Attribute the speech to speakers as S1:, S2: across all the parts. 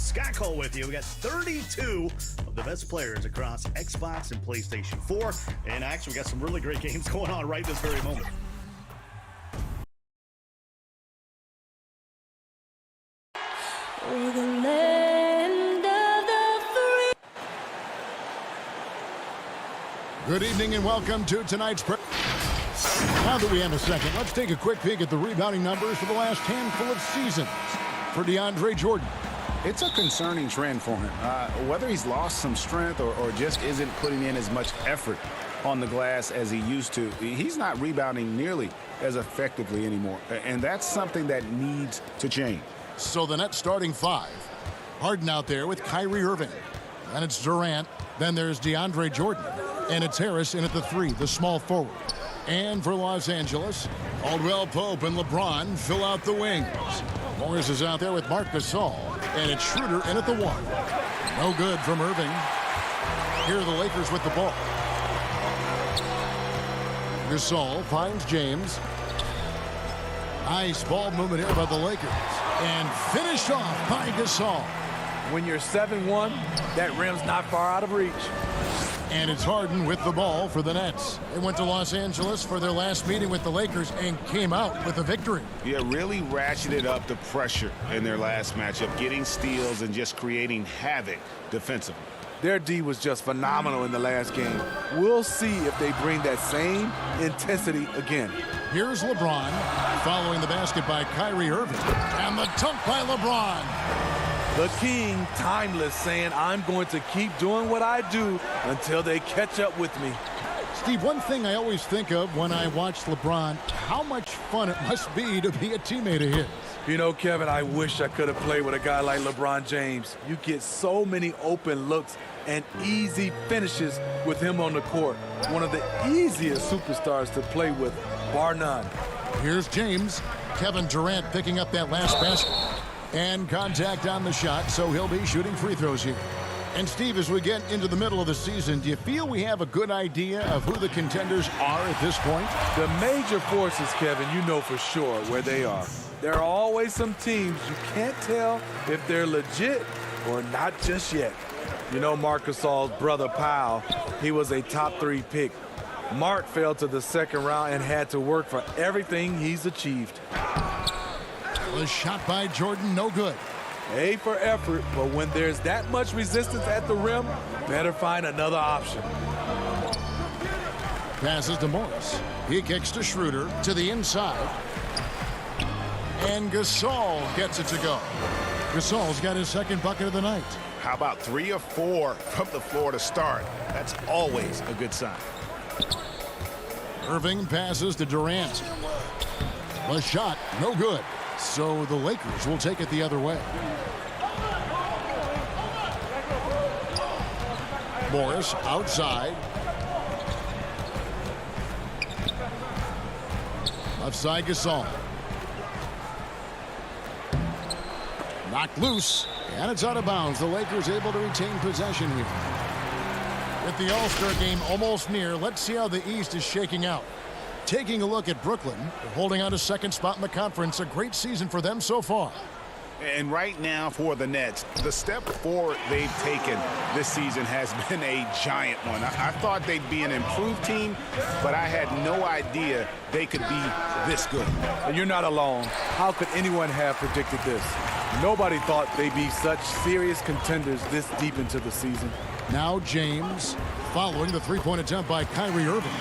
S1: Scott Cole with you. We got 32 of the best players across Xbox and PlayStation 4. And actually, we got some really great games going on right this very moment.
S2: For the land of the free.
S3: Good evening and welcome to tonight's Now that we have a second, let's take a quick peek at the rebounding numbers for the last handful of seasons for DeAndre Jordan.
S4: It's a concerning trend for him. Whether he's lost some strength or just isn't putting in as much effort on the glass as he used to, he's not rebounding nearly as effectively anymore. And that's something that needs to change.
S3: So the Nets starting five. Harden out there with Kyrie Irving. Then it's Durant. Then there's DeAndre Jordan. And it's Harris in at the three, the small forward. And for Los Angeles, Caldwell Pope and LeBron fill out the wings. Morris is out there with Marc Gasol. And it's Schroeder in at the one. No good from Irving. Here are the Lakers with the ball. Gasol finds James. Nice ball movement here by the Lakers. And finished off by Gasol.
S5: When you're 7-1, that rim's not far out of reach.
S3: And it's Harden with the ball for the Nets. They went to Los Angeles for their last meeting with the Lakers and came out with a victory.
S4: Yeah, really ratcheted up the pressure in their last matchup, getting steals and just creating havoc defensively.
S5: Their D was just phenomenal in the last game. We'll see if they bring that same intensity again.
S3: Here's LeBron following the basket by Kyrie Irving. And the dunk by LeBron.
S5: The king, timeless, saying, I'm going to keep doing what I do until they catch up with me.
S3: Steve, one thing I always think of when I watch LeBron, how much fun it must be to be a teammate of his.
S5: You know, Kevin, I wish I could have played with a guy like LeBron James. You get so many open looks and easy finishes with him on the court. One of the easiest superstars to play with, bar none.
S3: Here's James. Kevin Durant picking up that last basket. And contact on the shot, so he'll be shooting free throws here. And Steve, as we get into the middle of the season, do you feel we have a good idea of who the contenders are at this point?
S5: The major forces, Kevin, you know for sure where they are. There are always some teams you can't tell if they're legit or not just yet. You know Marc Gasol's brother Powell, he was a top 3 pick. Mark fell to the second round and had to work for everything he's achieved.
S3: The shot by Jordan, no good.
S5: A for effort, but when there's that much resistance at the rim, better find another option.
S3: Passes to Morris. He kicks to Schroeder to the inside. And Gasol gets it to go. Gasol's got his second bucket of the night.
S4: How about 3 or 4 from the floor to start? That's always a good sign.
S3: Irving passes to Durant. The shot, no good. So the Lakers will take it the other way. Morris outside. Left side Gasol. Knocked loose, and it's out of bounds. The Lakers able to retain possession here. With the All-Star game almost near, let's see how the East is shaking out. Taking a look at Brooklyn, they're holding on to second spot in the conference. A great season for them so far.
S4: And right now for the Nets, the step forward they've taken this season has been a giant one. I thought they'd be an improved team, but I had no idea they could be this good.
S5: And you're not alone. How could anyone have predicted this? Nobody thought they'd be such serious contenders this deep into the season.
S3: Now James, following the three-point attempt by Kyrie Irving.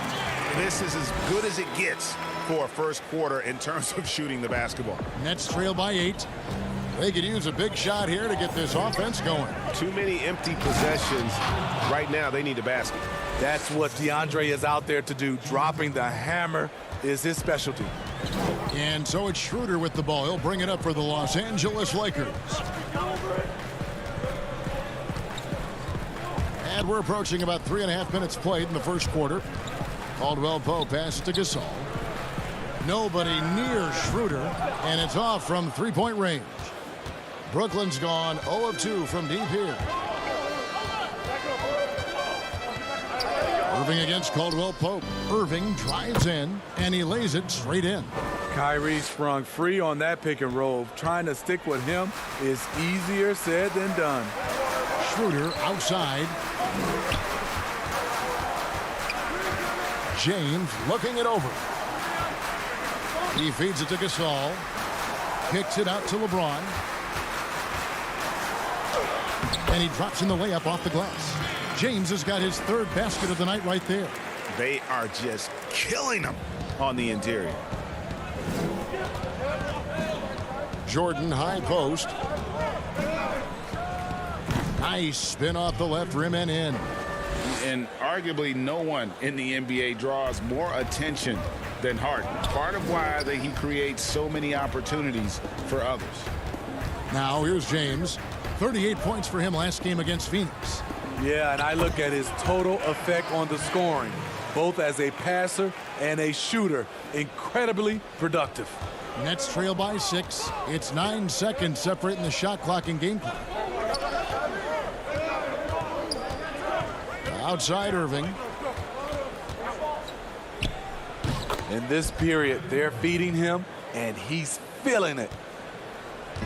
S4: This is as good as it gets for a first quarter in terms of shooting the basketball.
S3: Nets trail by 8. They could use a big shot here to get this offense going.
S4: Too many empty possessions. Right now, they need a basket.
S5: That's what DeAndre is out there to do. Dropping the hammer is his specialty.
S3: And so it's Schroeder with the ball. He'll bring it up for the Los Angeles Lakers. And we're approaching about 3.5 minutes played in the first quarter. Caldwell Pope passes to Gasol. Nobody near Schroeder, and it's off from three-point range. Brooklyn's gone 0 of 2 from deep here. Irving against Caldwell Pope. Irving drives in, and he lays it straight in.
S5: Kyrie sprung free on that pick and roll. Trying to stick with him is easier said than done.
S3: Schroeder outside. James looking it over. He feeds it to Gasol. Kicks it out to LeBron. And he drops in the layup off the glass. James has got his third basket of the night right there.
S4: They are just killing them on the interior.
S3: Jordan high post. Nice spin off the left rim and in.
S4: And arguably no one in the NBA draws more attention than Harden. Part of why he creates so many opportunities for others.
S3: Now here's James. 38 points for him last game against Phoenix.
S5: Yeah, and I look at his total effect on the scoring, both as a passer and a shooter. Incredibly productive.
S3: Nets trail by 6. It's 9 seconds separating the shot clock and game clock. Outside Irving.
S5: In this period, they're feeding him, and he's feeling it.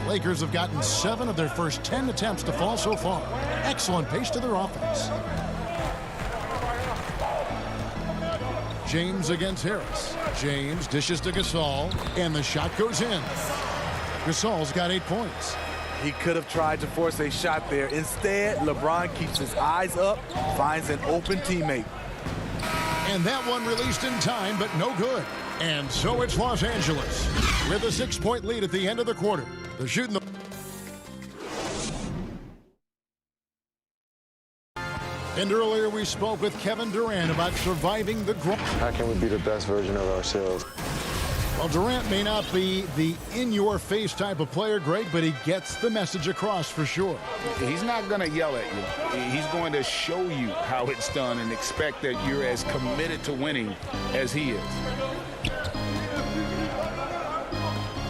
S3: Lakers have gotten 7 of their first 10 attempts to fall so far. Excellent pace to their offense. James against Harris. James dishes to Gasol, and the shot goes in. Gasol's got 8 points.
S5: He could have tried to force a shot there. Instead, LeBron keeps his eyes up, finds an open teammate.
S3: And that one released in time, but no good. And so it's Los Angeles with a 6-point lead at the end of the quarter. They're shooting the... And earlier we spoke with Kevin Durant about surviving the grind.
S6: How can we be the best version of ourselves?
S3: Well, Durant may not be the in-your-face type of player, Greg, but he gets the message across for sure.
S4: He's not going to yell at you. He's going to show you how it's done and expect that you're as committed to winning as he is.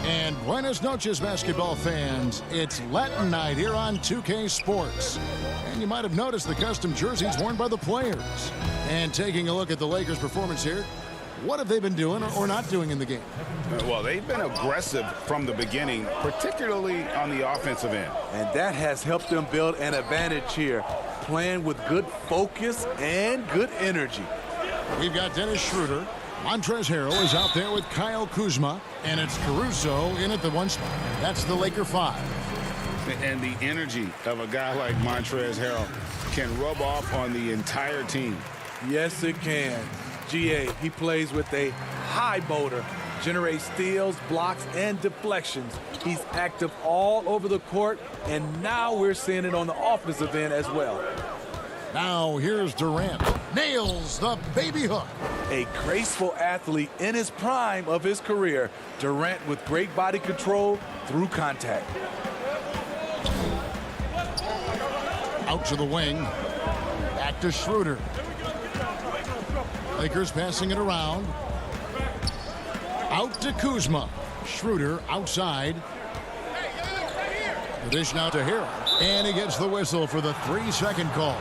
S3: And buenas noches, basketball fans. It's Latin night here on 2K Sports. And you might have noticed the custom jerseys worn by the players. And taking a look at the Lakers' performance here, what have they been doing or not doing in the game?
S4: Well, they've been aggressive from the beginning, particularly on the offensive end.
S5: And that has helped them build an advantage here, playing with good focus and good energy.
S3: We've got Dennis Schroeder. Montrezl Harrell is out there with Kyle Kuzma, and it's Caruso in at the 1 spot. That's the Laker 5.
S4: And the energy of a guy like Montrezl Harrell can rub off on the entire team.
S5: Yes, it can. GA, he plays with a high motor, generates steals, blocks, and deflections. He's active all over the court, and now we're seeing it on the offensive end as well.
S3: Now here's Durant. Nails the baby hook.
S5: A graceful athlete in his prime of his career. Durant with great body control through contact.
S3: Out to the wing. Back to Schroeder. Lakers passing it around. Out to Kuzma. Schroeder outside. The dish now to Harrell. And he gets the whistle for the 3-second call.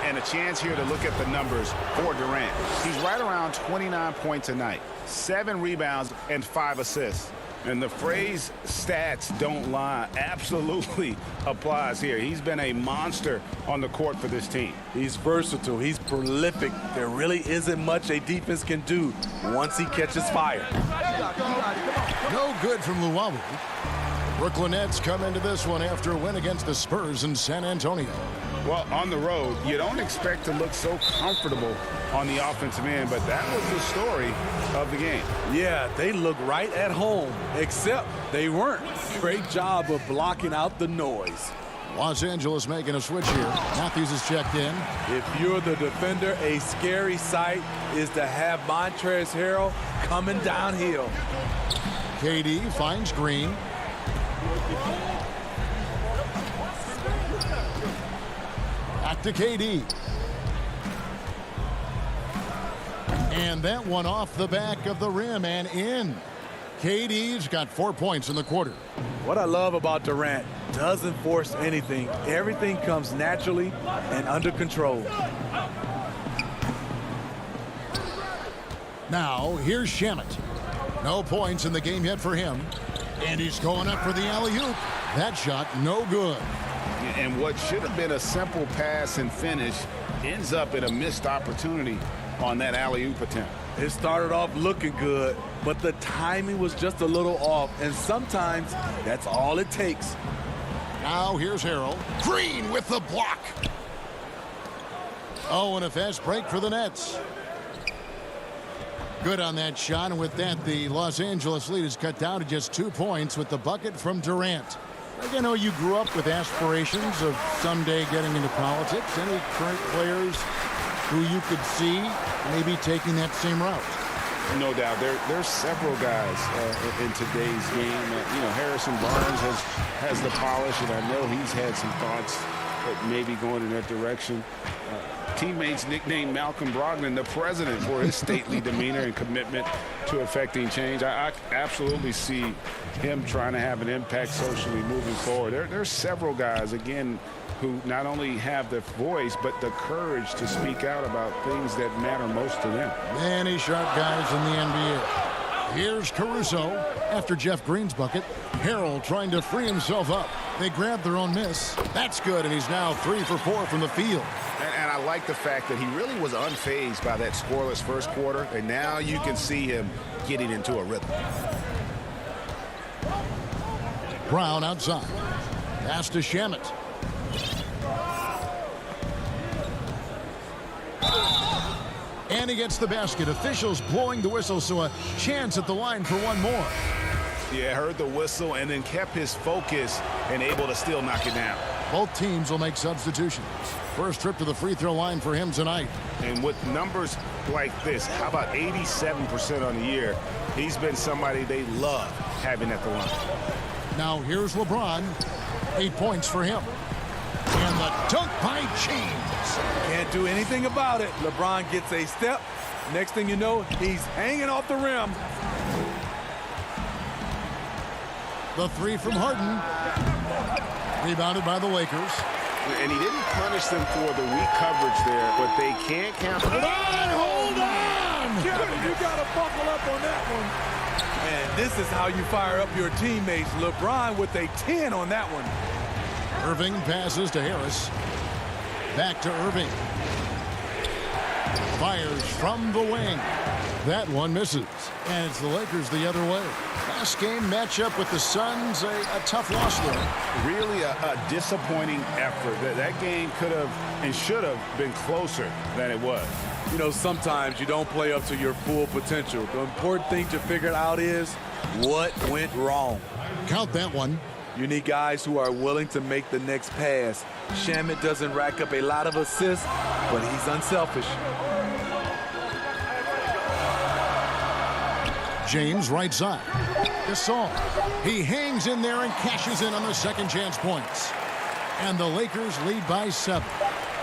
S4: And a chance here to look at the numbers for Durant. He's right around 29 points a night, 7 rebounds, and 5 assists. And the phrase stats don't lie absolutely applies here. He's been a monster on the court for this team.
S5: He's versatile. He's prolific. There really isn't much a defense can do once he catches fire.
S3: No good from Luwawu. Brooklyn Nets come into this one after a win against the Spurs in San Antonio.
S4: Well, on the road, you don't expect to look so comfortable on the offensive end, but that was the story of the game.
S5: Yeah, they look right at home, except they weren't. Great job of blocking out the noise.
S3: Los Angeles making a switch here. Matthews is checked in.
S5: If you're the defender, a scary sight is to have Montrezl Harrell coming downhill.
S3: KD finds Green. Back to KD. And that one off the back of the rim and in. KD's got 4 points in the quarter.
S5: What I love about Durant, doesn't force anything. Everything comes naturally and under control.
S3: Now, here's Shamet. No points in the game yet for him. And he's going up for the alley-oop. That shot, no good.
S4: And what should have been a simple pass and finish ends up in a missed opportunity on that alley-oop attempt.
S5: It started off looking good, but the timing was just a little off, and sometimes that's all it takes.
S3: Now here's Harrell. Green with the block. Oh, and a fast break for the Nets. Good on that shot, and with that, the Los Angeles lead is cut down to just 2 points with the bucket from Durant. I know you grew up with aspirations of someday getting into politics. Any current players who you could see maybe taking that same route?
S4: No doubt. There's several guys in today's game. Harrison Barnes has the polish, and I know he's had some thoughts that maybe going in that direction. Teammates nicknamed Malcolm Brogdon the president for his stately demeanor and commitment to affecting change. I absolutely see him trying to have an impact socially moving forward. There's several guys, again, who not only have the voice but the courage to speak out about things that matter most to them.
S3: Many sharp guys in the NBA. Here's Caruso after Jeff Green's bucket. Harrell trying to free himself up. They grab their own miss. That's good, and he's now 3 for 4 from the field.
S4: And I like the fact that he really was unfazed by that scoreless first quarter, and now you can see him getting into a rhythm.
S3: Brown outside. Pass to Shamet. And he gets the basket. Officials blowing the whistle, so a chance at the line for one more.
S4: Yeah, heard the whistle and then kept his focus and able to still knock it down.
S3: Both teams will make substitutions. First trip to the free throw line for him tonight.
S4: And with numbers like this, how about 87% on the year? He's been somebody they love having at the line.
S3: Now here's LeBron. 8 points for him. And the dunk by James.
S5: Can't do anything about it. LeBron gets a step. Next thing you know, he's hanging off the rim.
S3: The three from Harden. Rebounded by the Lakers.
S4: And he didn't punish them for the weak coverage there, but they can't count.
S3: Hold on!
S5: Kevin, you got to buckle up on that one. And this is how you fire up your teammates. LeBron with a 10 on that one.
S3: Irving passes to Harris. Back to Irving. Fires from the wing. That one misses. And it's the Lakers the other way. Last game matchup with the Suns, a tough loss there.
S4: Really a disappointing effort. That game could have and should have been closer than it was.
S5: You know, sometimes you don't play up to your full potential. The important thing to figure out is what went wrong.
S3: Count that one.
S5: You need guys who are willing to make the next pass. Shamet doesn't rack up a lot of assists, but he's unselfish.
S3: James right side. Gasol. He hangs in there and cashes in on the second chance points. And the Lakers lead by 7.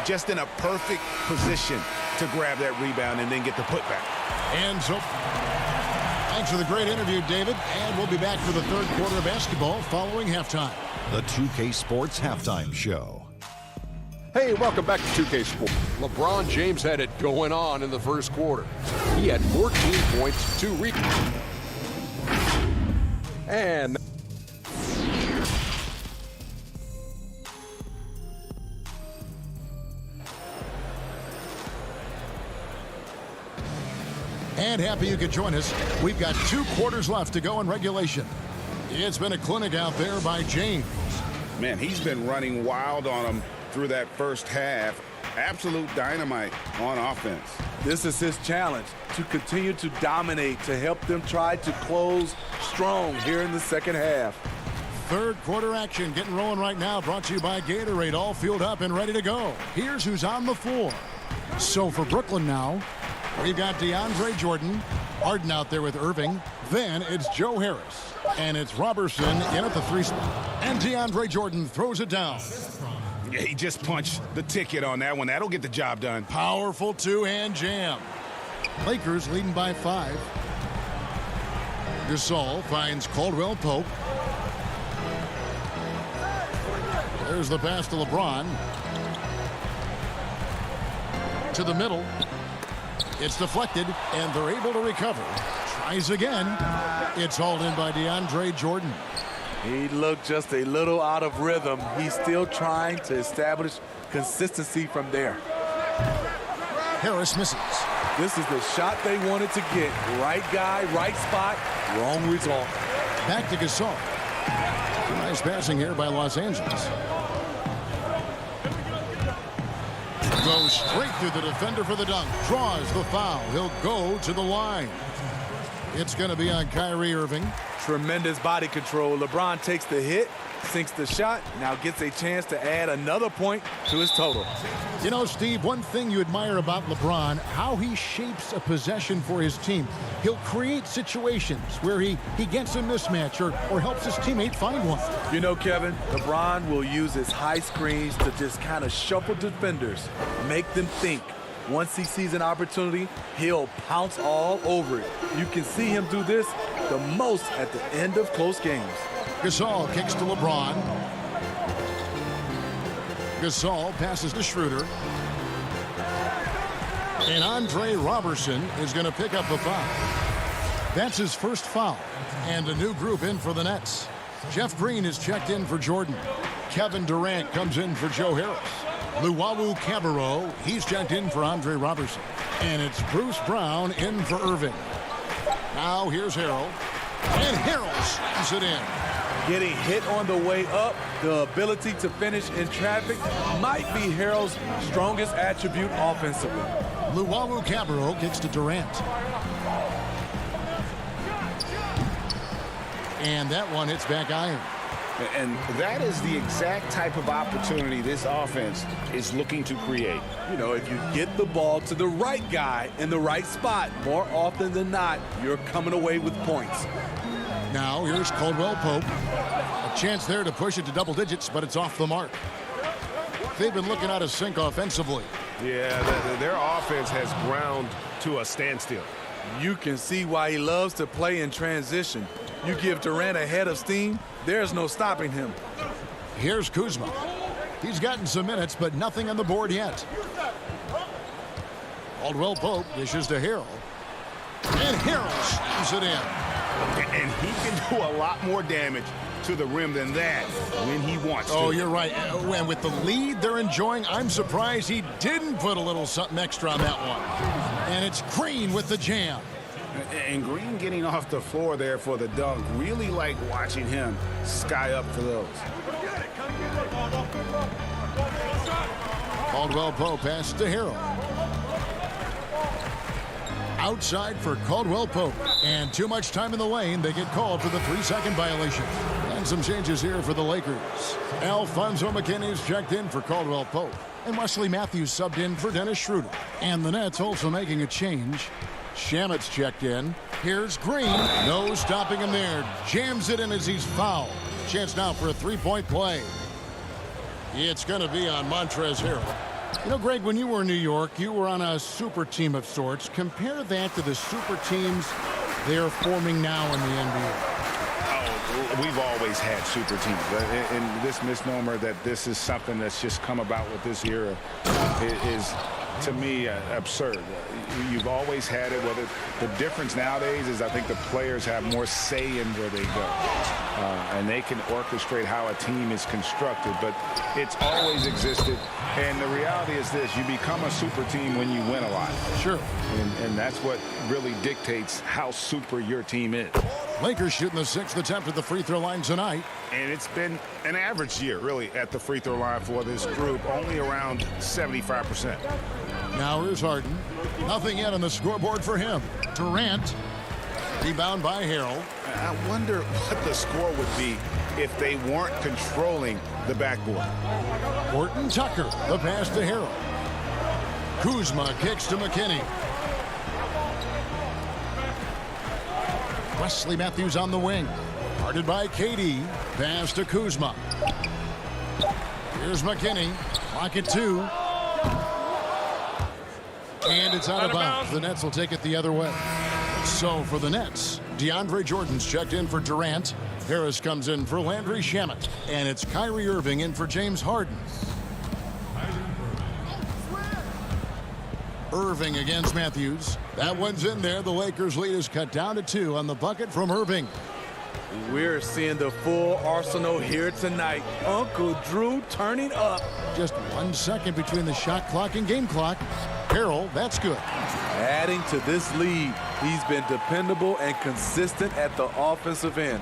S4: Just in a perfect position to grab that rebound and then get the putback.
S3: And so, thanks for the great interview, David. And we'll be back for the third quarter of basketball following halftime.
S7: The 2K Sports Halftime Show.
S8: Hey, welcome back to 2K Sports. LeBron James had it going on in the first quarter. He had 14 points, 2 rebounds. And
S3: happy you could join us. We've got 2 quarters left to go in regulation. It's been a clinic out there by James.
S4: Man, he's been running wild on them through that first half. Absolute dynamite on offense.
S5: This is his challenge, to continue to dominate, to help them try to close strong here in the second half.
S3: Third quarter action getting rolling right now, brought to you by Gatorade, all fueled up and ready to go. Here's who's on the floor. So for Brooklyn now, we've got DeAndre Jordan, Harden out there with Irving. Then it's Joe Harris, and it's Robertson in at the 3 spot. And DeAndre Jordan throws it down.
S4: Yeah, he just punched the ticket on that one. That'll get the job done.
S3: Powerful 2-hand jam. Lakers leading by 5. Gasol finds Caldwell Pope. There's the pass to LeBron. To the middle. It's deflected, and they're able to recover. Tries again. It's hauled in by DeAndre Jordan.
S5: He looked just a little out of rhythm. He's still trying to establish consistency from there.
S3: Harris misses.
S5: This is the shot they wanted to get. Right guy, right spot, wrong result.
S3: Back to Gasol. Nice passing here by Los Angeles. Goes straight through the defender for the dunk. Draws the foul. He'll go to the line. It's going to be on Kyrie Irving.
S5: Tremendous body control. LeBron takes the hit, sinks the shot, now gets a chance to add another point to his total.
S3: You know, Steve, one thing you admire about LeBron, how he shapes a possession for his team. He'll create situations where he gets a mismatch or helps his teammate find one.
S5: You know, Kevin, LeBron will use his high screens to just kind of shuffle defenders, make them think. Once he sees an opportunity, he'll pounce all over it. You can see him do this the most at the end of close games.
S3: Gasol kicks to LeBron. Gasol passes to Schroeder. And Andre Robertson is going to pick up the foul. That's his first foul. And a new group in for the Nets. Jeff Green is checked in for Jordan. Kevin Durant comes in for Joe Harris. Luwawu Cabarro, he's checked in for Andre Robertson. And it's Bruce Brown in for Irving. Now here's Harrell. And Harrell slams it in.
S5: Getting hit on the way up, the ability to finish in traffic might be Harrell's strongest attribute offensively.
S3: Luwawu Cabarro kicks to Durant. And that one hits back iron.
S4: And that is the exact type of opportunity this offense is looking to create.
S5: You know, if you get the ball to the right guy in the right spot, more often than not, you're coming away with points.
S3: Now here's Caldwell Pope. A chance there to push it to double digits, but it's off the mark. They've been looking out of sync offensively.
S9: Yeah, their offense has ground to a standstill.
S5: You can see why he loves to play in transition. You give Durant a head of steam, there's no stopping him.
S3: Here's Kuzma. He's gotten some minutes, but nothing on the board yet. Caldwell Pope dishes to Harrell. And Harrell slams it in.
S4: And he can do a lot more damage to the rim than that when he wants to.
S3: Oh, you're right. And with the lead they're enjoying, I'm surprised he didn't put a little something extra on that one. And it's Green with the jam.
S4: And Green getting off the floor there for the dunk. Really like watching him sky up for those.
S3: Caldwell Pope pass to Harrell. Outside for Caldwell Pope. And too much time in the lane. They get called for the 3-second violation. And some changes here for the Lakers. Alfonso McKinney's checked in for Caldwell Pope. And Wesley Matthews subbed in for Dennis Schroeder. And the Nets also making a change. Shamet's checked in. Here's Green. No stopping him there. Jams it in as he's fouled. Chance now for a three-point play. It's going to be on Montrezl Harrell. You know, Greg, when you were in New York, you were on a super team of sorts. Compare that to the super teams they're forming now in the NBA.
S4: Oh, we've always had super teams. And this misnomer that this is something that's just come about with this era is, to me, absurd. You've always had it. Whether the difference nowadays is I think the players have more say in where they go. And they can orchestrate how a team is constructed. But it's always existed. And the reality is this. You become a super team when you win a lot.
S3: Sure.
S4: And that's what really dictates how super your team is.
S3: Lakers shooting the 6th attempt at the free throw line tonight.
S4: And it's been an average year, really, at the free throw line for this group. Only around 75%.
S3: Now here's Harden. Nothing yet on the scoreboard for him. Durant. Rebound by Harrell.
S4: I wonder what the score would be if they weren't controlling the backboard.
S3: Horton Tucker. The pass to Harrell. Kuzma kicks to McKinney. Wesley Matthews on the wing. Guarded by KD. Pass to Kuzma. Here's McKinney. Clock at 2. And it's out of bounds. The Nets will take it the other way. So for the Nets, DeAndre Jordan's checked in for Durant. Harris comes in for Landry Shamet. And it's Kyrie Irving in for James Harden. Irving against Matthews. That one's in there. The Lakers lead is cut down to 2 on the bucket from Irving.
S5: We're seeing the full arsenal here tonight. Uncle Drew turning up.
S3: Just 1 second between the shot clock and game clock. Harrell, that's good.
S5: Adding to this lead, he's been dependable and consistent at the offensive end.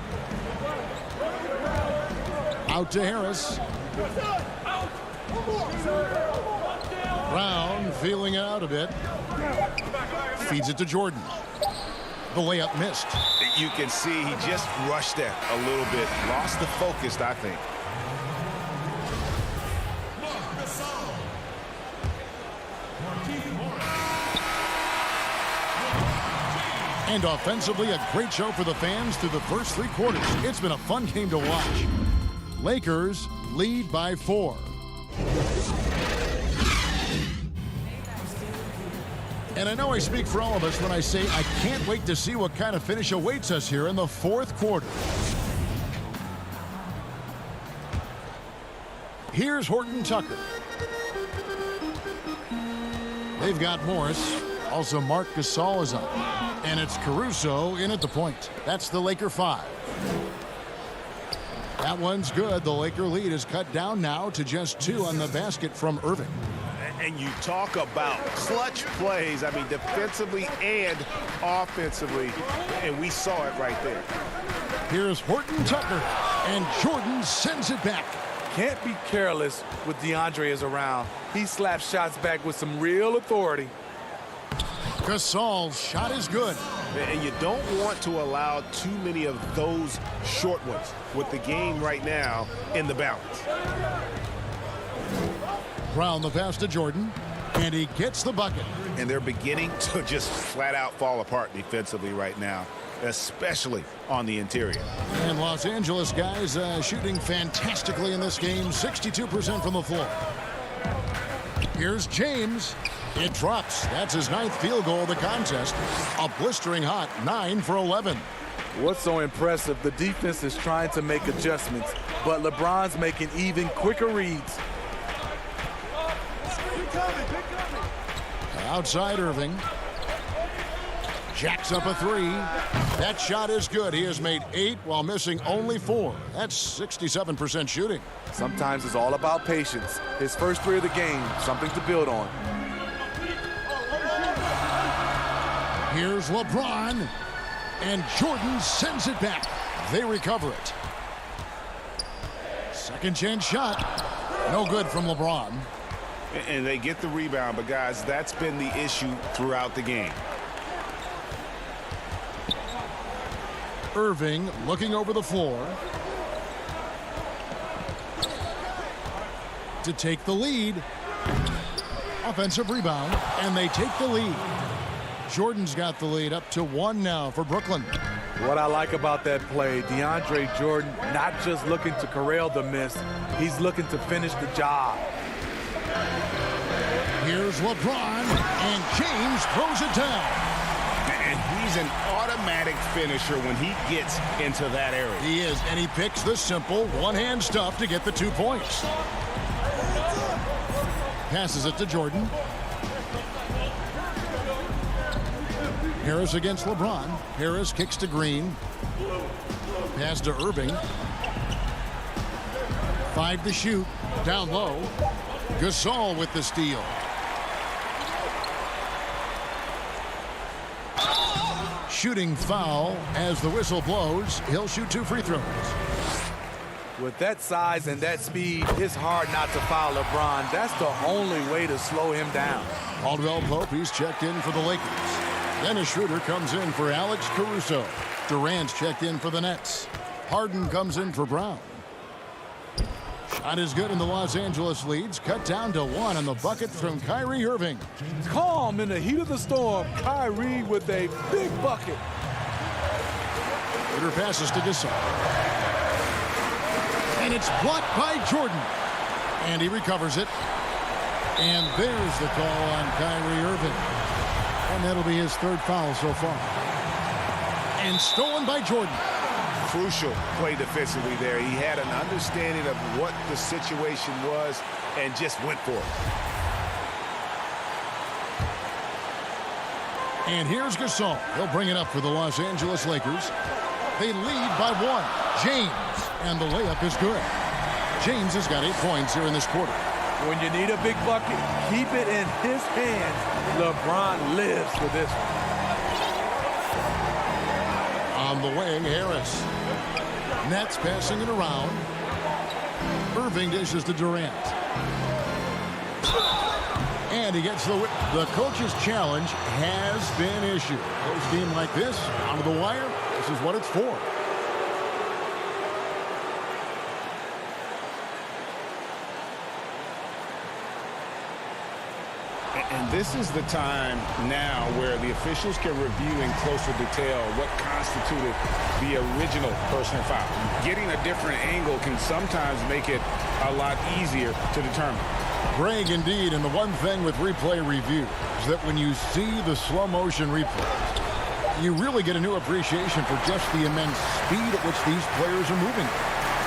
S3: Out to Harris. Brown feeling it out a bit. Feeds it to Jordan. The layup missed.
S4: You can see he just rushed that a little bit. Lost the focus, I think.
S3: And offensively, a great show for the fans through the first 3 quarters. It's been a fun game to watch. Lakers lead by 4. And I know I speak for all of us when I say I can't wait to see what kind of finish awaits us here in the 4th quarter. Here's Horton Tucker. They've got Morris. Also, Marc Gasol is up. And it's Caruso in at the point. That's the Laker 5. That one's good. The Laker lead is cut down now to just 2 on the basket from Irving.
S9: And you talk about clutch plays, I mean, defensively and offensively, and we saw it right there.
S3: Here's Horton Tucker, and Jordan sends it back.
S5: Can't be careless with DeAndre is around. He slaps shots back with some real authority.
S3: Gasol's shot is good.
S9: And you don't want to allow too many of those short ones with the game right now in the balance.
S3: Brown the pass to Jordan, and he gets the bucket.
S4: And they're beginning to just flat out fall apart defensively right now, especially on the interior.
S3: And Los Angeles guys shooting fantastically in this game, 62% from the floor. Here's James. It drops. That's his 9th field goal of the contest. A blistering hot 9 for 11.
S5: What's so impressive, the defense is trying to make adjustments, but LeBron's making even quicker reads.
S3: Outside Irving. Jacks up a 3. That shot is good. He has made 8 while missing only 4. That's 67% shooting.
S5: Sometimes it's all about patience. His first 3 of the game, something to build on.
S3: Here's LeBron. And Jordan sends it back. They recover it. Second chance shot. No good from LeBron.
S9: And they get the rebound, but guys, that's been the issue throughout the game.
S3: Irving looking over the floor to take the lead. Offensive rebound, and they take the lead. Jordan's got the lead up to 1 now for Brooklyn.
S5: What I like about that play, DeAndre Jordan not just looking to corral the miss, he's looking to finish the job.
S3: Here's LeBron, and James throws it down.
S9: And he's an automatic finisher when he gets into that area.
S3: He is, and he picks the simple one-hand stuff to get the 2 points. Passes it to Jordan. Harris against LeBron. Harris kicks to Green. Pass to Irving. 5 to shoot. Down low. Gasol with the steal. Shooting foul as the whistle blows. He'll shoot 2 free throws.
S5: With that size and that speed, it's hard not to foul LeBron. That's the only way to slow him down.
S3: Caldwell Pope, he's checked in for the Lakers. Dennis Schroeder comes in for Alex Caruso. Durant's checked in for the Nets. Harden comes in for Brown. Shot is good, and the Los Angeles leads cut down to 1 on the bucket from Kyrie Irving.
S5: Calm in the heat of the storm. Kyrie with a big bucket.
S3: Schroeder passes to Gasol. And it's blocked by Jordan. And he recovers it. And there's the call on Kyrie Irving. And that'll be his 3rd foul so far. And stolen by Jordan.
S9: Crucial play defensively there. He had an understanding of what the situation was and just went for it.
S3: And here's Gasol. He'll bring it up for the Los Angeles Lakers. They lead by 1. James. And the layup is good. James has got 8 points here in this quarter.
S5: When you need a big bucket, keep it in his hands. LeBron lives for this one.
S3: On the wing, Harris. Nets passing it around. Irving dishes to Durant. And he gets the coach's challenge has been issued. Close game like this, out of the wire, this is what it's for.
S9: And this is the time now where the officials can review in closer detail what constituted the original personal foul. Getting a different angle can sometimes make it a lot easier to determine.
S3: Greg, indeed, and the one thing with replay review is that when you see the slow motion replays, you really get a new appreciation for just the immense speed at which these players are moving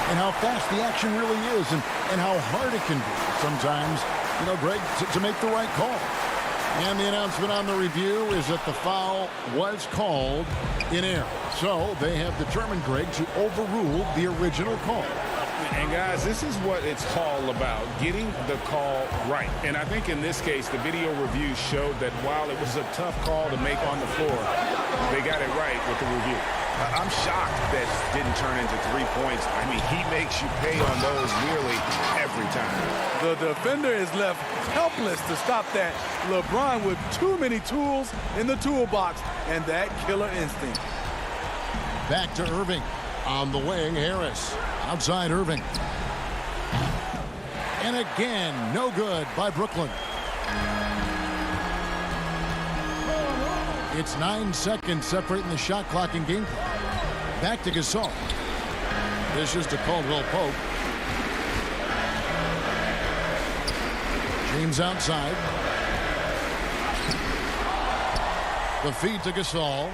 S3: and how fast the action really is and how hard it can be sometimes, you know, Greg, to make the right call. And the announcement on the review is that the foul was called in error. So they have determined, Greg, to overrule the original call.
S9: And guys, this is what it's all about, getting the call right. And I think in this case, the video review showed that while it was a tough call to make on the floor, they got it right with the review. I'm shocked that didn't turn into 3 points. I mean, he makes you pay on those nearly every time.
S5: The defender is left helpless to stop that. LeBron with too many tools in the toolbox and that killer instinct.
S3: Back to Irving. On the wing, Harris. Outside Irving. And again, no good by Brooklyn. It's 9 seconds separating the shot clock and game clock. Back to Gasol. This is to Caldwell Pope. James outside. The feed to Gasol.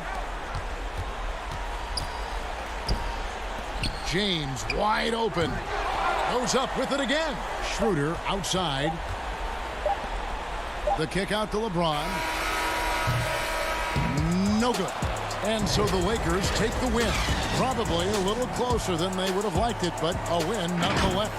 S3: James wide open. Goes up with it again. Schroeder outside. The kick out to LeBron. No good. And so the Lakers take the win. Probably a little closer than they would have liked it, but a win nonetheless.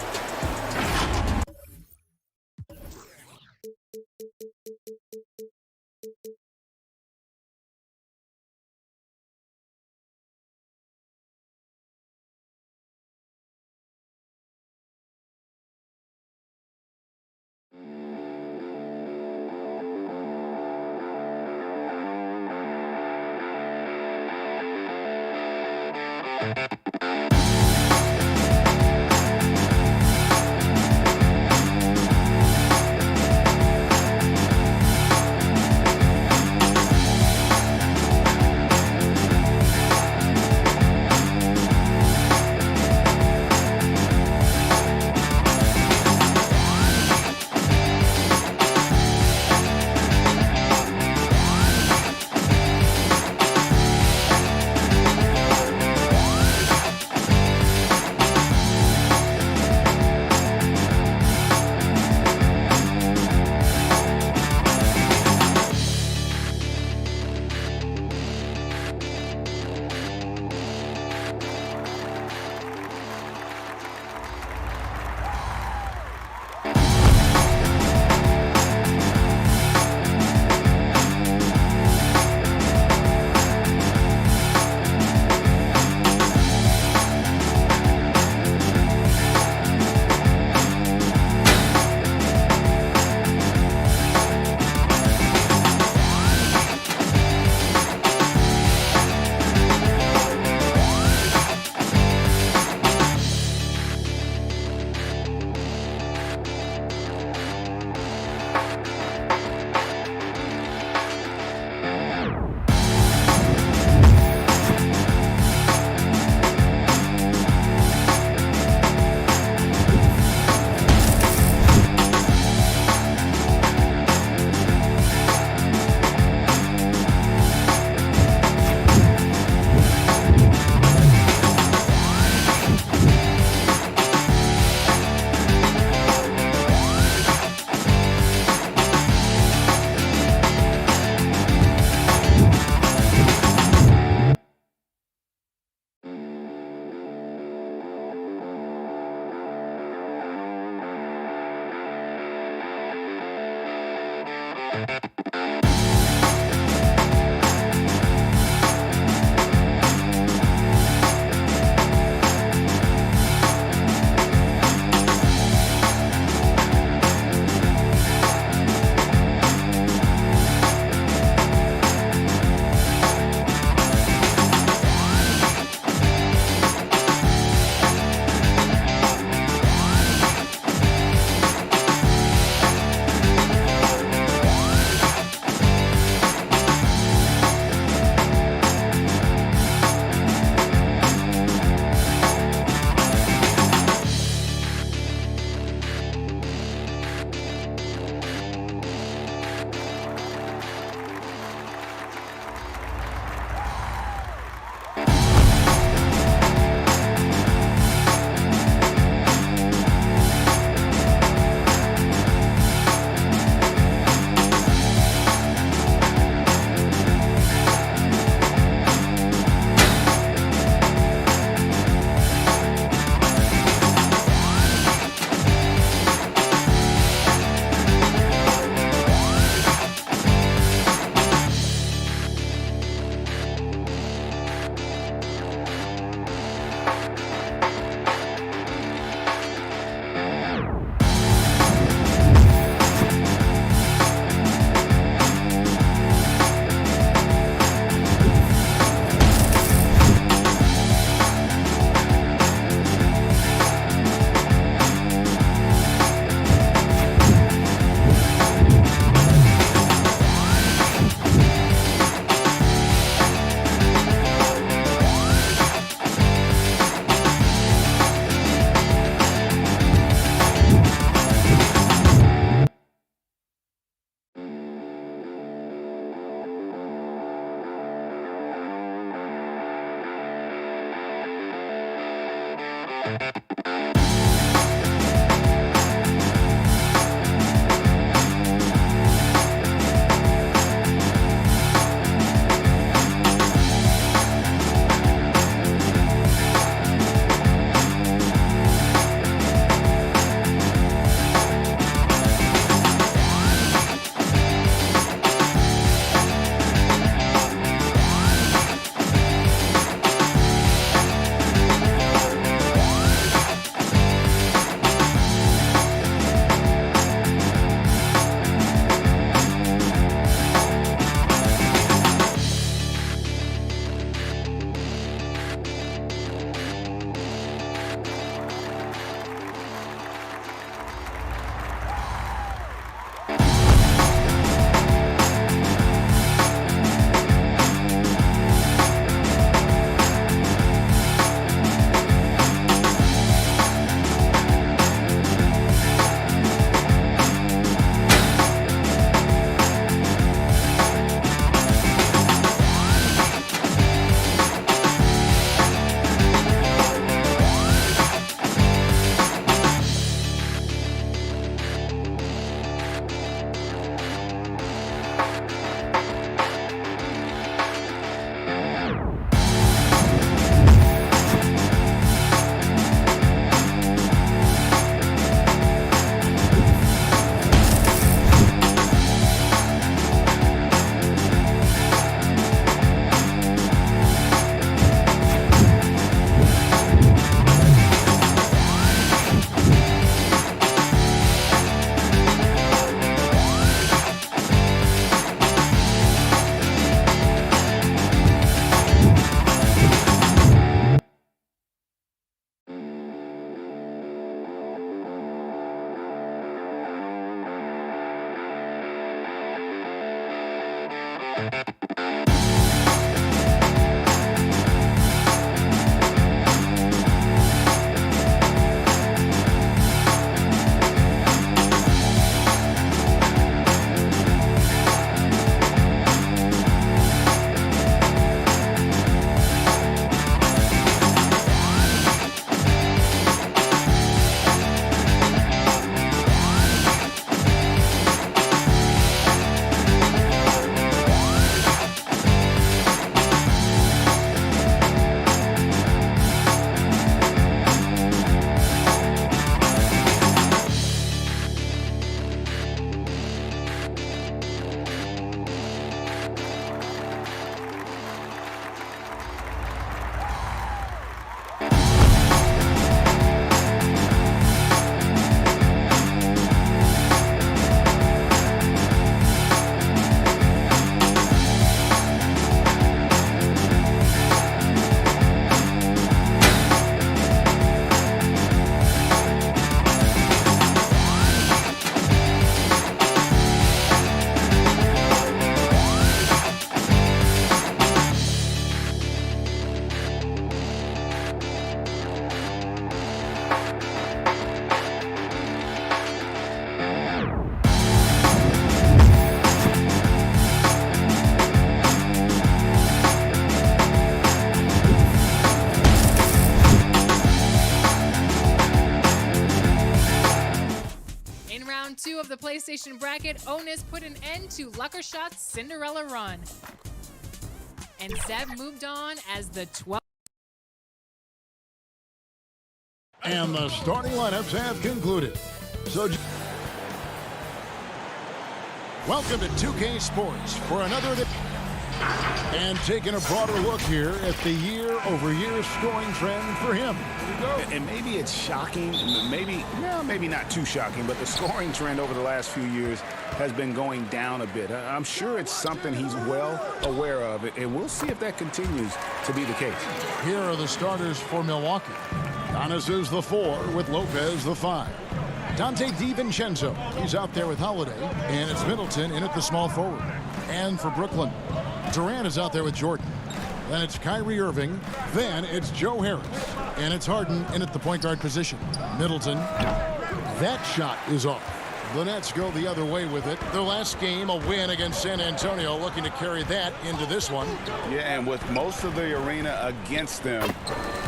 S10: 2 of the PlayStation bracket, Onus put an end to Luckershot's Cinderella run. And Zeb moved on as the 12th.
S3: And the starting lineups have concluded. So, welcome to 2K Sports for another edition. And taking a broader look here at the year-over-year scoring trend for him.
S4: And maybe it's shocking, maybe not too shocking, but the scoring trend over the last few years has been going down a bit. I'm sure it's something he's well aware of, and we'll see if that continues to be the case.
S3: Here are the starters for Milwaukee. Giannis is the 4 with Lopez the 5. Dante DiVincenzo, he's out there with Holiday, and it's Middleton in at the small forward. And for Brooklyn, Durant is out there with Jordan. Then it's Kyrie Irving. Then it's Joe Harris. And it's Harden in at the point guard position. Middleton. That shot is off. The Nets go the other way with it. Their last game, a win against San Antonio, looking to carry that into this one.
S4: Yeah, and with most of the arena against them,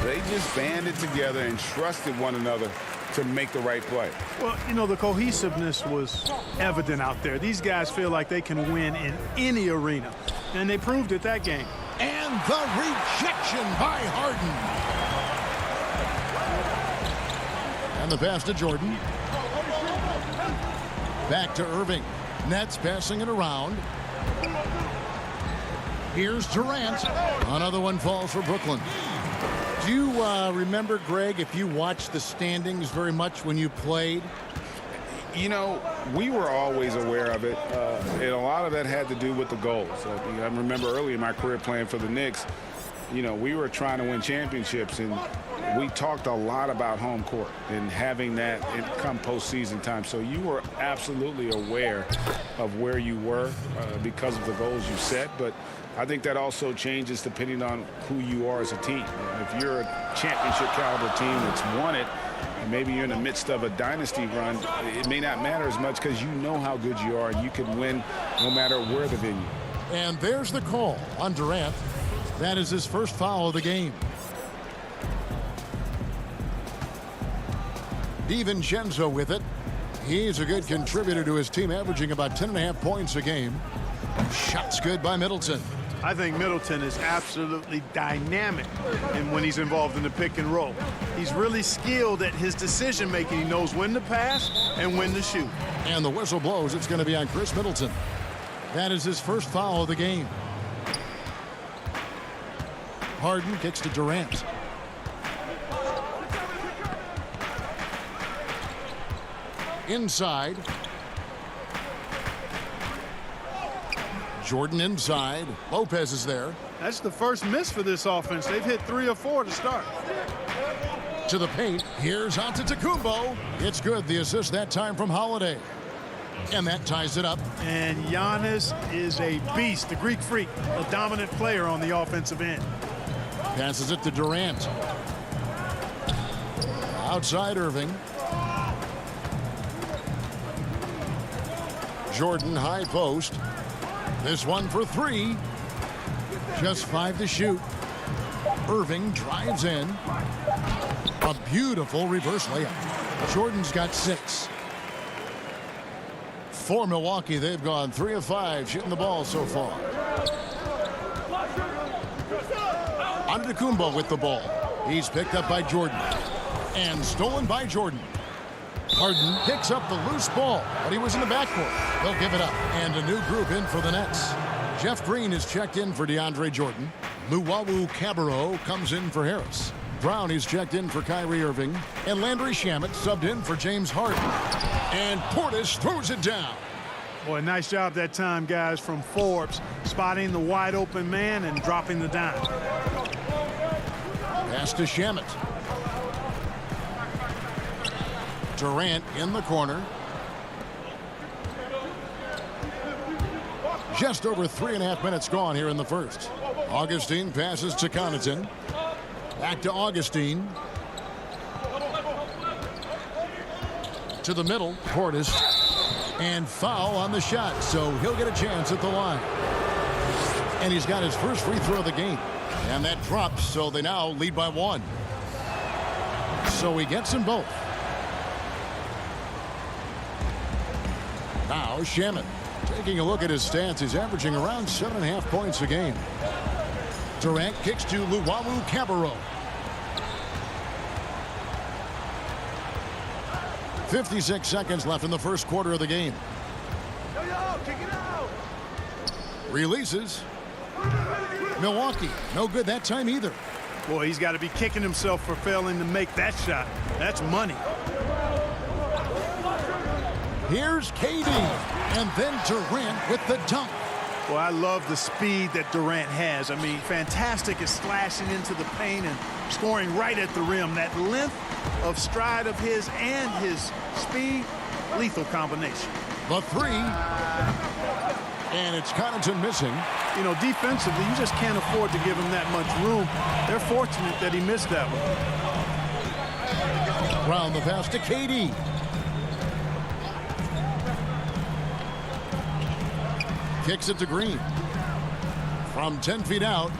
S4: they just banded together and trusted one another to make the right play.
S11: Well, you know, the cohesiveness was evident out there. These guys feel like they can win in any arena, and they proved it that game.
S3: And the rejection by Harden. And the pass to Jordan. Back to Irving. Nets passing it around. Here's Durant. Another one falls for Brooklyn. Do you remember, Greg, if you watched the standings very much when you played?
S4: You know, we were always aware of it, and a lot of that had to do with the goals. I remember early in my career playing for the Knicks, you know, we were trying to win championships, and we talked a lot about home court and having that come postseason time. So you were absolutely aware of where you were because of the goals you set, but I think that also changes depending on who you are as a team. If you're a championship caliber team that's won it, and maybe you're in the midst of a dynasty run, it may not matter as much because you know how good you are and you can win no matter where the venue.
S3: And there's the call on Durant. That is his first foul of the game. DiVincenzo with it. He's a good contributor to his team, averaging about 10.5 points a game. Shots good by Middleton.
S11: I think Middleton is absolutely dynamic when he's involved in the pick and roll. He's really skilled at his decision making. He knows when to pass and when to shoot.
S3: And the whistle blows. It's going to be on Chris Middleton. That is his first foul of the game. Harden kicks to Durant. Inside. Jordan inside. Lopez is there.
S11: That's the first miss for this offense. They've hit 3 or 4 to start.
S3: To the paint. Here's Antetokounmpo. It's good. The assist that time from Holiday. And that ties it up.
S11: And Giannis is a beast, the Greek freak, a dominant player on the offensive end.
S3: Passes it to Durant. Outside Irving. Jordan high post. This one for 3. Just 5 to shoot. Irving drives in. A beautiful reverse layup. Jordan's got 6. For Milwaukee, they've gone 3 of 5 shooting the ball so far. Antetokounmpo with the ball. He's picked up by Jordan. And stolen by Jordan. Harden picks up the loose ball, but he was in the backcourt. They'll give it up. And a new group in for the Nets. Jeff Green is checked in for DeAndre Jordan. Luwawu Cabarro comes in for Harris. Brown is checked in for Kyrie Irving. And Landry Shamet subbed in for James Harden. And Portis throws it down.
S11: Boy, nice job that time, guys, from Forbes, spotting the wide open man and dropping the dime.
S3: Pass to Shamet. Durant in the corner. Just over 3.5 minutes gone here in the first. Augustine passes to Connaughton. Back to Augustine. To the middle, Portis. And foul on the shot, so he'll get a chance at the line. And he's got his first free throw of the game. And that drops, so they now lead by 1. So he gets them both. Now Shamet. Taking a look at his stats, he's averaging around 7.5 points a game. Durant kicks to Luwawu Cabarrot. 56 seconds left in the first quarter of the game. Releases. Milwaukee, no good that time either.
S11: Boy, he's got to be kicking himself for failing to make that shot. That's money.
S3: Here's KD, and then Durant with the dunk.
S11: Well, I love the speed that Durant has. I mean, fantastic at slashing into the paint and scoring right at the rim. That length of stride of his and his speed, lethal combination.
S3: The three, and it's Connaughton missing.
S11: You know, defensively, you just can't afford to give him that much room. They're fortunate that he missed that one.
S3: Round the pass to KD. Kicks it to Green. From 10 feet out.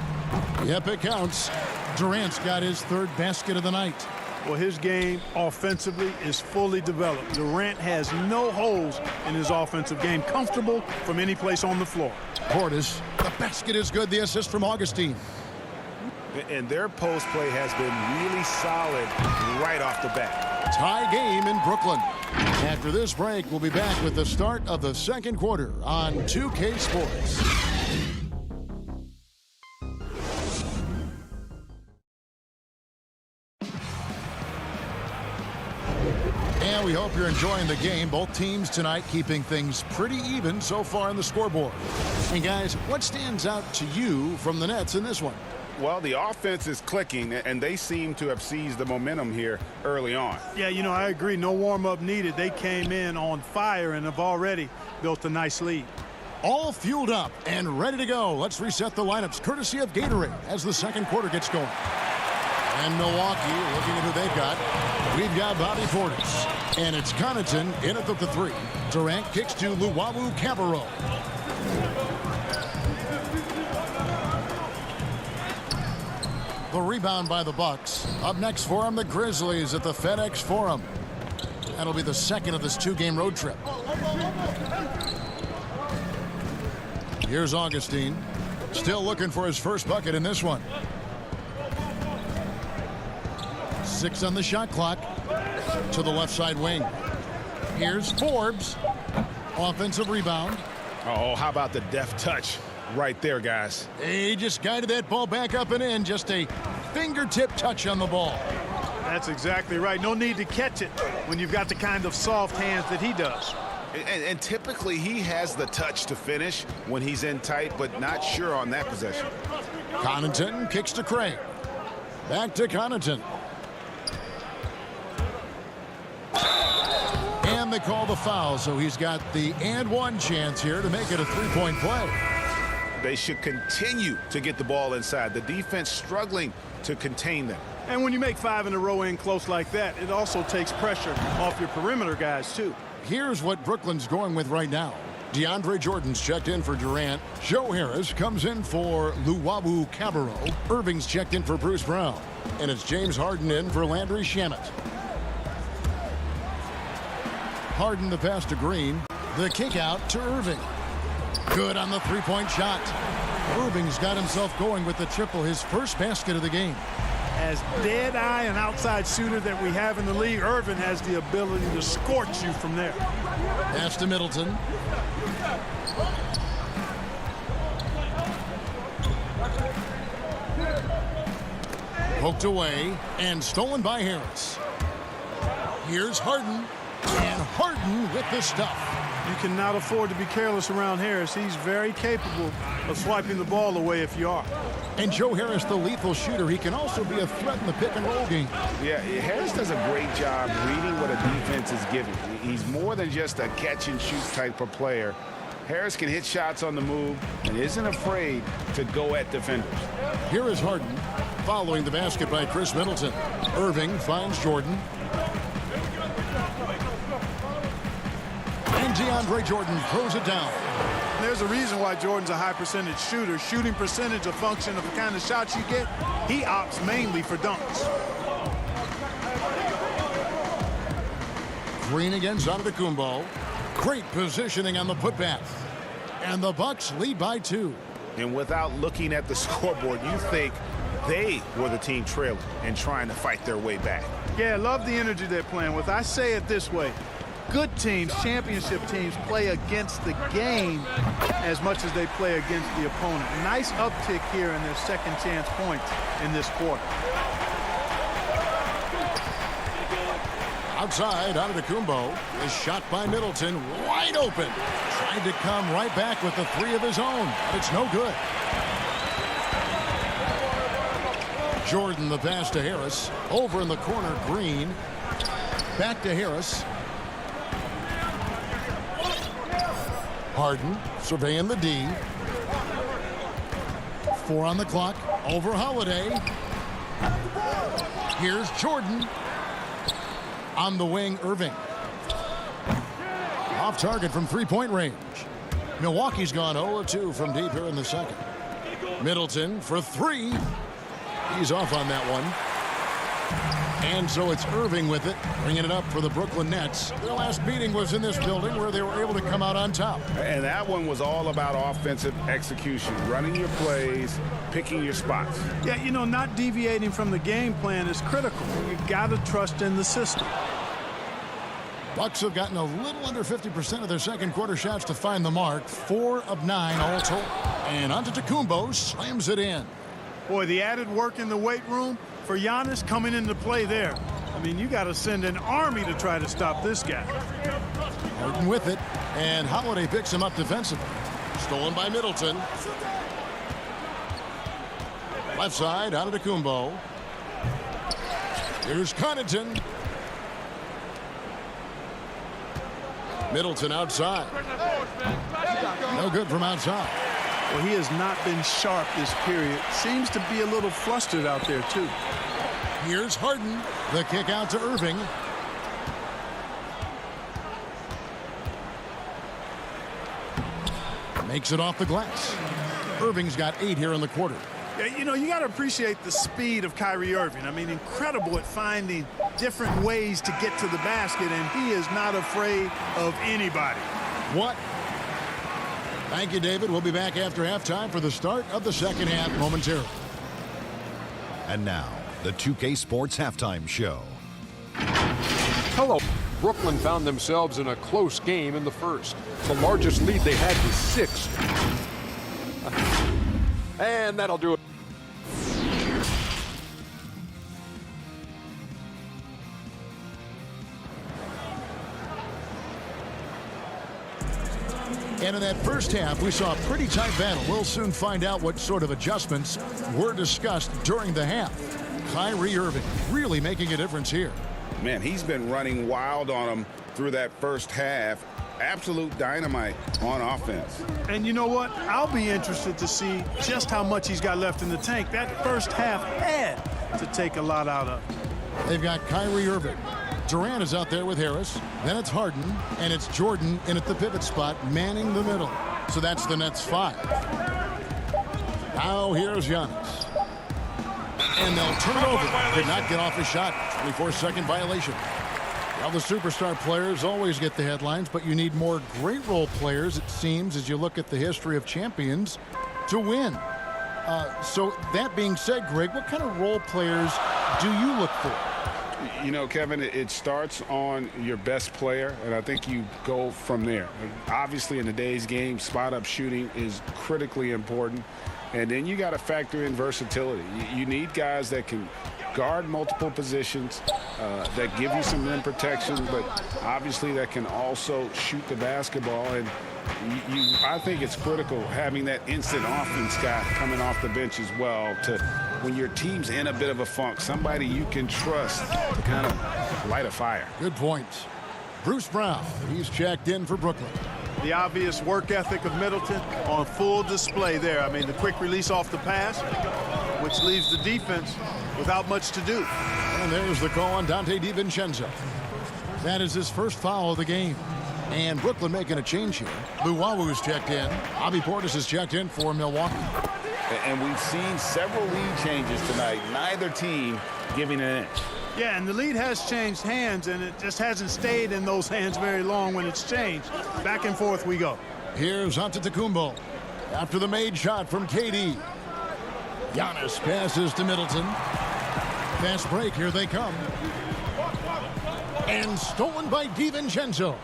S3: Yep, it counts. Durant's got his third basket of the night.
S11: Well, his game offensively is fully developed. Durant has no holes in his offensive game. Comfortable from any place on the floor.
S3: Portis, the basket is good. The assist from Augustine.
S4: And their post play has been really solid right off the bat.
S3: Tie game in Brooklyn. After this break, we'll be back with the start of the second quarter on 2K Sports. And we hope you're enjoying the game. Both teams tonight keeping things pretty even so far on the scoreboard. And guys, what stands out to you from the Nets in this one?
S4: Well, the offense is clicking, and they seem to have seized the momentum here early on.
S11: Yeah, you know, I agree. No warm-up needed. They came in on fire and have already built a nice lead.
S3: All fueled up and ready to go. Let's reset the lineups courtesy of Gatorade as the second quarter gets going. And Milwaukee, looking at who they've got, we've got Bobby Portis. And it's Connaughton in at the three. Durant kicks to Luwawu Cabarrot. The rebound by the Bucks. Up next for them, the Grizzlies at the FedEx Forum. That'll be the second of this two-game road trip. Here's Augustine. Still looking for his first bucket in this one. 6 on the shot clock. To the left side wing. Here's Forbes. Offensive rebound.
S4: Oh, how about the deft touch right there, guys?
S3: He just guided that ball back up and in. Just a fingertip touch on the ball.
S11: That's exactly right. No need to catch it when you've got the kind of soft hands that he does.
S4: And typically he has the touch to finish when he's in tight, but not sure on that possession.
S3: Connaughton kicks to Craig. Back to Connaughton. And they call the foul, so he's got the and one chance here to make it a three-point play.
S4: They should continue to get the ball inside. The defense struggling to contain them.
S11: And when you make 5 in a row in close like that, it also takes pressure off your perimeter guys, too.
S3: Here's what Brooklyn's going with right now. DeAndre Jordan's checked in for Durant. Joe Harris comes in for Luwawu Cabarrot. Irving's checked in for Bruce Brown. And it's James Harden in for Landry Shamet. Harden the pass to Green. The kick out to Irving. Good on the three-point shot. Irving's got himself going with the triple, his first basket of the game.
S11: As dead-eye and outside shooter that we have in the league, Irving has the ability to scorch you from there.
S3: Pass to Middleton. Poked away and stolen by Harris. Here's Harden. And Harden with the stuff.
S11: You cannot afford to be careless around Harris. He's very capable of swiping the ball away if you are.
S3: And Joe Harris, the lethal shooter, he can also be a threat in the pick-and-roll game.
S4: Yeah, Harris does a great job reading what a defense is giving. He's more than just a catch-and-shoot type of player. Harris can hit shots on the move and isn't afraid to go at defenders.
S3: Here is Harden following the basket by Chris Middleton. Irving finds Jordan. And DeAndre Jordan throws it down.
S11: There's a reason why Jordan's a high percentage shooter. Shooting percentage a function of the kind of shots you get. He opts mainly for dunks.
S3: Green against Antetokounmpo. Great positioning on the putback. And the Bucks lead by 2.
S4: And without looking at the scoreboard, you think they were the team trailing and trying to fight their way back.
S11: Yeah, I love the energy they're playing with. I say it this way. Good teams, championship teams, play against the game as much as they play against the opponent. Nice uptick here in their second chance points in this quarter.
S3: Outside, Antetokounmpo is shot by Middleton, wide open. Tried to come right back with the 3 of his own, but it's no good. Jordan, the pass to Harris. Over in the corner, Green. Back to Harris. Harden surveying the D. 4 on the clock. Over Holiday. Here's Jordan. On the wing, Irving. Off target from three-point range. Milwaukee's gone 0-2 from deep here in the second. Middleton for 3. He's off on that one. And so it's Irving with it, bringing it up for the Brooklyn Nets. Their last meeting was in this building where they were able to come out on top.
S4: And that one was all about offensive execution, running your plays, picking your spots.
S11: Yeah, you know, not deviating from the game plan is critical. You got to trust in the system.
S3: Bucks have gotten a little under 50% of their second quarter shots to find the mark. 4 of 9 all told. And Antetokounmpo slams it in.
S11: Boy, the added work in the weight room for Giannis coming into play there. I mean, you got to send an army to try to stop this guy.
S3: Harden with it, and Holiday picks him up defensively. Stolen by Middleton. Left side, Antetokounmpo. Here's Connaughton. Middleton outside. No good from outside.
S11: Well, he has not been sharp this period. Seems to be a little flustered out there, too.
S3: Here's Harden. The kick out to Irving. Makes it off the glass. Irving's got 8 here in the quarter.
S11: Yeah, you know, you got to appreciate the speed of Kyrie Irving. I mean, incredible at finding different ways to get to the basket, and he is not afraid of anybody.
S3: What? Thank you, David. We'll be back after halftime for the start of the second half momentarily.
S7: And now, the 2K Sports Halftime Show.
S8: Hello. Brooklyn found themselves in a close game in the first. The largest lead they had was 6. And that'll do it.
S3: And in that first half, we saw a pretty tight battle. We'll soon find out what sort of adjustments were discussed during the half. Kyrie Irving really making a difference here.
S4: Man, he's been running wild on him through that first half. Absolute dynamite on offense.
S11: And you know what? I'll be interested to see just how much he's got left in the tank. That first half had to take a lot out of.
S3: They've got Kyrie Irving. Durant is out there with Harris. Then it's Harden, and it's Jordan in at the pivot spot, manning the middle. So that's the Nets 5. Now here's Giannis. And they'll turn it over. Did not get off his shot. 24-second violation. Well, the superstar players always get the headlines, but you need more great role players, it seems, as you look at the history of champions, to win. So that being said, Greg, what kind of role players do you look for?
S4: You know, Kevin, it starts on your best player, and I think you go from there. Obviously, in today's game, spot-up shooting is critically important, and then you got to factor in versatility. You need guys that can guard multiple positions, that give you some rim protection, but obviously that can also shoot the basketball. And I think it's critical having that instant offense guy coming off the bench as well to, when your team's in a bit of a funk, somebody you can trust to kind of light a fire.
S3: Good point. Bruce Brown, he's checked in for Brooklyn.
S11: The obvious work ethic of Middleton on full display there. I mean, the quick release off the pass, which leaves the defense without much to do.
S3: And there's the call on Dante DiVincenzo. That is his first foul of the game. And Brooklyn making a change here. Luwawu checked in. Bobby Portis is checked in for Milwaukee.
S4: And we've seen several lead changes tonight. Neither team giving an inch.
S11: Yeah, and the lead has changed hands, and it just hasn't stayed in those hands very long when it's changed. Back and forth we go.
S3: Here's Antetokounmpo after the made shot from KD. Giannis passes to Middleton. Fast break, here they come. And stolen by DiVincenzo.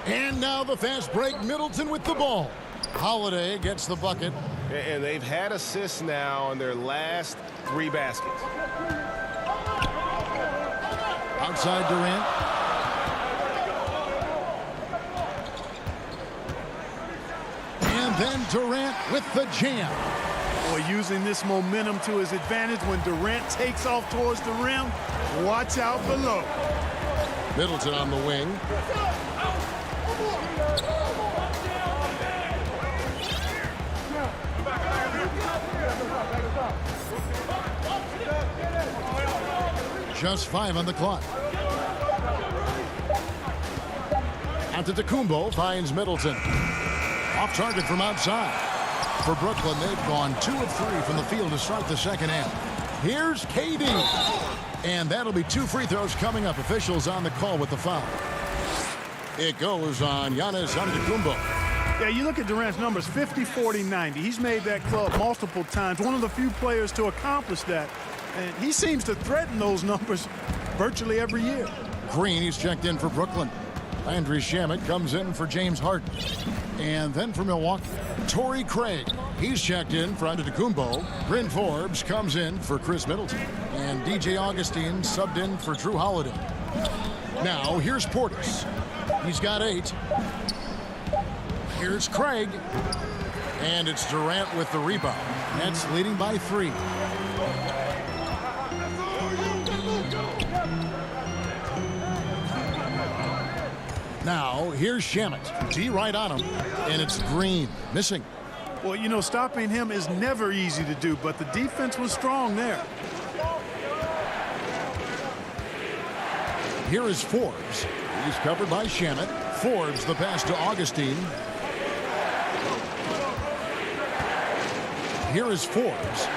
S3: And now the fast break, Middleton with the ball. Holiday gets the bucket.
S9: And they've had assists now on their last 3 baskets.
S3: Outside Durant. And then Durant with the jam.
S11: Boy, using this momentum to his advantage when Durant takes off towards the rim. Watch out below.
S3: Middleton on the wing. Just 5 on the clock. Antetokounmpo finds Middleton. Off target from outside. For Brooklyn, they've gone 2 of 3 from the field to start the second half. Here's KD. And that'll be 2 free throws coming up. Officials on the call with the foul. It goes on Giannis Antetokounmpo.
S11: Yeah, you look at Durant's numbers, 50, 40, 90. He's made that club multiple times. One of the few players to accomplish that. And he seems to threaten those numbers virtually every year.
S3: Green, he's checked in for Brooklyn. Landry Shamet comes in for James Harden. And then for Milwaukee, Torrey Craig. He's checked in for Antetokounmpo. Bryn Forbes comes in for Chris Middleton. And DJ Augustine subbed in for Drew Holiday. Now, here's Portis. He's got 8. Here's Craig. And it's Durant with the rebound. Nets leading by 3. Now, here's Shamet. D right on him. And it's Green. Missing.
S11: Well, you know, stopping him is never easy to do, but the defense was strong there.
S3: Here is Forbes. He's covered by Shamet. Forbes, the pass to Augustine. Here is Forbes.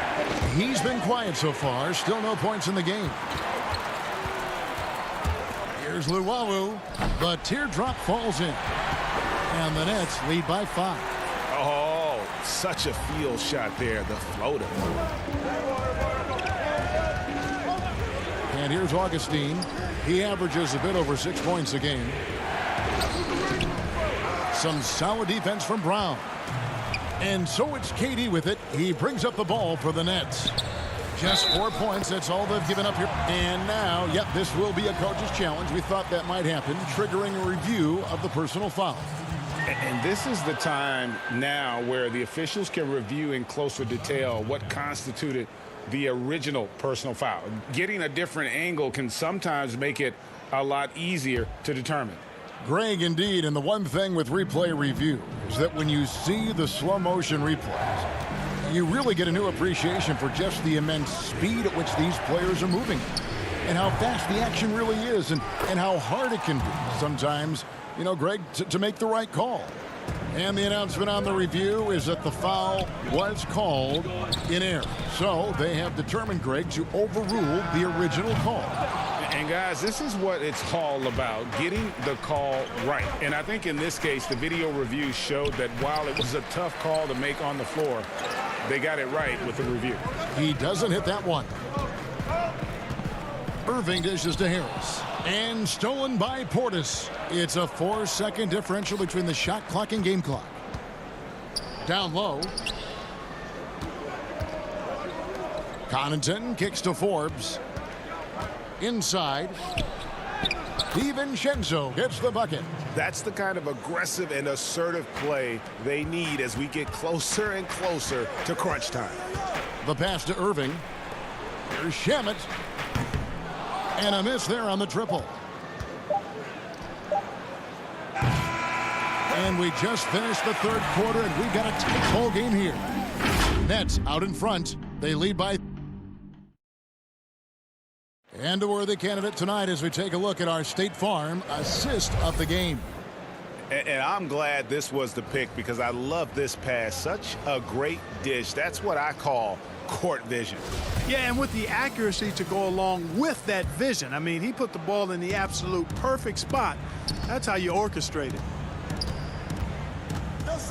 S3: He's been quiet so far. Still no points in the game. Here's Luwawu. The teardrop falls in. And the Nets lead by 5.
S9: Oh, such a field shot there, the floater.
S3: And here's Augustine. He averages a bit over 6 points a game. Some solid defense from Brown. And so it's KD with it. He brings up the ball for the Nets. Just 4 points. That's all they've given up here. And now, yep, this will be a coach's challenge. We thought that might happen, triggering a review of the personal foul.
S9: And this is the time now where the officials can review in closer detail what constituted the original personal foul. Getting a different angle can sometimes make it a lot easier to determine.
S3: Greg, indeed, and the one thing with replay review is that when you see the slow motion replays, you really get a new appreciation for just the immense speed at which these players are moving and how fast the action really is and how hard it can be sometimes, you know, Greg, to make the right call. And the announcement on the review is that the foul was called in error. So they have determined, Greg, to overrule the original call.
S9: And guys, this is what it's all about, getting the call right. And I think in this case, the video review showed that while it was a tough call to make on the floor, they got it right with the review.
S3: He doesn't hit that one. Irving dishes to Harris. And stolen by Portis. It's a 4-second differential between the shot clock and game clock. Down low. Connaughton kicks to Forbes. Inside. DiVincenzo gets the bucket.
S9: That's the kind of aggressive and assertive play they need as we get closer and closer to crunch time.
S3: The pass to Irving. Here's Shamet. And a miss there on the triple. And we just finished the third quarter, and we've got a tight ball game here. Nets out in front. They lead by. And a worthy candidate tonight as we take a look at our State Farm assist of the game.
S9: And I'm glad this was the pick because I love this pass. Such a great dish. That's what I call court vision.
S11: Yeah, and with the accuracy to go along with that vision. I mean, he put the ball in the absolute perfect spot. That's how you orchestrate it.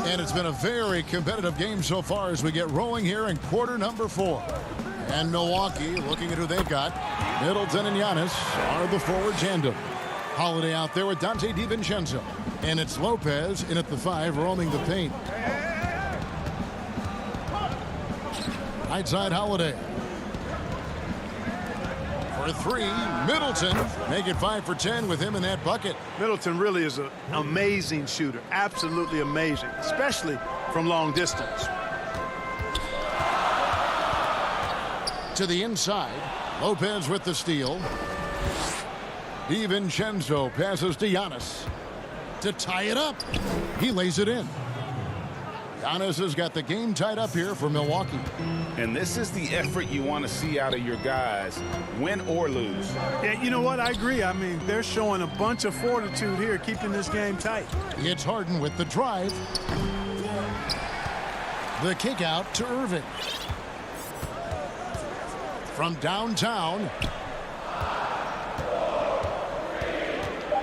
S3: And it's been a very competitive game so far as we get rolling here in quarter number 4. And Milwaukee, looking at who they've got, Middleton and Giannis are the forward tandem. Holiday out there with Dante DiVincenzo. And it's Lopez in at the 5, roaming the paint. Right side, Holiday. For 3, Middleton. Make it 5 for 10 with him in that bucket.
S11: Middleton really is an amazing shooter. Absolutely amazing, especially from long distance.
S3: To the inside, Lopez with the steal. DiVincenzo passes to Giannis to tie it up. He lays it in. Giannis has got the game tied up here for Milwaukee.
S9: And this is the effort you want to see out of your guys, win or lose.
S11: Yeah, you know what? I agree. I mean, they're showing a bunch of fortitude here, keeping this game tight.
S3: It's Harden with the drive. The kick out to Irving. From downtown.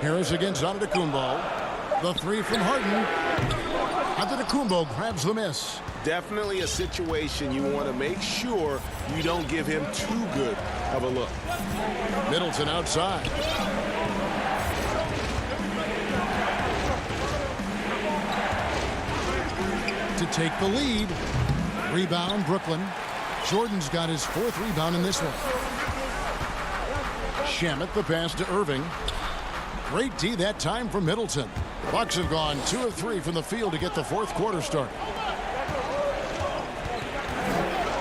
S3: Harris against Antetokounmpo. The 3 from Harden. Antetokounmpo grabs the miss.
S9: Definitely a situation you want to make sure you don't give him too good of a look.
S3: Middleton outside. To take the lead. Rebound, Brooklyn. Jordan's got his 4th rebound in this one. Shamet the pass to Irving. Great D that time from Middleton. Bucks have gone 2 of 3 from the field to get the 4th quarter started.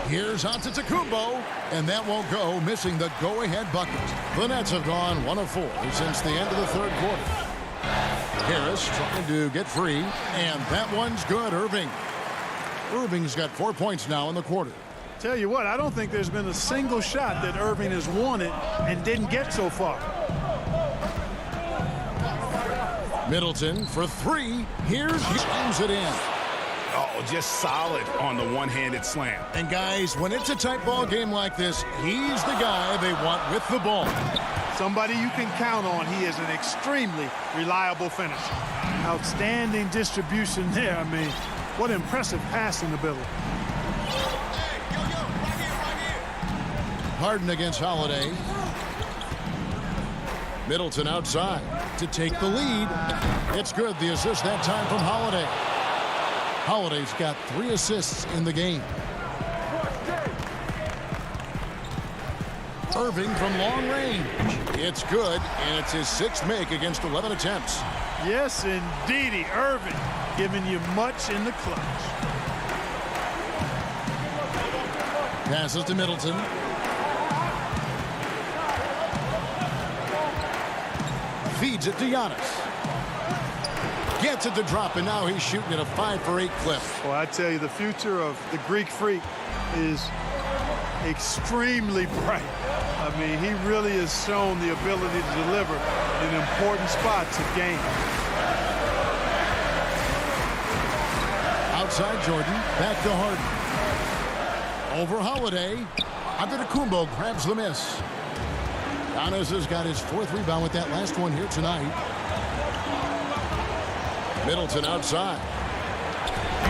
S3: Here's Antetokounmpo, and that won't go, missing the go-ahead bucket. The Nets have gone 1 of 4 since the end of the 3rd quarter. Harris trying to get free, and that one's good. Irving's got 4 points now in the quarter.
S11: Tell you what, I don't think there's been a single shot that Irving has wanted and didn't get so far.
S3: Middleton for 3. He slams it in.
S9: Oh, just solid on the one-handed slam.
S3: And guys, when it's a tight ball game like this, he's the guy they want with the ball.
S11: Somebody you can count on. He is an extremely reliable finisher. Outstanding distribution there. I mean, what impressive passing ability.
S3: Harden against Holiday. Middleton outside to take the lead. It's good. The assist that time from Holiday. Holiday's got 3 assists in the game. Irving from long range. It's good, and it's his 6th make against 11 attempts.
S11: Yes, indeedy. Irving giving you much in the clutch.
S3: Passes to Middleton. Feeds it to Giannis. Gets it to drop, and now he's shooting at a 5 for 8 clip.
S11: Well, I tell you, the future of the Greek Freak is extremely bright. I mean, he really has shown the ability to deliver in important spots of game.
S3: Outside Jordan, back to Harden. Over Holiday. Antetokounmpo grabs the miss. Giannis has got his 4th rebound with that last one here tonight. Middleton outside.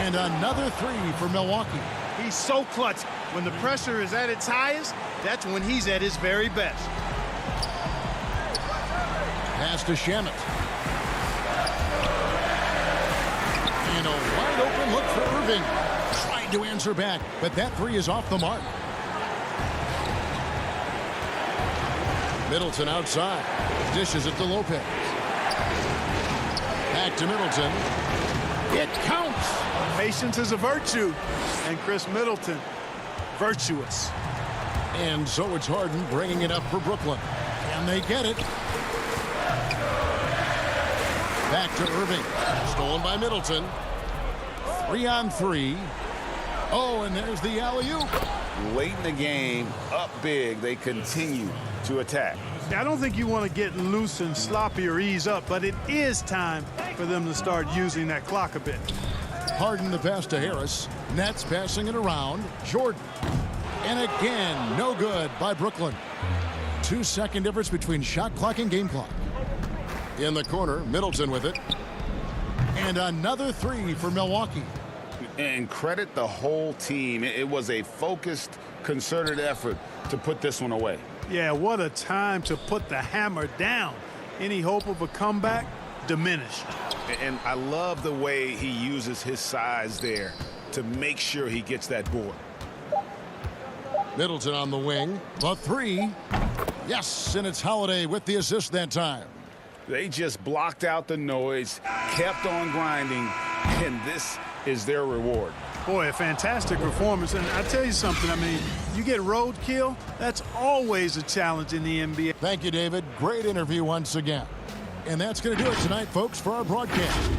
S3: And another 3 for Milwaukee.
S11: He's so clutch. When the pressure is at its highest, that's when he's at his very best.
S3: Pass to Shamet. And a wide open look for Irving. Trying to answer back, but that 3 is off the mark. Middleton outside. Dishes it to Lopez. Back to Middleton. It counts.
S11: Patience is a virtue. And Chris Middleton, virtuous.
S3: And so it's Harden bringing it up for Brooklyn. And they get it. Back to Irving. Stolen by Middleton. 3 on 3. Oh, and there's the alley-oop.
S9: Late in the game, up big, they continue to attack.
S11: I don't think you want to get loose and sloppy or ease up, but it is time for them to start using that clock a bit.
S3: Harden the pass to Harris. Nets passing it around. Jordan. And again, no good by Brooklyn. 2-second difference between shot clock and game clock. In the corner, Middleton with it. And another three for Milwaukee.
S4: And credit the whole team. It was a focused, concerted effort to put this one away.
S11: Yeah, what a time to put the hammer down. Any hope of a comeback diminished.
S4: And I love the way he uses his size there to make sure he gets that board.
S3: Middleton on the wing. The three. Yes, and it's Holiday with the assist that time.
S4: They just blocked out the noise, kept on grinding, and this is their reward.
S11: Boy, a fantastic performance. And I tell you something, I mean, you get roadkill, that's always a challenge in the NBA.
S3: Thank you, David. Great interview once again. And that's going to do it tonight, folks, for our broadcast.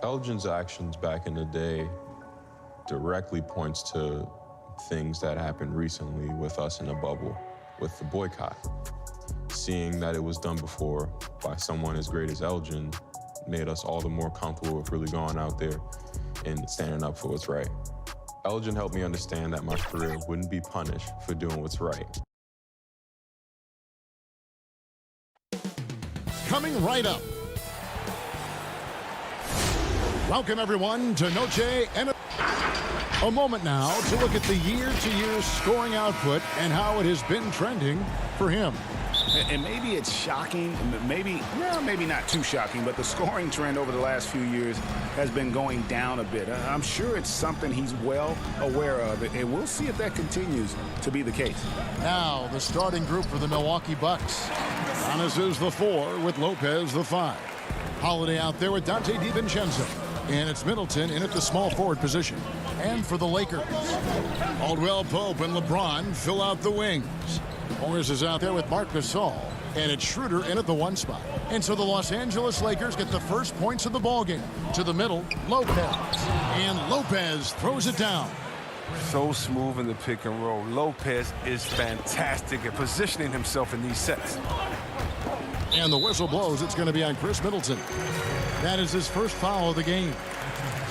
S12: Elgin's actions back in the day directly points to things that happened recently with us in the bubble, with the boycott. Seeing that it was done before by someone as great as Elgin made us all the more comfortable with really going out there and standing up for what's right. Elgin helped me understand that my career wouldn't be punished for doing what's right.
S3: Coming right up. Welcome, everyone, to Noche and a moment now to look at the year-to-year scoring output and how it has been trending for him.
S4: And maybe it's shocking, maybe not too shocking, but the scoring trend over the last few years has been going down a bit. I'm sure it's something he's well aware of, and we'll see if that continues to be the case.
S3: Now, the starting group for the Milwaukee Bucks. Giannis is the 4 with Lopez the 5. Holiday out there with Dante DiVincenzo. And it's Middleton in at the small forward position. And for the Lakers, Caldwell Pope and LeBron fill out the wings. Morris is out there with Marc Gasol. And it's Schroeder in at the 1 spot. And so the Los Angeles Lakers get the first points of the ballgame. To the middle, Lopez. And Lopez throws it down.
S13: So smooth in the pick and roll. Lopez is fantastic at positioning himself in these sets.
S3: And the whistle blows. It's going to be on Chris Middleton. That is his first foul of the game.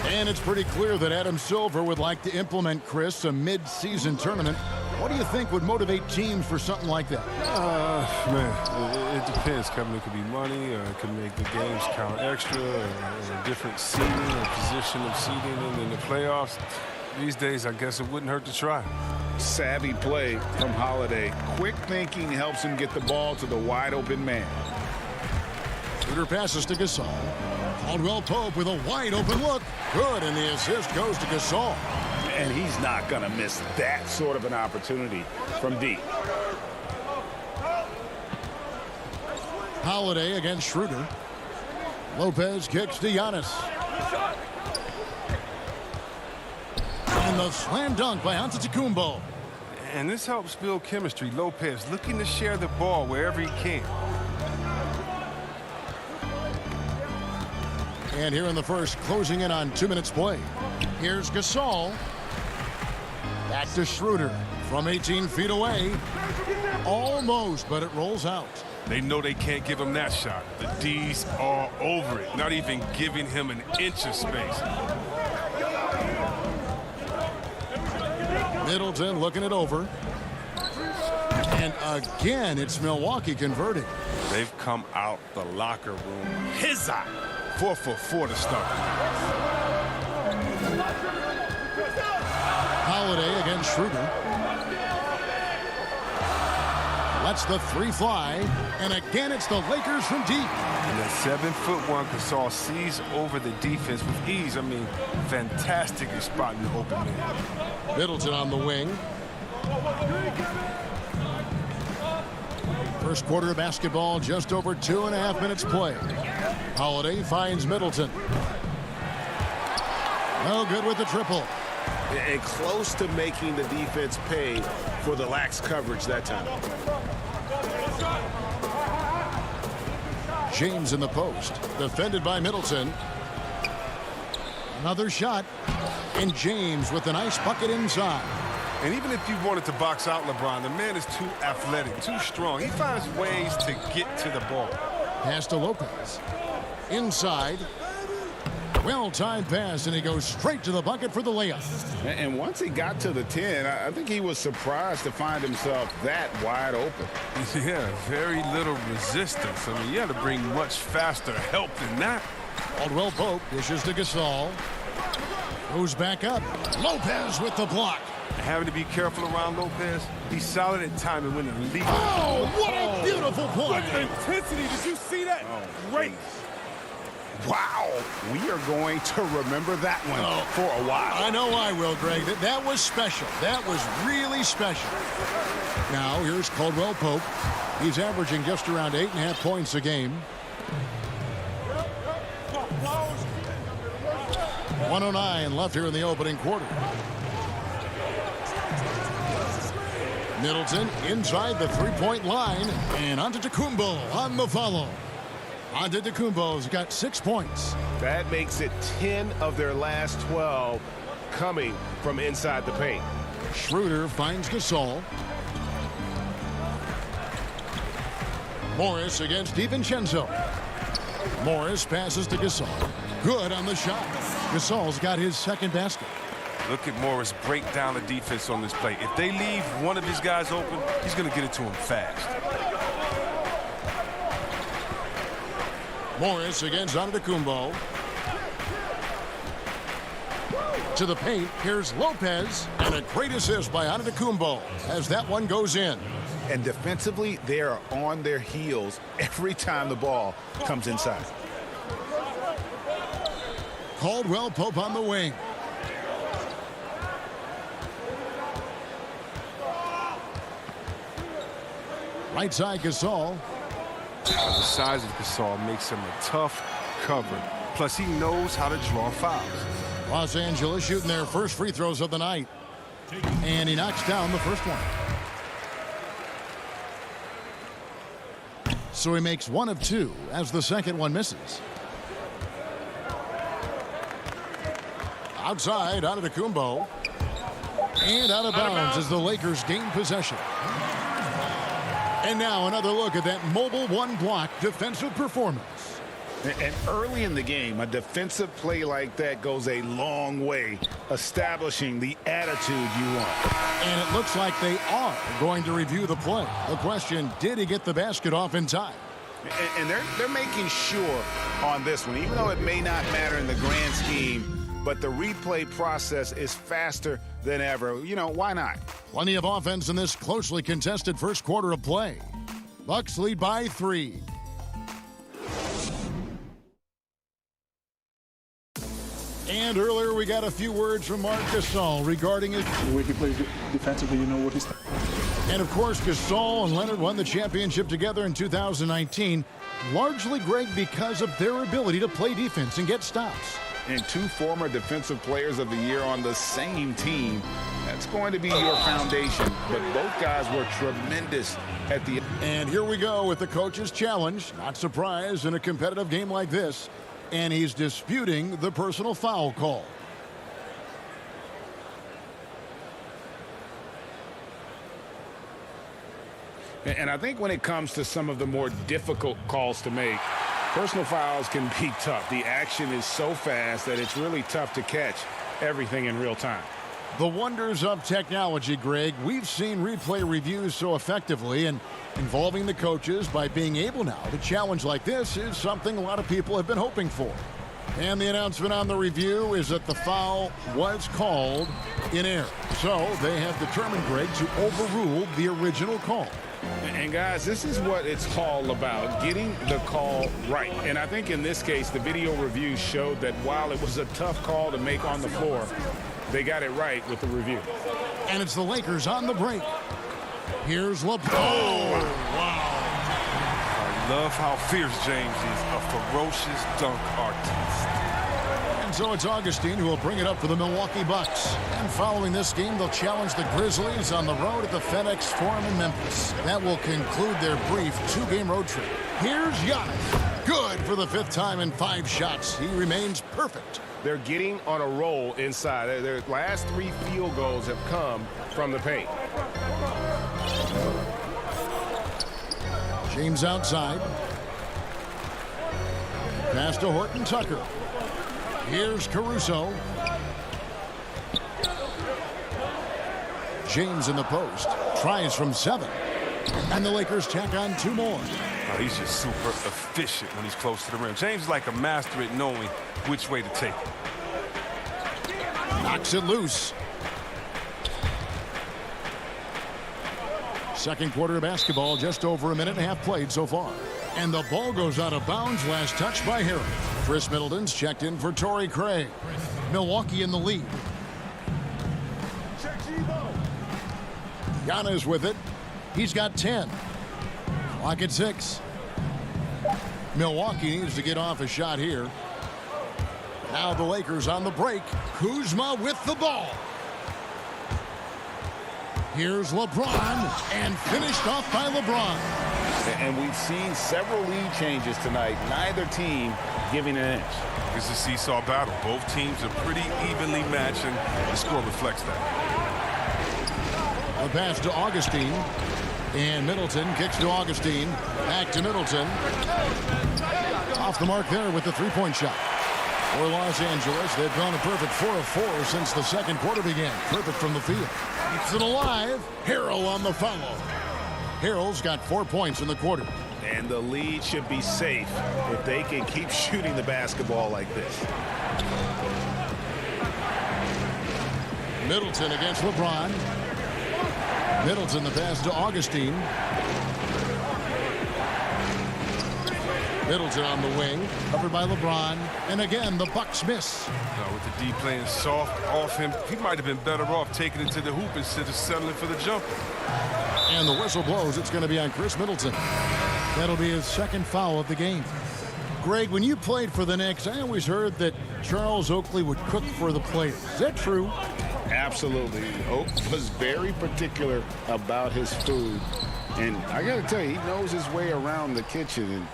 S3: And it's pretty clear that Adam Silver would like to implement, Chris, a mid-season tournament. What do you think would motivate teams for something like that?
S13: Man, it depends, Kevin. It could be money, or it could make the games count extra, or different seeding or position of seeding in the playoffs. These days, I guess it wouldn't hurt to try.
S9: Savvy play from Holiday. Quick thinking helps him get the ball to the wide open man.
S3: Shooter passes to Gasol. Caldwell Pope with a wide open look. Good, and the assist goes to Gasol.
S9: And he's not going to miss that sort of an opportunity from deep.
S3: Holiday against Schroeder. Lopez kicks to Giannis. And the slam dunk by Antetokounmpo.
S13: And this helps build chemistry. Lopez looking to share the ball wherever he can.
S3: And here in the first, closing in on 2 minutes play. Here's Gasol. Back to Schroeder from 18 feet away. Almost, but it rolls out.
S13: They know they can't give him that shot. The D's are over it, not even giving him an inch of space.
S3: Middleton looking it over. And again, it's Milwaukee converting.
S13: They've come out the locker room. His eye. 4 for 4 to start.
S3: Holiday against Schroeder. Lets the three fly. And again, it's the Lakers from deep.
S13: And that 7'1" Gasol sees over the defense with ease. I mean, fantastic at spotting the open man.
S3: Middleton on the wing. First quarter of basketball, just over 2.5 minutes play. Holiday finds Middleton. No good with the triple.
S9: And close to making the defense pay for the lax coverage that time.
S3: James in the post, defended by Middleton. Another shot, and James with a nice bucket inside.
S13: And even if you wanted to box out LeBron, the man is too athletic, too strong. He finds ways to get to the ball.
S3: Pass to Lopez. Inside. Well-timed pass, and he goes straight to the bucket for the layup.
S9: And once he got to the 10, I think he was surprised to find himself that wide open.
S13: Yeah, very little resistance. I mean, you had to bring much faster help than that.
S3: Caldwell Pope dishes to Gasol. Goes back up. Lopez with the block.
S13: Having to be careful around Lopez. He's solid at timing when the lead.
S3: Oh, what a beautiful point.
S13: What intensity. Did you see that? Great.
S9: Wow. We are going to remember that one for a while.
S3: I know I will, Greg. That was special. That was really special. Now, here's Caldwell Pope. He's averaging just around 8.5 points a game. 1:09 left here in the opening quarter. Middleton inside the three-point line, and Antetokounmpo on the follow. Antetokounmpo's got 6 points.
S9: That makes it 10 of their last 12 coming from inside the paint.
S3: Schroeder finds Gasol. Morris against DiVincenzo. Morris passes to Gasol. Good on the shot. Gasol's got his second basket.
S13: Look at Morris break down the defense on this play. If they leave one of his guys open, he's going to get it to him fast.
S3: Morris against Antetokounmpo. To the paint, here's Lopez, and a great assist by Antetokounmpo as that one goes in.
S9: And defensively, they are on their heels every time the ball comes inside.
S3: Caldwell Pope on the wing. Right side, Gasol.
S13: The size of Gasol makes him a tough cover. Plus, he knows how to draw fouls.
S3: Los Angeles shooting their first free throws of the night. And he knocks down the first one. So he makes 1 of 2 as the second one misses. Outside, Antetokounmpo. And out of bounds as the Lakers gain possession. And now another look at that mobile one-block defensive performance.
S9: And early in the game, a defensive play like that goes a long way, establishing the attitude you want.
S3: And it looks like they are going to review the play. The question, did he get the basket off in time?
S9: And they're making sure on this one, even though it may not matter in the grand scheme, but the replay process is faster than ever. You know, why not?
S3: Plenty of offense in this closely contested first quarter of play. Bucks lead by 3. And earlier we got a few words from Marc Gasol regarding it.
S14: The way he plays defensively, you know what he's.
S3: And of course, Gasol and Leonard won the championship together in 2019, largely, Greg, because of their ability to play defense and get stops.
S9: And 2 former defensive players of the year on the same team. That's going to be your foundation. But both guys were tremendous at the end.
S3: And here we go with the coach's challenge. Not surprised in a competitive game like this. And he's disputing the personal foul call.
S9: And I think when it comes to some of the more difficult calls to make, personal fouls can be tough. The action is so fast that it's really tough to catch everything in real time.
S3: The wonders of technology, Greg. We've seen replay reviews so effectively, and involving the coaches by being able now to challenge like this is something a lot of people have been hoping for. And the announcement on the review is that the foul was called in error. So they have determined, Greg, to overrule the original call.
S9: And guys, this is what it's all about, getting the call right. And I think in this case, the video review showed that while it was a tough call to make on the floor, they got it right with the review.
S3: And it's the Lakers on the break. Here's LeBron. Oh, wow.
S13: I love how fierce James is, a ferocious dunk artist.
S3: And so it's Augustine who will bring it up for the Milwaukee Bucks. And following this game, they'll challenge the Grizzlies on the road at the FedEx Forum in Memphis. That will conclude their brief 2-game road trip. Here's Giannis. Good for the 5th time in 5 shots. He remains perfect.
S9: They're getting on a roll inside. Their last 3 field goals have come from the paint.
S3: James outside. Pass to Horton Tucker. Here's Caruso. James in the post. Tries from 7. And the Lakers tack on 2 more.
S13: Oh, he's just super efficient when he's close to the rim. James is like a master at knowing which way to take it.
S3: Knocks it loose. Second quarter of basketball, just over a minute and a half played so far. And the ball goes out of bounds. Last touch by Harry. Chris Middleton's checked in for Torrey Craig. Milwaukee in the lead. Giannis with it. He's got 10. Clock at 6. Milwaukee needs to get off a shot here. Now the Lakers on the break. Kuzma with the ball. Here's LeBron, and finished off by LeBron.
S9: And we've seen several lead changes tonight. Neither team giving an inch.
S13: It's a seesaw battle. Both teams are pretty evenly matched, and the score reflects that.
S3: The pass to Augustine. And Middleton kicks to Augustine. Back to Middleton. Off the mark there with the 3-point shot. For Los Angeles, they've gone a perfect 4 of 4 since the second quarter began. Perfect from the field. Keeps it alive. Harrell on the follow. Harrell's got 4 points in the quarter.
S9: And the lead should be safe if they can keep shooting the basketball like this.
S3: Middleton against LeBron. Middleton the pass to Augustine. Middleton on the wing, covered by LeBron. And again, the Bucks miss.
S13: With the D playing soft off him, he might have been better off taking it to the hoop instead of settling for the jumper.
S3: And the whistle blows. It's going to be on Chris Middleton. That'll be his 2nd foul of the game. Greg, when you played for the Knicks, I always heard that Charles Oakley would cook for the players. Is that true?
S9: Absolutely. Oak was very particular about his food. And I got to tell you, he knows his way around the kitchen. And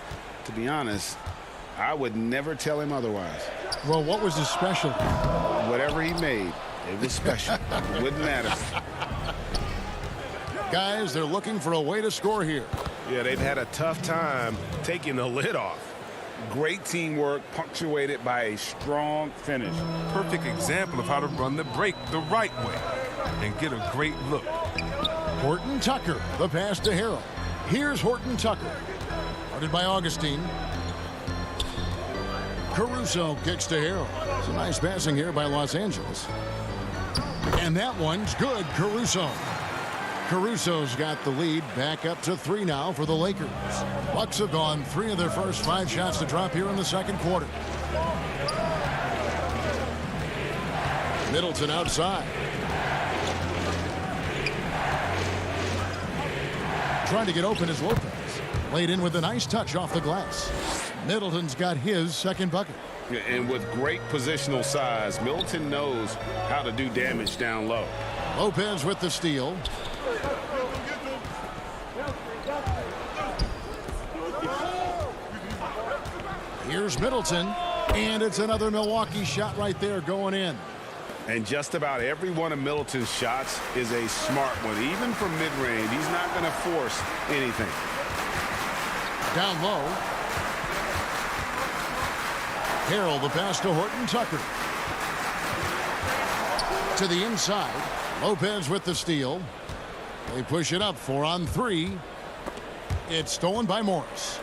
S9: to be honest, I would never tell him otherwise.
S3: Well, what was his specialty?
S9: Whatever he made. It was special. It wouldn't matter.
S3: Guys, they're looking for a way to score here.
S9: Yeah, they've had a tough time taking the lid off. Great teamwork punctuated by a strong finish.
S13: Perfect example of how to run the break the right way and get a great look.
S3: Horton Tucker, the pass to Harrell. Here's Horton Tucker. Guarded by Augustine. Caruso kicks to Harrell. It's a nice passing here by Los Angeles. And that one's good, Caruso. Caruso's got the lead back up to 3 now for the Lakers. Bucks have gone 3 of their first 5 shots to drop here in the second quarter. Middleton outside. Trying to get open is Lopez. Laid in with a nice touch off the glass. Middleton's got his second bucket.
S9: And with great positional size, Middleton knows how to do damage down low.
S3: Lopez with the steal. Here's Middleton, and it's another Milwaukee shot right there going in.
S9: And just about every one of Middleton's shots is a smart one. Even from mid-range, he's not going to force anything.
S3: Down low. Harrell, the pass to Horton Tucker. To the inside. Lopez with the steal. They push it up 4 on 3. It's stolen by Morris.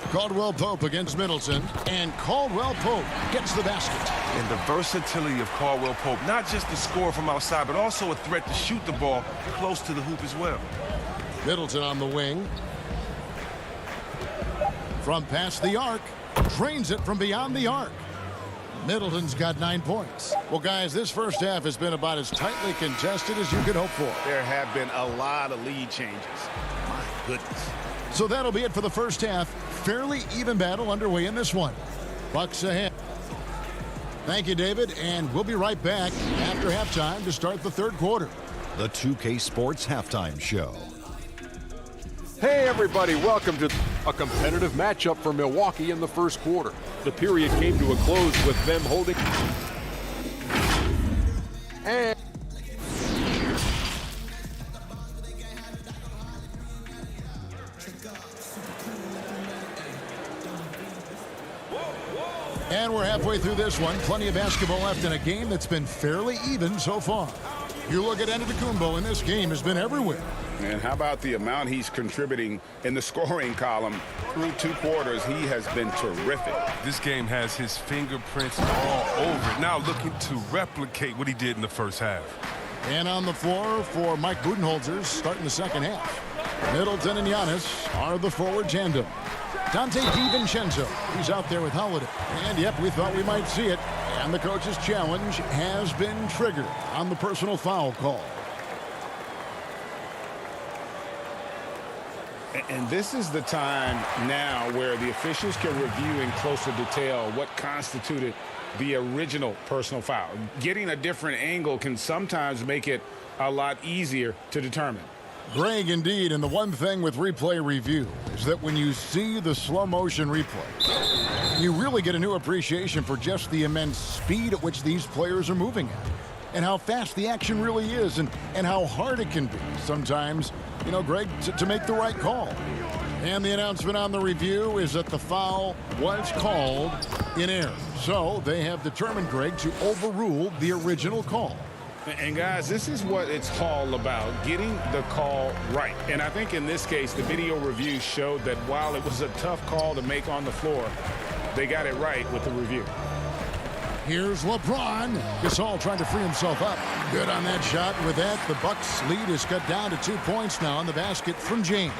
S3: Caldwell Pope against Middleton, and Caldwell Pope gets the basket.
S13: And the versatility of Caldwell Pope, not just the score from outside, but also a threat to shoot the ball close to the hoop as well.
S3: Middleton on the wing. From past the arc, drains it from beyond the arc. Middleton's got 9 points. Well, guys, this first half has been about as tightly contested as you could hope for.
S9: There have been a lot of lead changes. My goodness.
S3: So that'll be it for the first half. Fairly even battle underway in this one. Bucks ahead. Thank you, David, and we'll be right back after halftime to start the third quarter.
S7: The 2K Sports Halftime Show.
S8: Hey everybody, welcome to a competitive matchup for Milwaukee in the first quarter. The period came to a close with them holding.
S3: And we're halfway through this one. Plenty of basketball left in a game that's been fairly even so far. You look at Antetokounmpo, and this game has been everywhere.
S9: And how about the amount he's contributing in the scoring column? Through 2 quarters, he has been terrific.
S13: This game has his fingerprints all over it. Now looking to replicate what he did in the first half.
S3: And on the floor for Mike Budenholzer starting the second half. Middleton and Giannis are the forward tandem. Dante DiVincenzo, he's out there with Holiday. And yep, we thought we might see it. And the coach's challenge has been triggered on the personal foul call.
S9: And this is the time now where the officials can review in closer detail what constituted the original personal foul. Getting a different angle can sometimes make it a lot easier to determine.
S3: Greg, indeed, and the one thing with replay review is that when you see the slow motion replay, you really get a new appreciation for just the immense speed at which these players are moving at, and how fast the action really is, and how hard it can be sometimes, you know, Greg, to make the right call. And the announcement on the review is that the foul was called in error. So they have determined, Greg, to overrule the original call.
S9: And guys, this is what it's all about, getting the call right. And I think in this case, the video review showed that while it was a tough call to make on the floor, they got it right with the review.
S3: Here's LeBron. Gasol trying to free himself up. Good on that shot. With that, the Bucks' lead is cut down to 2 points now on the basket from James.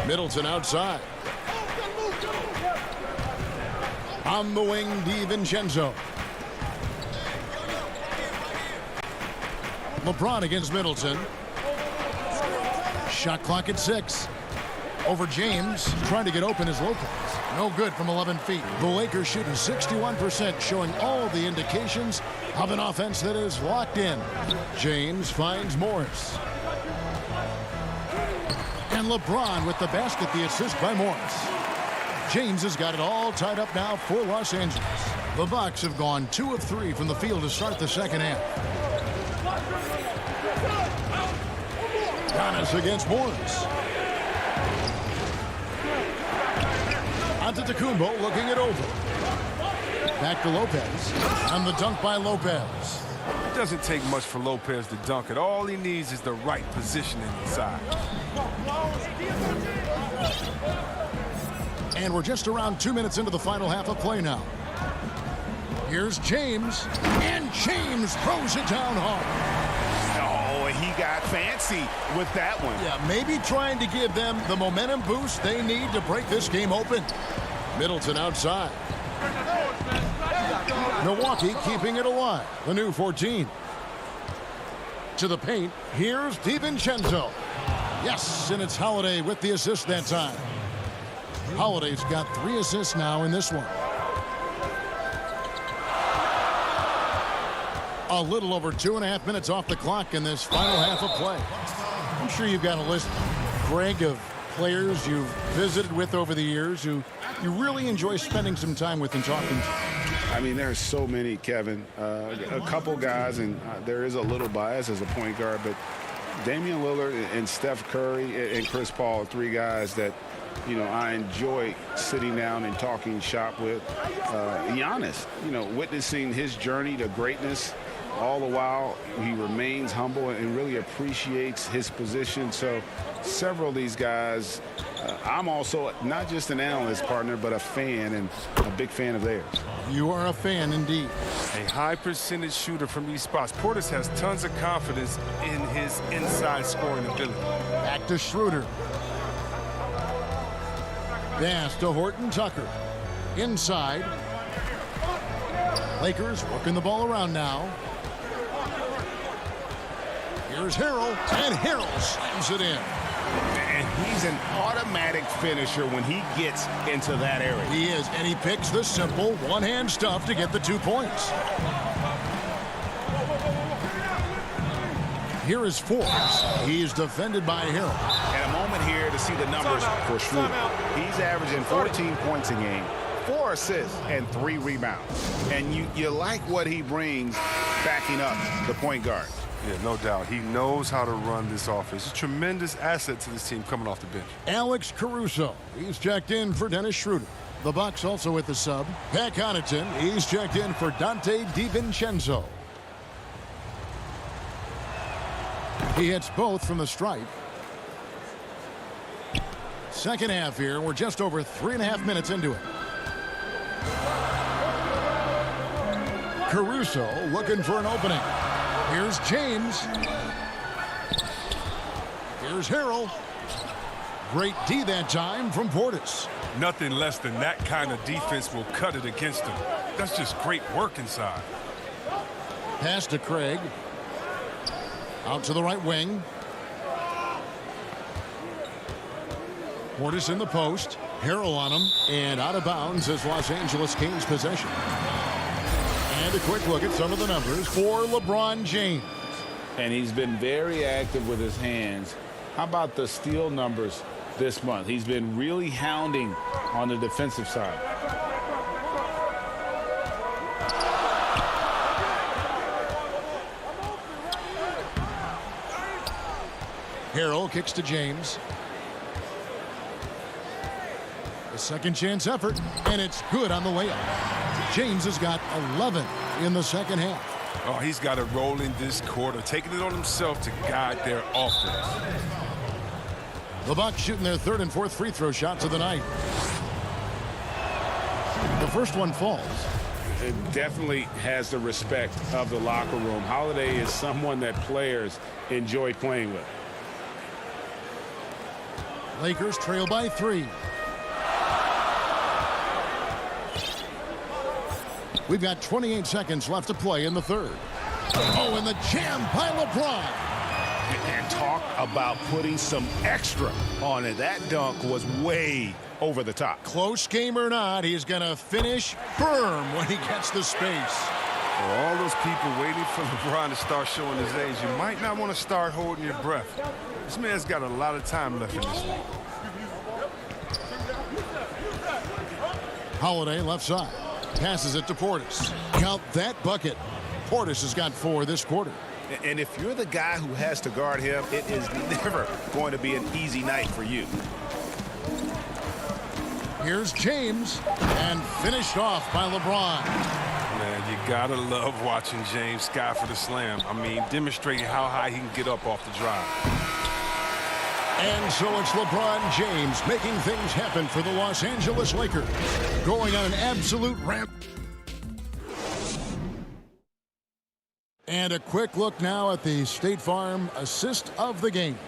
S3: Middleton outside. On the wing, DiVincenzo. LeBron against Middleton. Shot clock at 6. Over James, trying to get open is Lopez. No good from 11 feet. The Lakers shooting 61%, showing all the indications of an offense that is locked in. James finds Morris. And LeBron with the basket, the assist by Morris. James has got it all tied up now for Los Angeles. The Bucks have gone 2 of 3 from the field to start the second half. Giannis against Morris. Antetokounmpo looking it over. Back to Lopez. And the dunk by Lopez.
S13: It doesn't take much for Lopez to dunk it. All he needs is the right positioning inside.
S3: And we're just around 2 minutes into the final half of play now. Here's James. And James throws it down hard.
S4: Oh, he got fancy with that one.
S3: Yeah, maybe trying to give them the momentum boost they need to break this game open. Middleton outside. Milwaukee keeping it alive. The new 14. To the paint. Here's DiVincenzo. Yes, and it's Holiday with the assist that time. Holiday's got 3 assists now in this one. A little over 2.5 minutes off the clock in this final half of play. I'm sure you've got a list, Greg, of players you've visited with over the years who you really enjoy spending some time with and talking to.
S4: I mean, there's so many, Kevin. A couple guys, and there is a little bias as a point guard, but Damian Lillard and Steph Curry and Chris Paul, 3 guys that, you know, I enjoy sitting down and talking shop with. Giannis, you know, witnessing his journey to greatness. All the while, he remains humble and really appreciates his position. So several of these guys, I'm also not just an analyst partner, but a fan and a big fan of theirs.
S3: You are a fan indeed.
S13: A high percentage shooter from these spots. Portis has tons of confidence in his inside scoring ability.
S3: Back to Schroeder. Pass to Horton Tucker. Inside. Lakers working the ball around now. Here's Harrell, and Harrell slams it in.
S4: And he's an automatic finisher when he gets into that area.
S3: He is, and he picks the simple one-hand stuff to get the 2 points. Here is Forbes. He's defended by Harrell.
S4: And a moment here to see the numbers for Schroeder. He's averaging 14 points a game, 4 assists, and 3 rebounds. And you like what he brings backing up the point guard.
S13: Yeah, no doubt. He knows how to run this offense. A tremendous asset to this team coming off the bench.
S3: Alex Caruso. He's checked in for Dennis Schroeder. The Bucks also with the sub. Pat Connaughton. He's checked in for Dante DiVincenzo. He hits both from the stripe. Second half here. We're just over 3.5 minutes into it. Caruso looking for an opening. Here's James. Here's Harrell. Great D that time from Portis.
S13: Nothing less than that kind of defense will cut it against him. That's just great work inside.
S3: Pass to Craig. Out to the right wing. Portis in the post. Harrell on him. And out of bounds as Los Angeles Kings possession. And a quick look at some of the numbers for LeBron James.
S4: And he's been very active with his hands. How about the steal numbers this month? He's been really hounding on the defensive side.
S3: Harrell kicks to James. A second chance effort, and it's good on the layup. James has got 11 in the second half.
S13: Oh, he's got a role in this quarter, taking it on himself to guide their offense.
S3: The Bucks shooting their 3rd and 4th free throw shots of the night. The first one falls.
S4: It definitely has the respect of the locker room. Holiday is someone that players enjoy playing with.
S3: Lakers trail by 3. We've got 28 seconds left to play in the 3rd. Oh, and the jam by LeBron.
S4: And talk about putting some extra on it. That dunk was way over the top.
S3: Close game or not, he's going to finish firm when he gets the space.
S13: For all those people waiting for LeBron to start showing his age, you might not want to start holding your breath. This man's got a lot of time left in this league.
S3: Holiday left side. Passes it to Portis. Count that bucket. Portis has got 4 this quarter.
S4: And if you're the guy who has to guard him, it is never going to be an easy night for you.
S3: Here's James, and finished off by LeBron.
S13: Man, you gotta love watching James sky for the slam. I mean, demonstrating how high he can get up off the drive.
S3: And so it's LeBron James making things happen for the Los Angeles Lakers, going on an absolute ramp. And a quick look now at the State Farm assist of the game.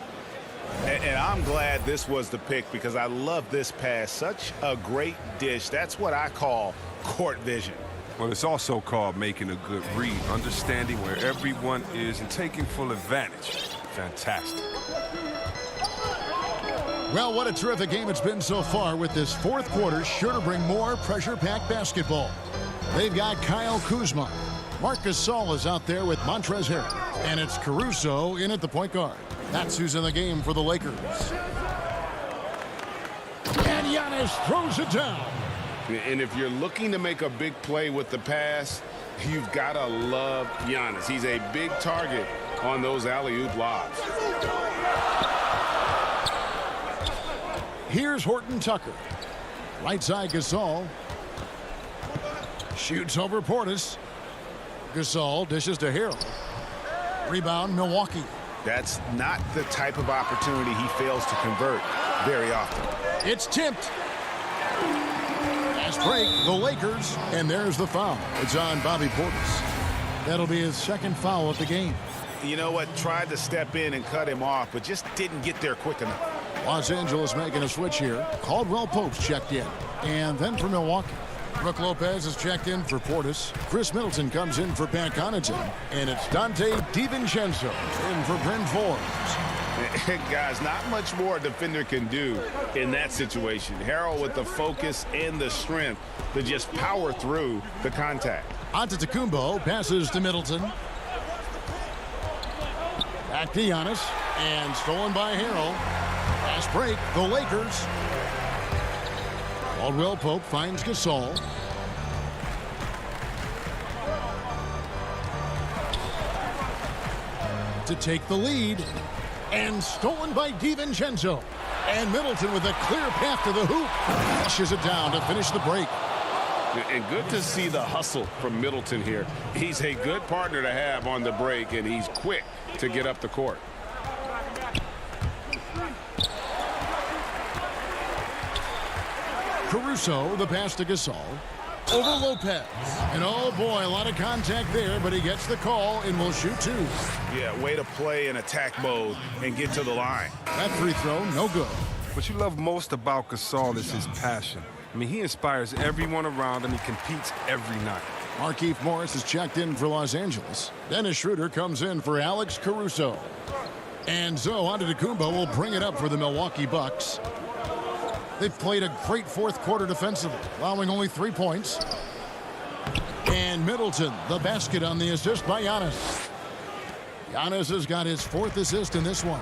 S4: And I'm glad this was the pick because I love this pass. Such a great dish. That's what I call court vision.
S13: Well, it's also called making a good read, understanding where everyone is and taking full advantage. Fantastic.
S3: Well, what a terrific game it's been so far, with this fourth quarter sure to bring more pressure-packed basketball. They've got Kyle Kuzma. Marcus Gasol is out there with Montrezl Harrell. And it's Caruso in at the point guard. That's who's in the game for the Lakers. And Giannis throws it down.
S9: And if you're looking to make a big play with the pass, you've got to love Giannis. He's a big target on those alley-oop lobs.
S3: Here's Horton Tucker. Right side Gasol. Shoots over Portis. Gasol dishes to Harrell. Rebound Milwaukee.
S4: That's not the type of opportunity he fails to convert very often.
S3: It's tipped. Fast break, the Lakers, and there's the foul. It's on Bobby Portis. That'll be his second foul of the game.
S4: You know what? Tried to step in and cut him off, but just didn't get there quick enough.
S3: Los Angeles making a switch here. Caldwell Pope's checked in. And then for Milwaukee, Brook Lopez is checked in for Portis. Chris Middleton comes in for Pat Connaughton. And it's Dante DiVincenzo in for Bryn Forbes.
S9: Guys, not much more a defender can do in that situation. Harrell with the focus and the strength to just power through the contact.
S3: Antetokounmpo passes to Middleton. Back to Giannis. And stolen by Harrell. Fast break, the Lakers. Caldwell Pope finds Gasol. To take the lead. And stolen by DiVincenzo. And Middleton with a clear path to the hoop. Flushes it down to finish the break.
S9: And good to see the hustle from Middleton here. He's a good partner to have on the break, and he's quick to get up the court.
S3: Caruso, the pass to Gasol. Over Lopez. And oh boy, a lot of contact there, but he gets the call and will shoot 2.
S4: Yeah, way to play in attack mode and get to the line.
S3: That free throw, no good.
S13: What you love most about Gasol is his passion. I mean, he inspires everyone around him. He competes every night.
S3: Markieff Morris is checked in for Los Angeles. Dennis Schroeder comes in for Alex Caruso. And so Antetokounmpo will bring it up for the Milwaukee Bucks. They've played a great fourth quarter defensively, allowing only 3 points. And Middleton, the basket on the assist by Giannis. Giannis has got his 4th assist in this one.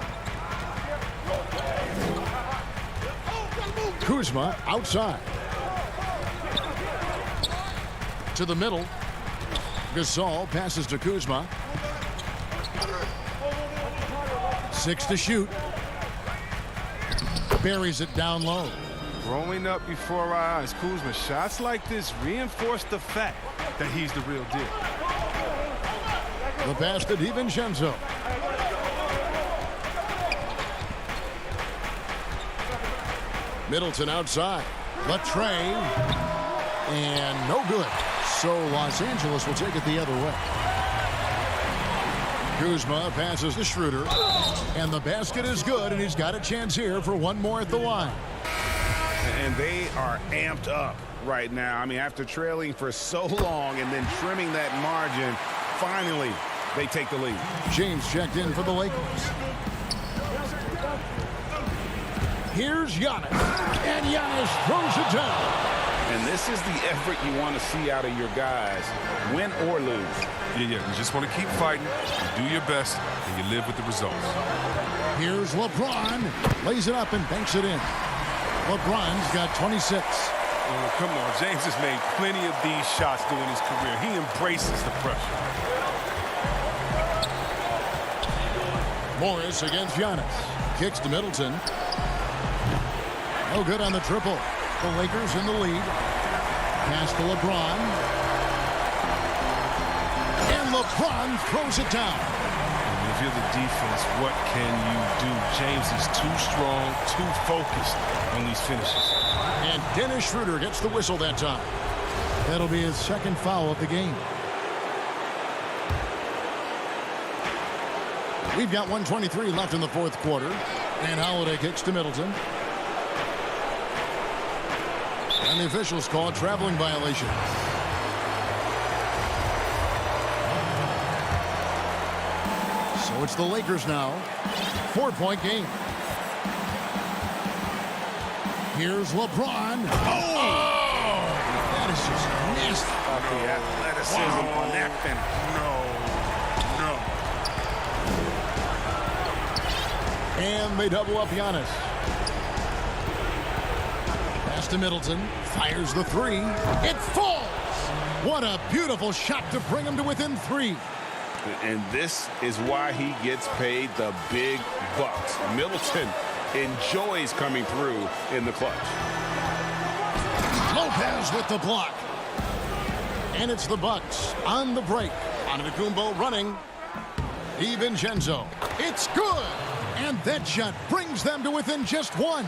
S3: Kuzma outside. To the middle. Gasol passes to Kuzma. 6 to shoot. Buries it down low.
S13: Growing up before our eyes, Kuzma, shots like this reinforce the fact that he's the real deal.
S3: The pass to DiVincenzo. Middleton outside. Latrey. And no good. So Los Angeles will take it the other way. Kuzma passes to Schroeder. And the basket is good, and he's got a chance here for one more at the line.
S4: And they are amped up right now. I mean, after trailing for so long and then trimming that margin, finally they take the lead.
S3: James checked in for the Lakers. Here's Giannis. And Giannis throws it down.
S9: And this is the effort you want to see out of your guys, win or lose.
S13: Yeah, you just want to keep fighting, you do your best, and you live with the results.
S3: Here's LeBron. Lays it up and banks it in. LeBron's got 26.
S13: Come on, James has made plenty of these shots during his career. He embraces the pressure.
S3: Morris against Giannis. Kicks to Middleton. No good on the triple. The Lakers in the lead. Pass to LeBron. And LeBron throws it down.
S13: And if you're the defense, what can you do? James is too strong, too focused on these finishes.
S3: And Dennis Schroeder gets the whistle that time. That'll be his second foul of the game. We've got 1:23 left in the fourth quarter. And Holiday kicks to Middleton. And the officials call a traveling violation. So it's the Lakers now. 4-point game. Here's LeBron. Oh! That is just nasty.
S9: The athleticism on that finish.
S3: And they double up Giannis. Pass to Middleton. Fires the three. It falls. What a beautiful shot to bring him to within 3.
S9: And this is why he gets paid the big bucks. Middleton enjoys coming through in the clutch.
S3: Lopez with the block. And it's the Bucks on the break. Antetokounmpo running. DiVincenzo. It's good. And that shot brings them to within just 1.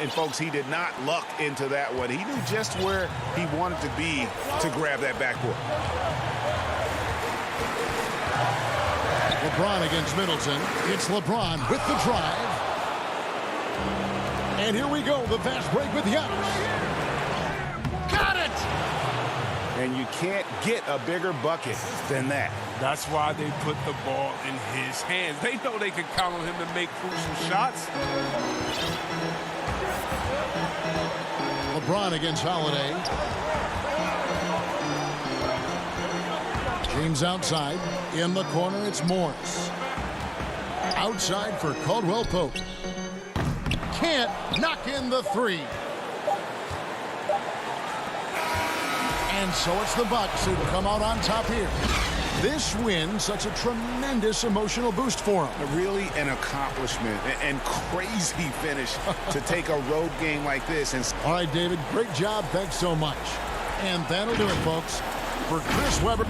S9: And folks, he did not luck into that one. He knew just where he wanted to be to grab that backboard.
S3: LeBron against Middleton. It's LeBron with the drive. And here we go, the fast break with Giannis. Got it!
S9: And you can't get a bigger bucket than that.
S13: That's why they put the ball in his hands. They know they can count on him to make crucial shots.
S3: LeBron against Holiday. James outside. In the corner, it's Morris. Outside for Caldwell Pope. Can't knock in the 3. And so it's the Bucks who come out on top here. This win, such a tremendous emotional boost for them.
S9: Really an accomplishment and crazy finish to take a road game like this.
S3: All right, David, great job. Thanks so much. And that'll do it, folks. For Chris Webber.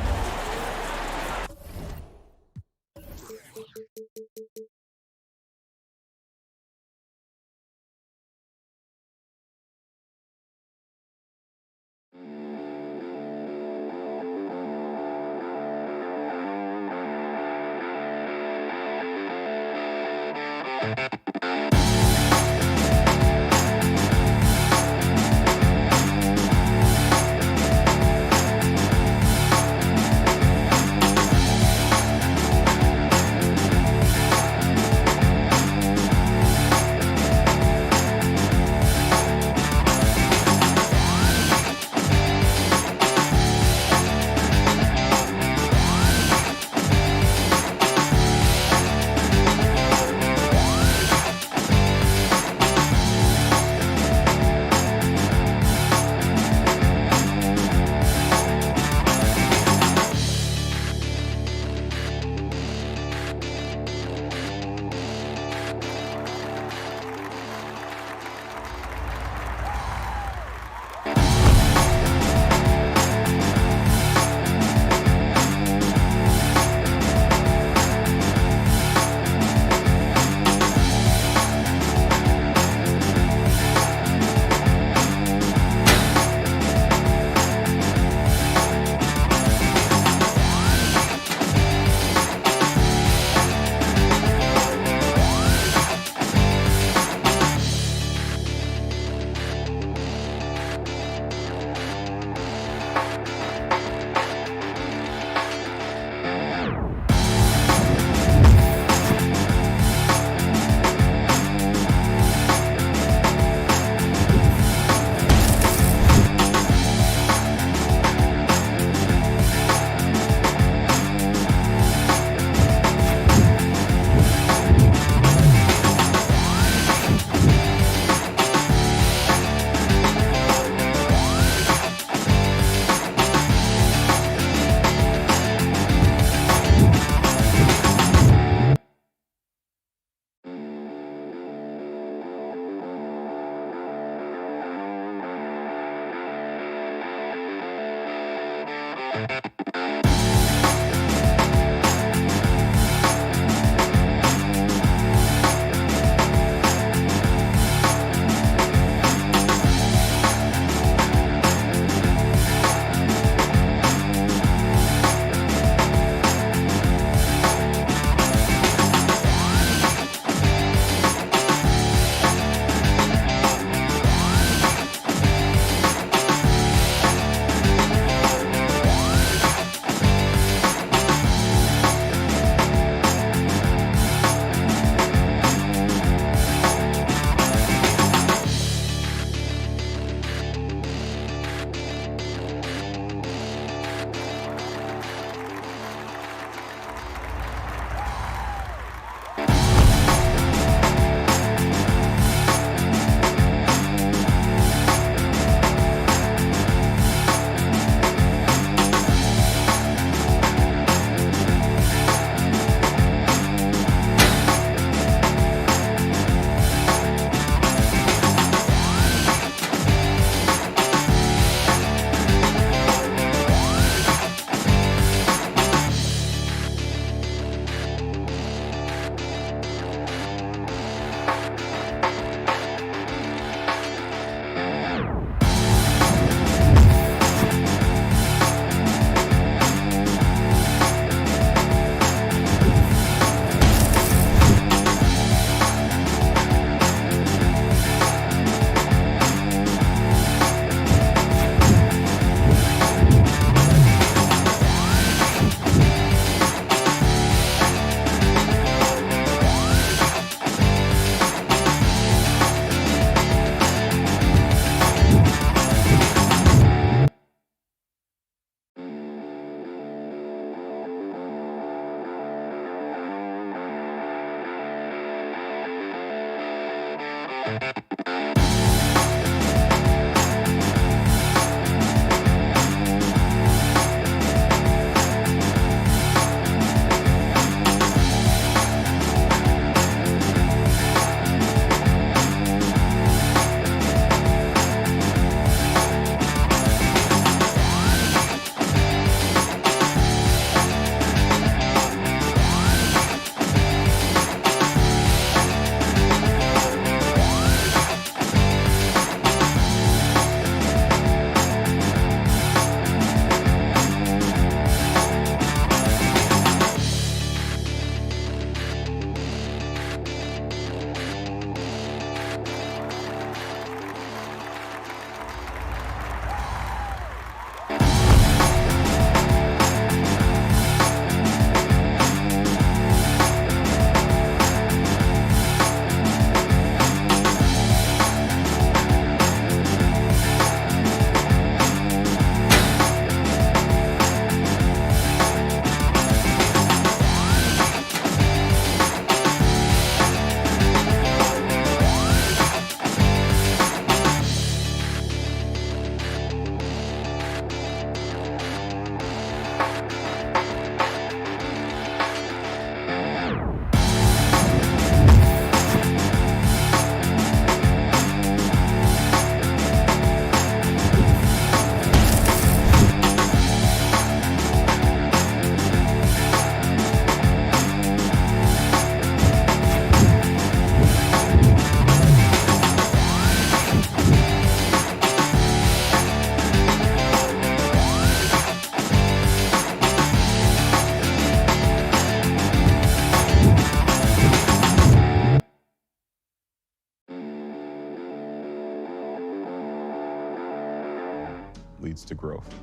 S12: leads to growth.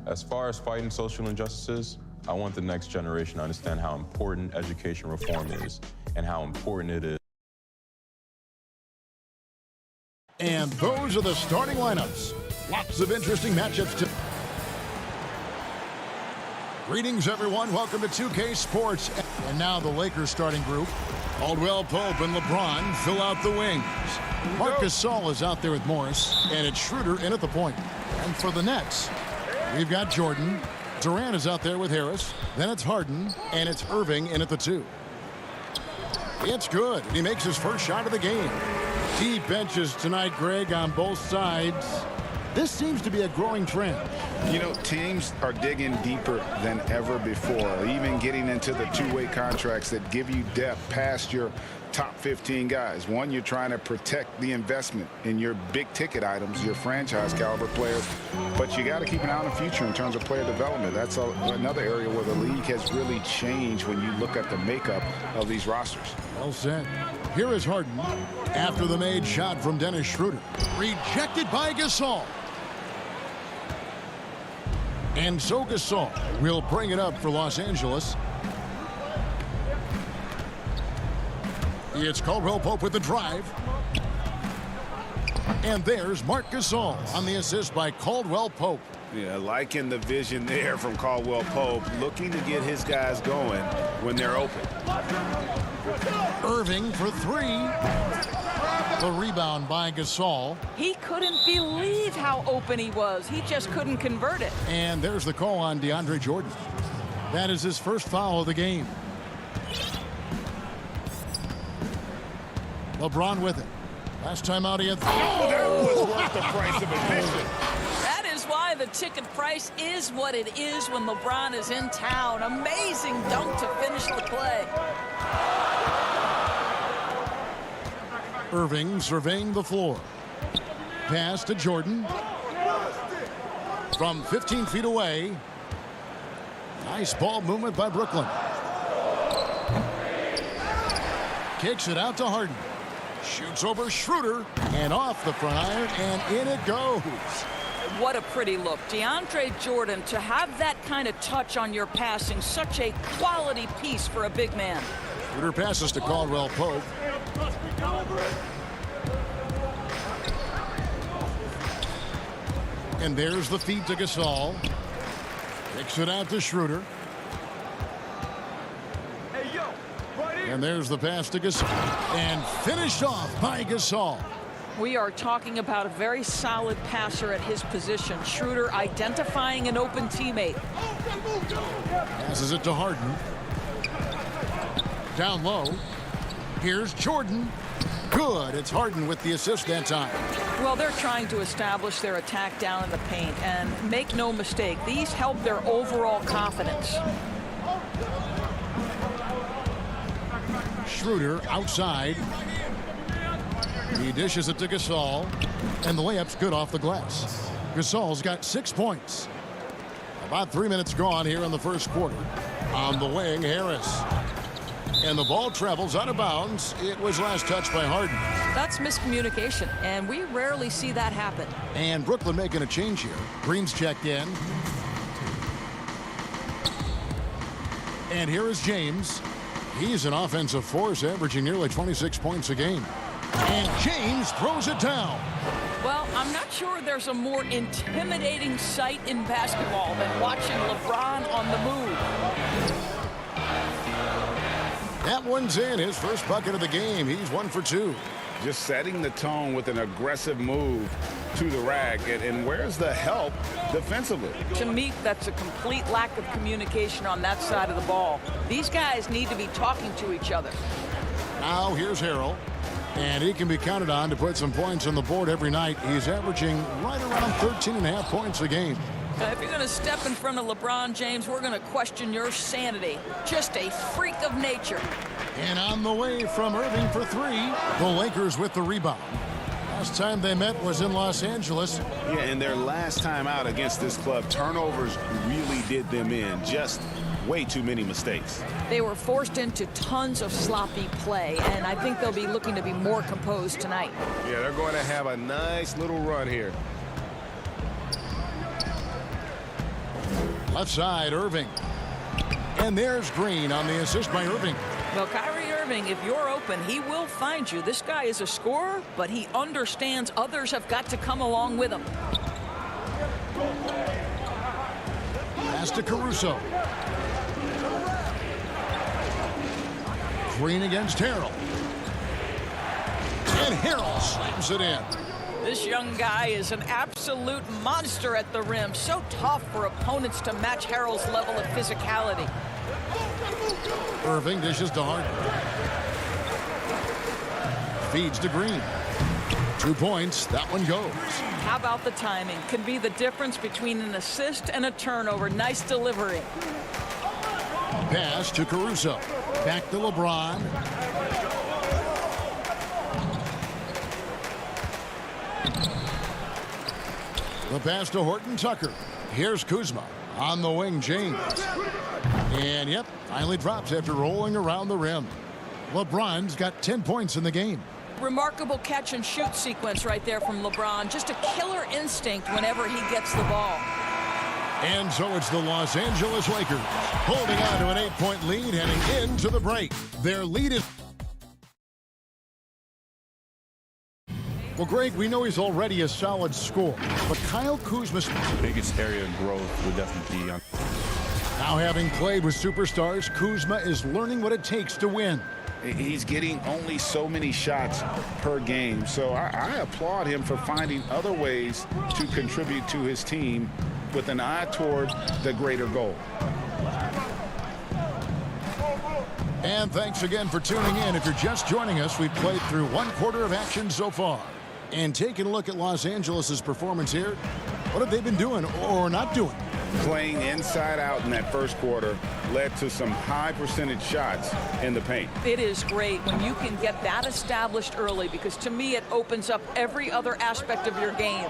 S12: As far as fighting social injustices, I want the next generation to understand how important education reform is and how important it is.
S3: And those are the starting lineups. Lots of interesting matchups today. Greetings, everyone. Welcome to 2K Sports. And now the Lakers starting group. Caldwell Pope and LeBron fill out the wings. Marcus Saul is out there with Morris, and it's Schroeder in at the point. And for the Nets, we've got Jordan. Durant is out there with Harris. Then it's Harden, and it's Irving in at the 2. It's good. He makes his first shot of the game. Deep benches tonight, Greg, on both sides. This seems to be a growing trend.
S4: You know, teams are digging deeper than ever before, even getting into the two-way contracts that give you depth past your top 15 guys. One, you're trying to protect the investment in your big-ticket items, your franchise-caliber players, but you got to keep an eye on the future in terms of player development. That's another area where the league has really changed when you look at the makeup of these rosters.
S3: Well said. Here is Harden after the made shot from Dennis Schroeder. Rejected by Gasol. And so Gasol will bring it up for Los Angeles. It's Caldwell Pope with the drive. And there's Marc Gasol on the assist by Caldwell Pope.
S4: Yeah, liking the vision there from Caldwell Pope, looking to get his guys going when they're open.
S3: Irving for three. The rebound by Gasol.
S15: He couldn't believe how open he was. He just couldn't convert it.
S3: And there's the call on DeAndre Jordan. That is his first foul of the game. LeBron with it. Last time out he had three.
S9: Oh, that was worth the price of admission.
S15: That is why the ticket price is what it is when LeBron is in town. Amazing dunk to finish the play.
S3: Irving surveying the floor. Pass to Jordan. From 15 feet away. Nice ball movement by Brooklyn. Kicks it out to Harden. Shoots over Schroeder and off the front iron, and in it goes.
S15: What a pretty look. DeAndre Jordan, to have that kind of touch on your passing, such a quality piece for a big man.
S3: Schroeder passes to Caldwell Pope. And there's the feed to Gasol. Kicks it out to Schroeder. And there's the pass to Gasol. And finished off by Gasol.
S15: We are talking about a very solid passer at his position. Schroeder identifying an open teammate.
S3: Passes it to Harden. Down low. Here's Jordan. Good. It's Harden with the assist that time.
S15: Well, they're trying to establish their attack down in the paint. And make no mistake, these help their overall confidence.
S3: Schroeder outside. He dishes it to Gasol. And the layup's good off the glass. Gasol's got 6 points. About 3 minutes gone here in the first quarter. On the wing, Harris. And the ball travels out of bounds. It was last touched by Harden.
S15: That's miscommunication, and we rarely see that happen.
S3: And Brooklyn making a change here. Green's checked in. And here is James. He's an offensive force, averaging nearly 26 points a game. And James throws it down.
S15: Well, I'm not sure there's a more intimidating sight in basketball than watching LeBron on the move.
S3: That one's in, his first bucket of the game. He's 1 for 2.
S4: Just setting the tone with an aggressive move to the rack. And where's the help defensively?
S15: To me, that's a complete lack of communication on that side of the ball. These guys need to be talking to each other.
S3: Now here's Harrell. And he can be counted on to put some points on the board every night. He's averaging right around 13.5 points a game.
S15: If you're going to step in front of LeBron James, we're going to question your sanity. Just a freak of nature.
S3: And on the way from Irving for three, the Lakers with the rebound. Last time they met was in Los Angeles.
S4: Yeah, and their last time out against this club, turnovers really did them in. Just way too many mistakes.
S15: They were forced into tons of sloppy play, and I think they'll be looking to be more composed tonight.
S4: Yeah, they're going to have a nice little run here.
S3: Left side, Irving. And there's Green on the assist by Irving.
S15: Well, Kyrie Irving, if you're open, he will find you. This guy is a scorer, but he understands others have got to come along with him.
S3: Pass to Caruso. Green against Harrell. And Harrell slams it in.
S15: This young guy is an absolute monster at the rim. So tough for opponents to match Harrell's level of physicality.
S3: Irving dishes to Harden. Feeds to Green. 2 points. That one goes.
S15: How about the timing? Can be the difference between an assist and a turnover. Nice delivery.
S3: Pass to Caruso. Back to LeBron. The pass to Horton Tucker. Here's Kuzma. On the wing, James. And, yep, finally drops after rolling around the rim. LeBron's got 10 points in the game.
S15: Remarkable catch and shoot sequence right there from LeBron. Just a killer instinct whenever he gets the ball.
S3: And so it's the Los Angeles Lakers holding on to an 8-point lead heading into the break. Their lead is... Well, Greg, we know he's already a solid scorer, but Kyle Kuzma's
S14: biggest area of growth would definitely be on.
S3: Now, having played with superstars, Kuzma is learning what it takes to win.
S9: He's getting only so many shots per game, so I applaud him for finding other ways to contribute to his team with an eye toward the greater goal.
S3: And thanks again for tuning in. If you're just joining us, we've played through 1/4 of action so far. And taking a look at Los Angeles' performance here, what have they been doing or not doing?
S9: Playing inside out in that first quarter led to some high percentage shots in the paint.
S15: It is great when you can get that established early, because to me it opens up every other aspect of your game.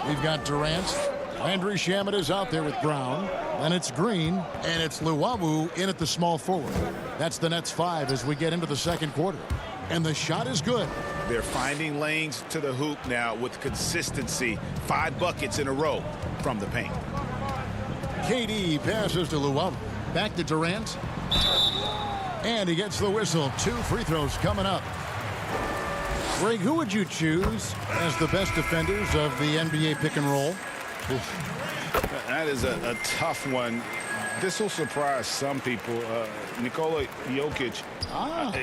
S3: We've got Durant. Landry Shamet is out there with Brown. And it's Green. And it's Luwawu in at the small forward. That's the Nets 5 as we get into the second quarter. And the shot is good.
S4: They're finding lanes to the hoop now with consistency. 5 buckets in a row from the paint.
S3: KD passes to Luwawu. Back to Durant. And he gets the whistle. 2 free throws coming up. Greg, who would you choose as the best defenders of the NBA pick and roll?
S9: That is a tough one. This will surprise some people. Nikola Jokic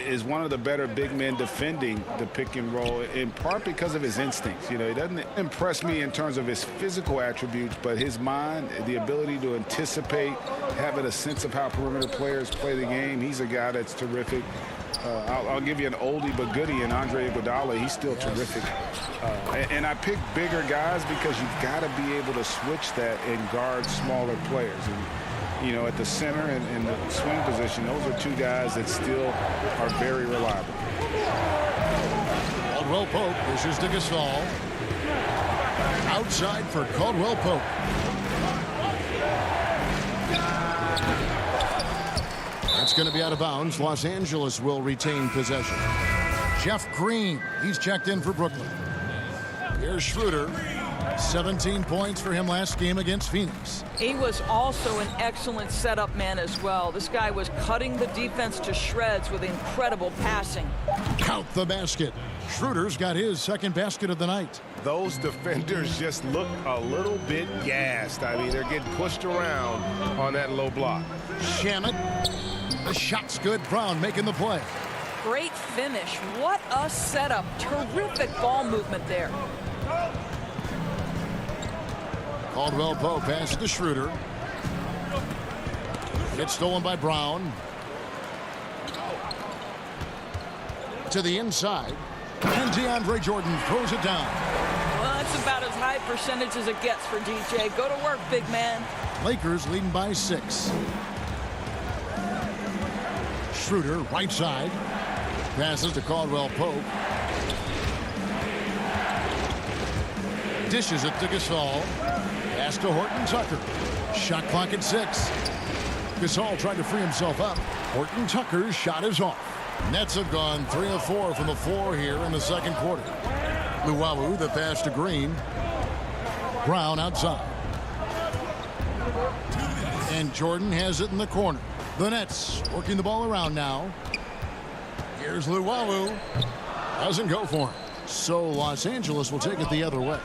S9: is one of the better big men defending the pick and roll, in part because of his instincts. You know, he doesn't impress me in terms of his physical attributes, but his mind, the ability to anticipate, having a sense of how perimeter players play the game. He's a guy that's terrific. I'll give you an oldie but goodie in Andre Iguodala. He's still terrific. And I pick bigger guys because you've got to be able to switch that and guard smaller players. And, you know, at the center and the swing position, those are 2 guys that still are very reliable.
S3: Caldwell Pope pushes to Gasol. Outside for Caldwell Pope. That's going to be out of bounds. Los Angeles will retain possession. Jeff Green, he's checked in for Brooklyn. Here's Schroeder. 17 points for him last game against Phoenix.
S15: He was also an excellent setup man as well. This guy was cutting the defense to shreds with incredible passing.
S3: Count the basket. Schroeder's got his second basket of the night.
S4: Those defenders just look a little bit gassed. I mean, they're getting pushed around on that low block.
S3: Shamet. The shot's good. Brown making the play.
S15: Great finish. What a setup. Terrific ball movement there.
S3: Caldwell Pope passes to Schroeder. Gets stolen by Brown. To the inside. And DeAndre Jordan throws it down.
S15: Well, that's about as high percentage as it gets for DJ. Go to work, big man.
S3: Lakers leading by 6. Schroeder, right side. Passes to Caldwell Pope. Dishes it to Gasol. Pass to Horton Tucker. Shot clock at 6. Gasol tried to free himself up. Horton Tucker's shot is off. Nets have gone 3 of 4 from the floor here in the second quarter. Luwawu, the pass to Green. Brown outside. And Jordan has it in the corner. The Nets working the ball around now. Here's Luwawu. Doesn't go for him. So Los Angeles will take it the other way.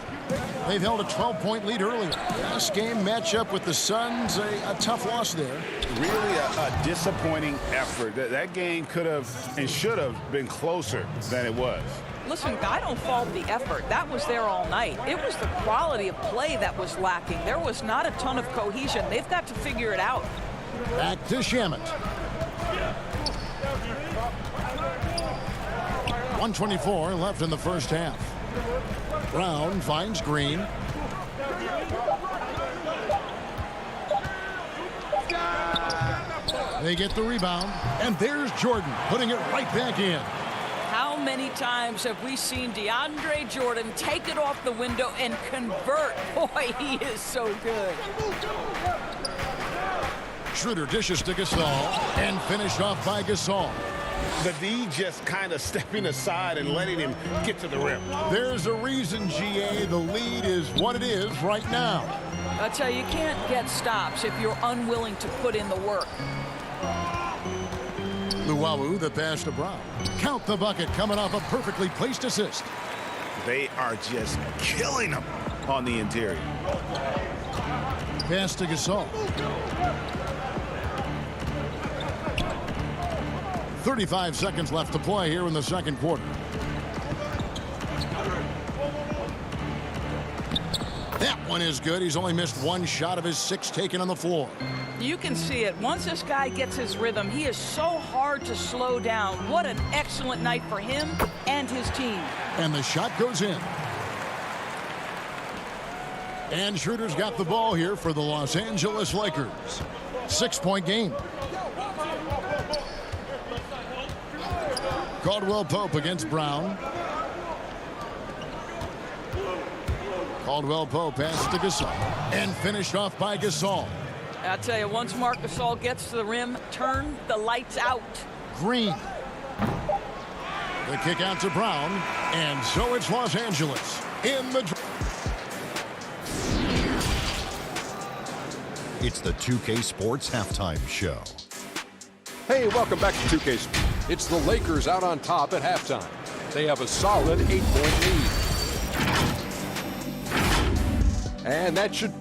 S3: They've held a 12-point lead earlier. Last game matchup with the Suns, a tough loss there.
S9: Really a disappointing effort. That game could have and should have been closer than it was.
S15: Listen, I don't fault the effort. That was there all night. It was the quality of play that was lacking. There was not a ton of cohesion. They've got to figure it out.
S3: Back to Shamet. 1:24 left in the first half. Brown finds Green. They get the rebound, and there's Jordan putting it right back in.
S15: How many times have we seen DeAndre Jordan take it off the window and convert? Boy, he is so good.
S3: Schroeder dishes to Gasol, and finished off by Gasol.
S9: The D just kind of stepping aside and letting him get to the rim.
S3: There's a reason, GA, the lead is what it is right now.
S15: I tell you, you can't get stops if you're unwilling to put in the work.
S3: Luwawu, the pass to Brown. Count the bucket coming off a perfectly placed assist.
S4: They are just killing them on the interior.
S3: Pass to Gasol. 35 seconds left to play here in the second quarter. That one is good. He's only missed one shot of his 6 taken on the floor.
S15: You can see it. Once this guy gets his rhythm, he is so hard to slow down. What an excellent night for him and his team.
S3: And the shot goes in. And Schroeder's got the ball here for the Los Angeles Lakers. 6-point game. Caldwell Pope against Brown. Caldwell Pope pass to Gasol. And finished off by Gasol.
S15: I tell you, once Marc Gasol gets to the rim, turn the lights out.
S3: Green. The kick out to Brown. And so it's Los Angeles in the...
S7: It's the 2K Sports Halftime Show.
S8: Hey, welcome back to 2K Sports. It's the Lakers out on top at halftime. They have a solid 8-point lead. And that should...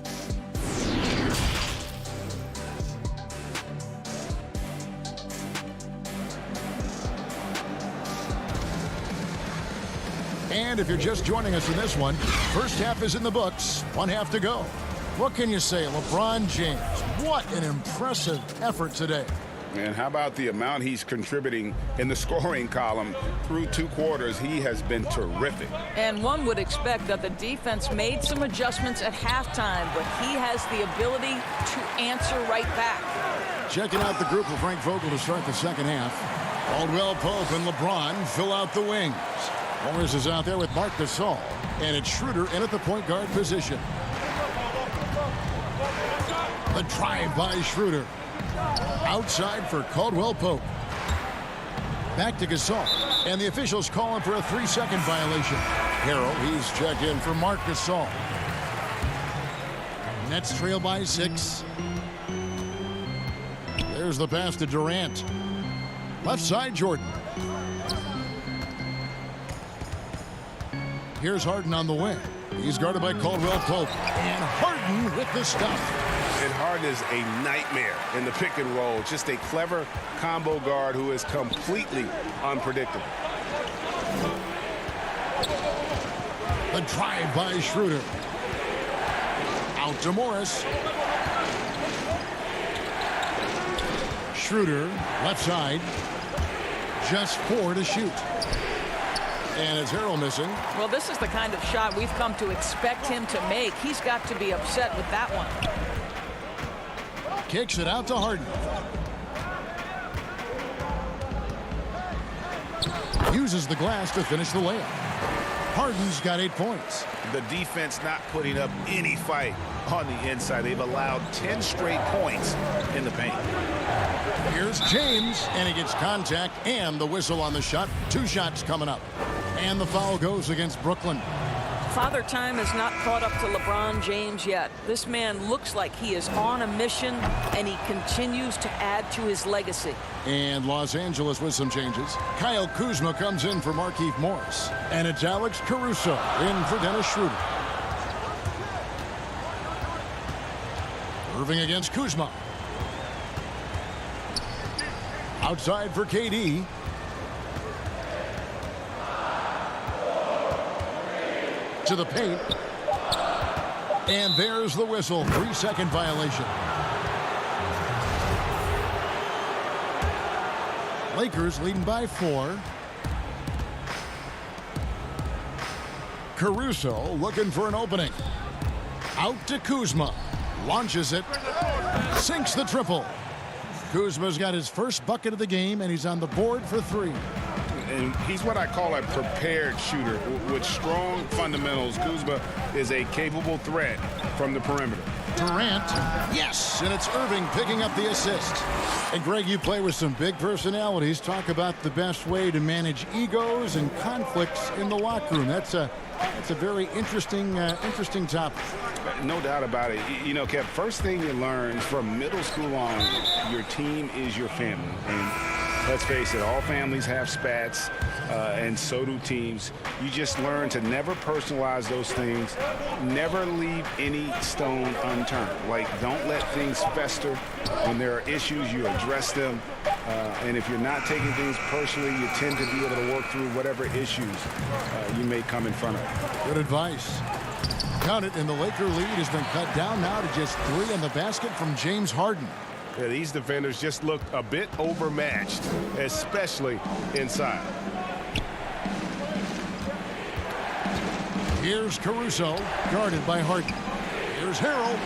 S3: And if you're just joining us in this one, first half is in the books. 1 half to go. What can you say, LeBron James? What an impressive effort today.
S9: And how about the amount he's contributing in the scoring column through 2 quarters? He has been terrific.
S15: And one would expect that the defense made some adjustments at halftime, but he has the ability to answer right back.
S3: Checking out the group of Frank Vogel to start the second half. Caldwell Pope and LeBron fill out the wings. Morris is out there with Marc Gasol, and it's Schroeder in at the point guard position. The drive by Schroeder. Outside for Caldwell Pope. Back to Gasol. And the officials calling for a 3-second violation. Harrell, he's checked in for Marc Gasol. Nets trail by 6. There's the pass to Durant. Left side, Jordan. Here's Harden on the wing. He's guarded by Caldwell Pope. And Harden with the stuff.
S9: And Harden is a nightmare in the pick and roll. Just a clever combo guard who is completely unpredictable.
S3: The drive by Schroeder. Out to Morris. Schroeder, left side. Just 4 to shoot. And it's Harrell missing.
S15: Well, this is the kind of shot we've come to expect him to make. He's got to be upset with that one.
S3: Kicks it out to Harden. Uses the glass to finish the layup. Harden's got 8 points.
S9: The defense not putting up any fight on the inside. They've allowed 10 straight points in the paint.
S3: Here's James, and he gets contact and the whistle on the shot. 2 shots coming up. And the foul goes against Brooklyn.
S15: Father Time has not caught up to LeBron James yet. This man looks like he is on a mission, and he continues to add to his legacy.
S3: And Los Angeles with some changes. Kyle Kuzma comes in for Markieff Morris. And it's Alex Caruso in for Dennis Schroeder. Irving against Kuzma. Outside for KD. To the paint. And there's the whistle. 3-second violation. Lakers leading by 4. Caruso looking for an opening. Out to Kuzma. Launches it. Sinks the triple. Kuzma's got his first bucket of the game, and he's on the board for 3.
S9: And he's what I call a prepared shooter. With strong fundamentals, Kuzma is a capable threat from the perimeter.
S3: Durant, yes, and it's Irving picking up the assist. And Greg, you play with some big personalities. Talk about the best way to manage egos and conflicts in the locker room. That's a very interesting topic.
S9: No doubt about it. You know, Kev, first thing you learn from middle school on, your team is your family. And let's face it, all families have spats, and so do teams. You just learn to never personalize those things, never leave any stone unturned. Like, don't let things fester. When there are issues, you address them. And if you're not taking things personally, you tend to be able to work through whatever issues you may come in front of.
S3: Good advice. Count it, and the Laker lead has been cut down now to just 3 on the basket from James Harden.
S9: Yeah, these defenders just looked a bit overmatched, especially inside.
S3: Here's Caruso, guarded by Harden. Here's Harrell.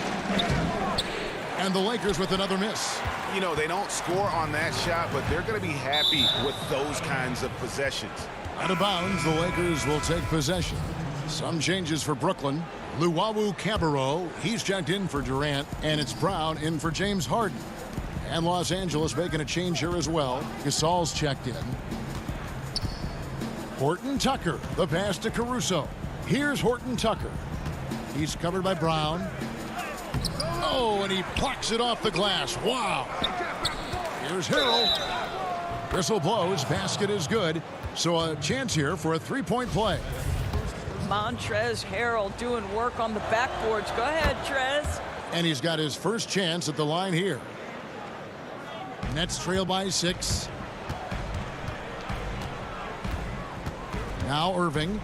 S3: And the Lakers with another miss.
S9: You know, they don't score on that shot, but they're going to be happy with those kinds of possessions.
S3: Out of bounds, the Lakers will take possession. Some changes for Brooklyn. Luwawu Cabarro, he's checked in for Durant, and it's Brown in for James Harden. And Los Angeles making a change here as well. Gasol's checked in. Horton Tucker, the pass to Caruso. Here's Horton Tucker. He's covered by Brown. Oh, and he plucks it off the glass. Wow. Here's Harrell. Whistle blows. Basket is good. So a chance here for a three-point play.
S15: Montrezl Harrell doing work on the backboards. Go ahead, Trez.
S3: And he's got his first chance at the line here. Nets trail by 6. Now Irving.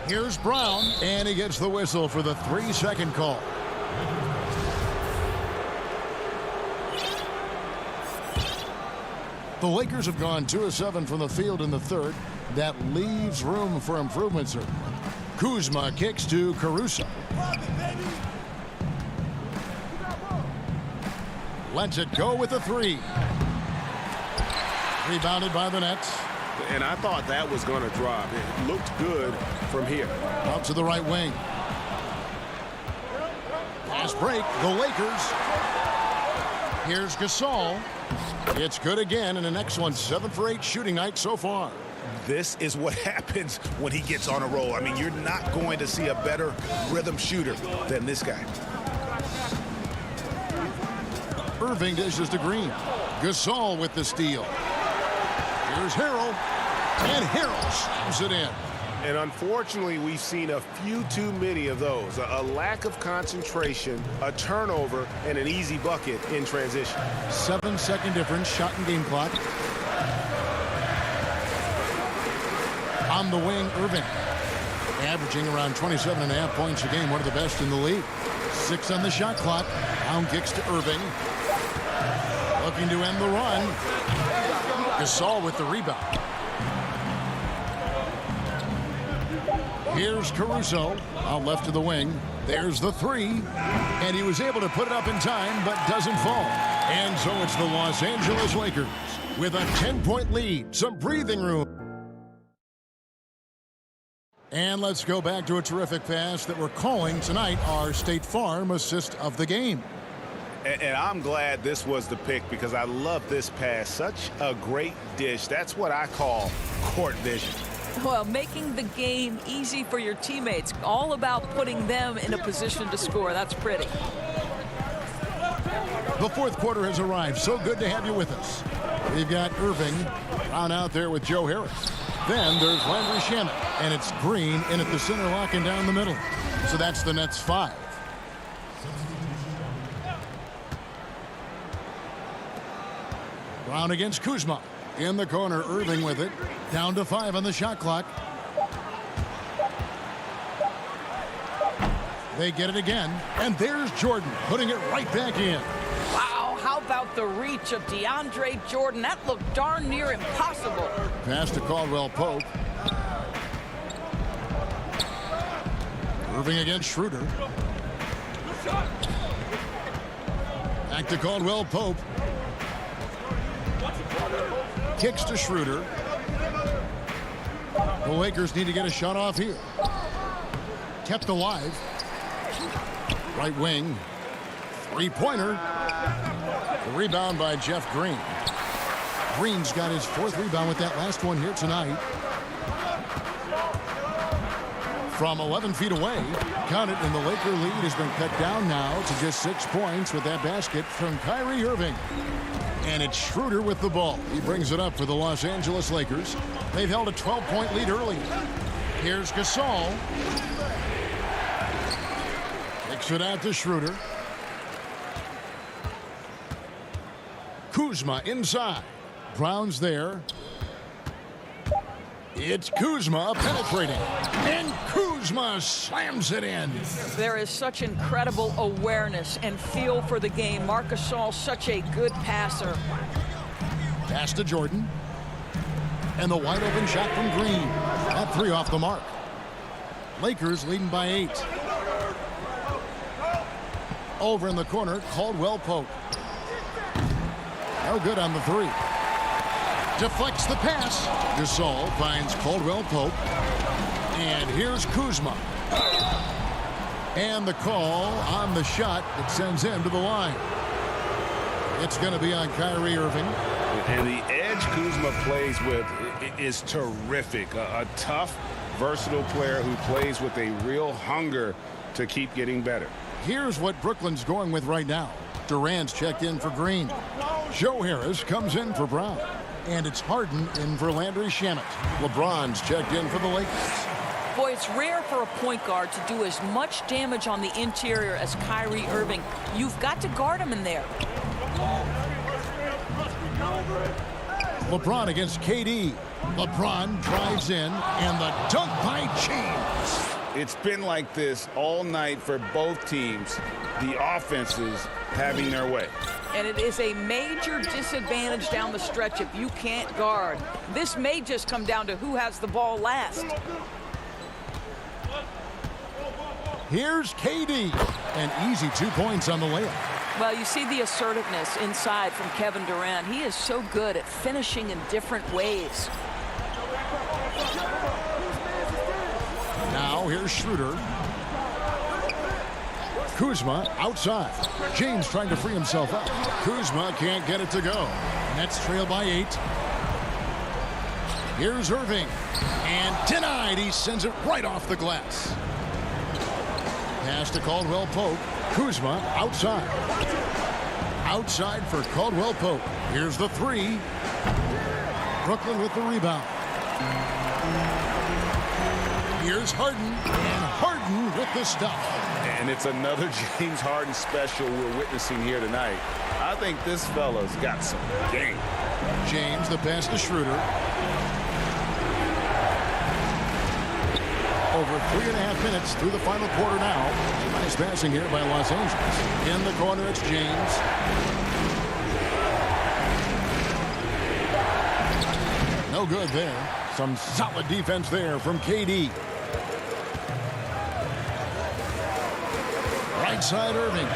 S3: Here's Brown, and he gets the whistle for the 3-second call. The Lakers have gone 2 of 7 from the field in the third. That leaves room for improvement, certainly. Kuzma kicks to Caruso. Lets it go with a 3. Rebounded by the Nets.
S9: And I thought that was going to drop. It looked good from here.
S3: Out to the right wing. Fast break, the Lakers. Here's Gasol. It's good again, and an excellent 7 for 8 shooting night so far.
S9: This is what happens when he gets on a roll. I mean, you're not going to see a better rhythm shooter than this guy.
S3: Irving dishes to Green. Gasol with the steal. Here's Harrell. And Harrell slams it in.
S9: And unfortunately, we've seen a few too many of those. A lack of concentration, a turnover, and an easy bucket in transition.
S3: 7-second difference, shot and game clock. On the wing, Irving. Averaging around 27.5 points a game, one of the best in the league. 6 on the shot clock. Brown kicks to Irving. Looking to end the run. Gasol with the rebound. Here's Caruso, out left to the wing. There's the 3, and he was able to put it up in time, but doesn't fall. And so it's the Los Angeles Lakers with a 10-point lead, some breathing room. And let's go back to a terrific pass that we're calling tonight our State Farm assist of the game.
S9: And I'm glad this was the pick because I love this pass. Such a great dish. That's what I call court vision.
S15: Well, making the game easy for your teammates. All about putting them in a position to score. That's pretty.
S3: The fourth quarter has arrived. So good to have you with us. We've got Irving Brown out there with Joe Harris. Then there's Landry Shamet, and it's Green in at the center, locking down the middle. So that's the Nets 5. Brown against Kuzma. In the corner, Irving with it. Down to 5 on the shot clock. They get it again. And there's Jordan putting it right back in.
S15: Wow, how about the reach of DeAndre Jordan? That looked darn near impossible.
S3: Pass to Caldwell Pope. Irving against Schroeder. Back to Caldwell Pope. Kicks to Schroeder. The Lakers need to get a shot off here. Kept alive. Right wing. Three-pointer. The rebound by Jeff Green. Green's got his 4th rebound with that last one here tonight. From 11 feet away, count it, and the Laker lead has been cut down now to just 6 points with that basket from Kyrie Irving. And it's Schroeder with the ball. He brings it up for the Los Angeles Lakers. They've held a 12-point lead early. Here's Gasol. Kicks it out to Schroeder. Kuzma inside. Brown's there. It's Kuzma penetrating. And Kuzma slams it in.
S15: There is such incredible awareness and feel for the game. Marc Gasol, such a good passer.
S3: Pass to Jordan. And the wide open shot from Green. That 3 off the mark. Lakers leading by 8. Over in the corner, Caldwell Pope. No good on the 3. Deflects the pass. Gasol finds Caldwell Pope. And here's Kuzma. And the call on the shot that sends him to the line. It's going to be on Kyrie Irving.
S9: And the edge Kuzma plays with is terrific. A tough, versatile player who plays with a real hunger to keep getting better.
S3: Here's what Brooklyn's going with right now. Durant's checked in for Green. Joe Harris comes in for Brown. And it's Harden in for Landry Shamet. LeBron's checked in for the Lakers.
S15: Boy, it's rare for a point guard to do as much damage on the interior as Kyrie Irving. You've got to guard him in there.
S3: LeBron against KD. LeBron drives in, and the dunk by James.
S9: It's been like this all night for both teams. The offenses having their way.
S15: And it is a major disadvantage down the stretch if you can't guard. This may just come down to who has the ball last.
S3: Here's KD. An easy 2 points on the layup.
S15: Well, you see the assertiveness inside from Kevin Durant. He is so good at finishing in different ways.
S3: Now here's Schroeder. Kuzma outside. James trying to free himself up. Kuzma can't get it to go. Nets trail by 8. Here's Irving. And denied. He sends it right off the glass. Pass to Caldwell Pope. Kuzma outside. Outside for Caldwell Pope. Here's the 3. Brooklyn with the rebound. Here's Harden. And Harden with the stuff.
S9: And it's another James Harden special we're witnessing here tonight. I think this fella's got some game.
S3: James, the pass to Schroeder. Over 3.5 minutes through the final quarter now. Nice passing here by Los Angeles. In the corner, it's James. No good there. Some solid defense there from KD. Right side, Irving.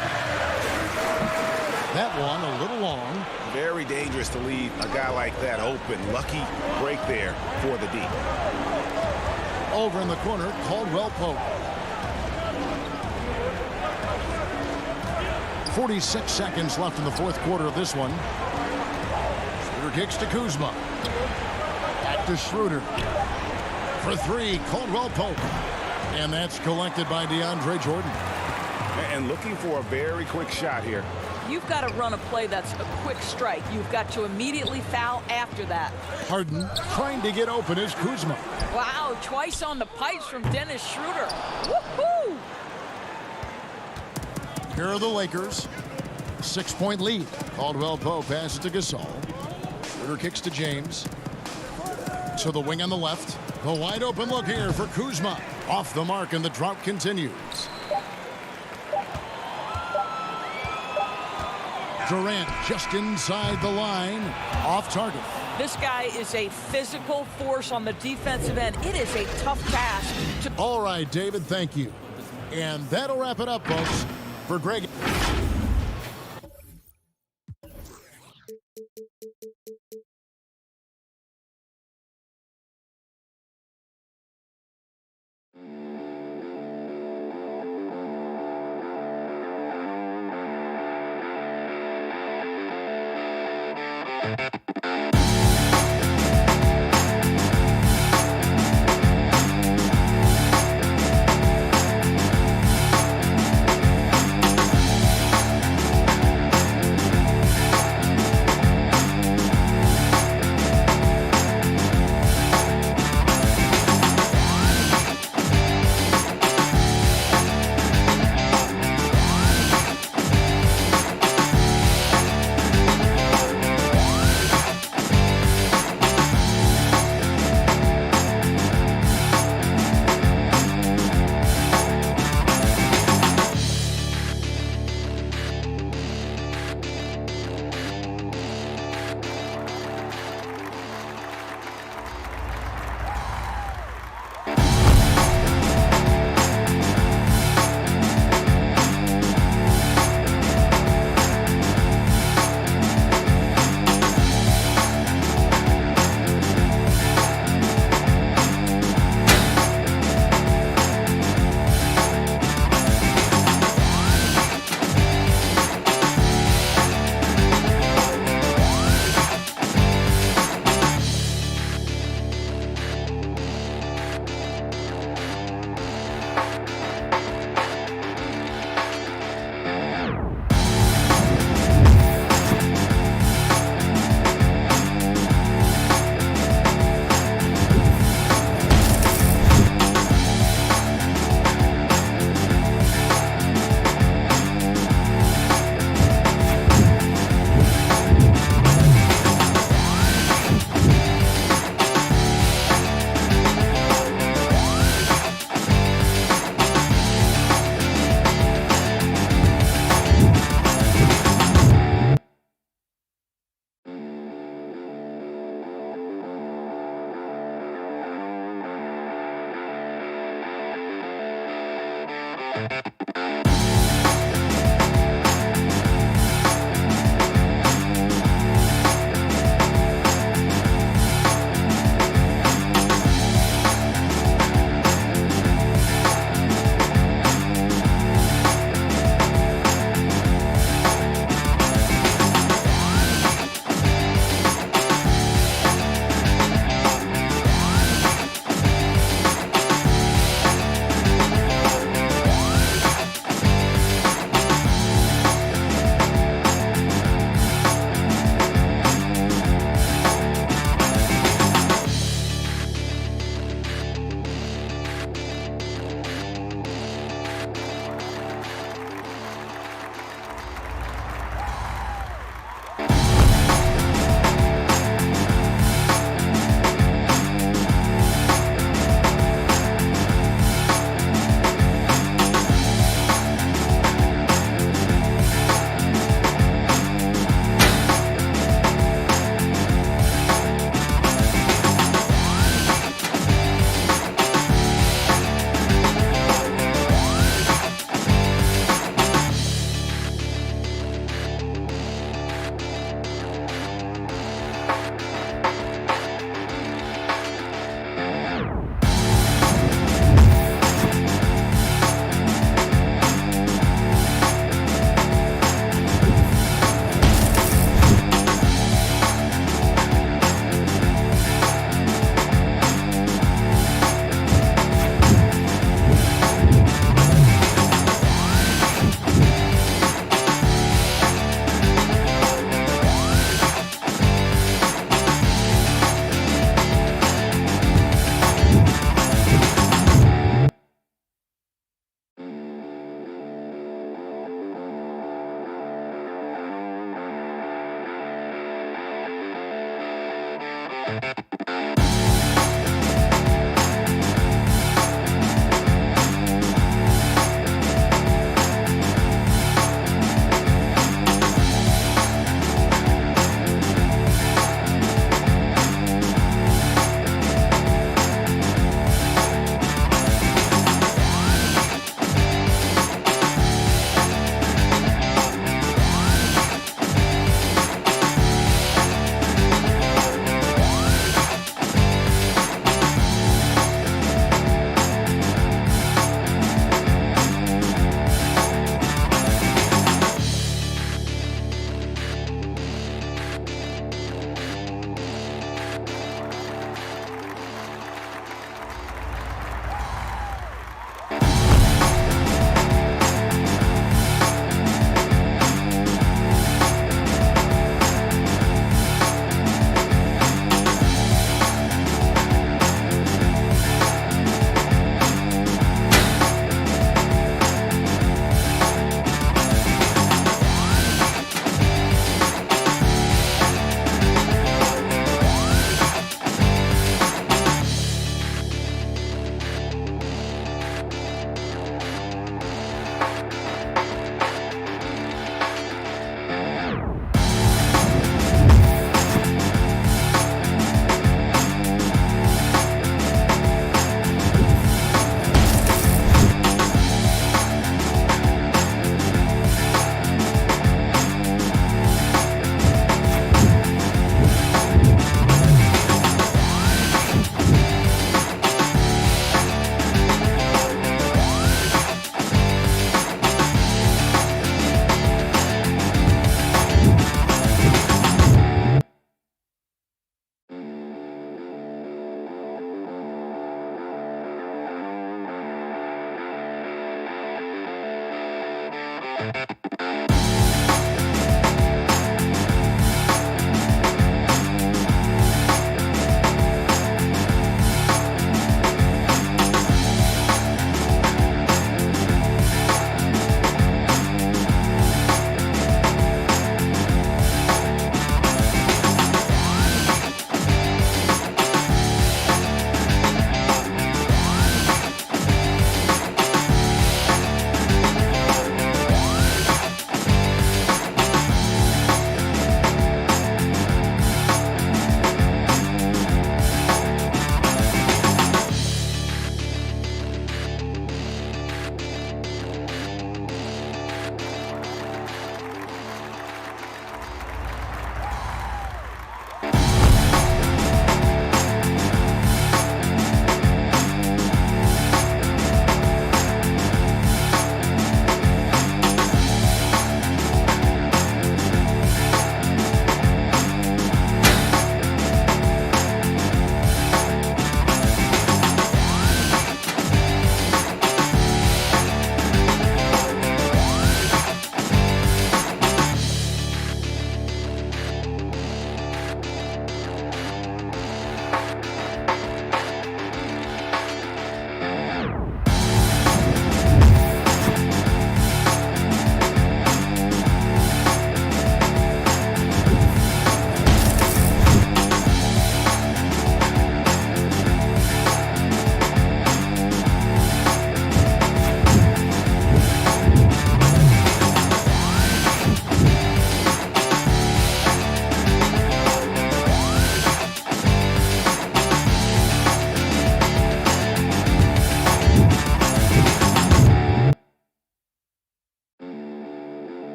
S3: That one a little long.
S9: Very dangerous to leave a guy like that open. Lucky break there for the D.
S3: Over in the corner, Caldwell Pope. 46 seconds left in the 4th quarter of this one. Schroeder kicks to Kuzma. Back to Schroeder. For 3, Caldwell Pope. And that's collected by DeAndre Jordan.
S9: And looking for a very quick shot here.
S15: You've got to run a play that's a quick strike. You've got to immediately foul after that.
S3: Harden trying to get open is Kuzma.
S15: Wow, twice on the pipes from Dennis Schroeder. Woohoo!
S3: Here are the Lakers. 6-point lead. Caldwell Pope passes to Gasol. Schroeder kicks to James. To the wing on the left. The wide open look here for Kuzma. Off the mark, and the drought continues. Durant just inside the line. Off target.
S15: This guy is a physical force on the defensive end. It is a tough task.
S3: All right, David, thank you. And that'll wrap it up, folks. For Greg.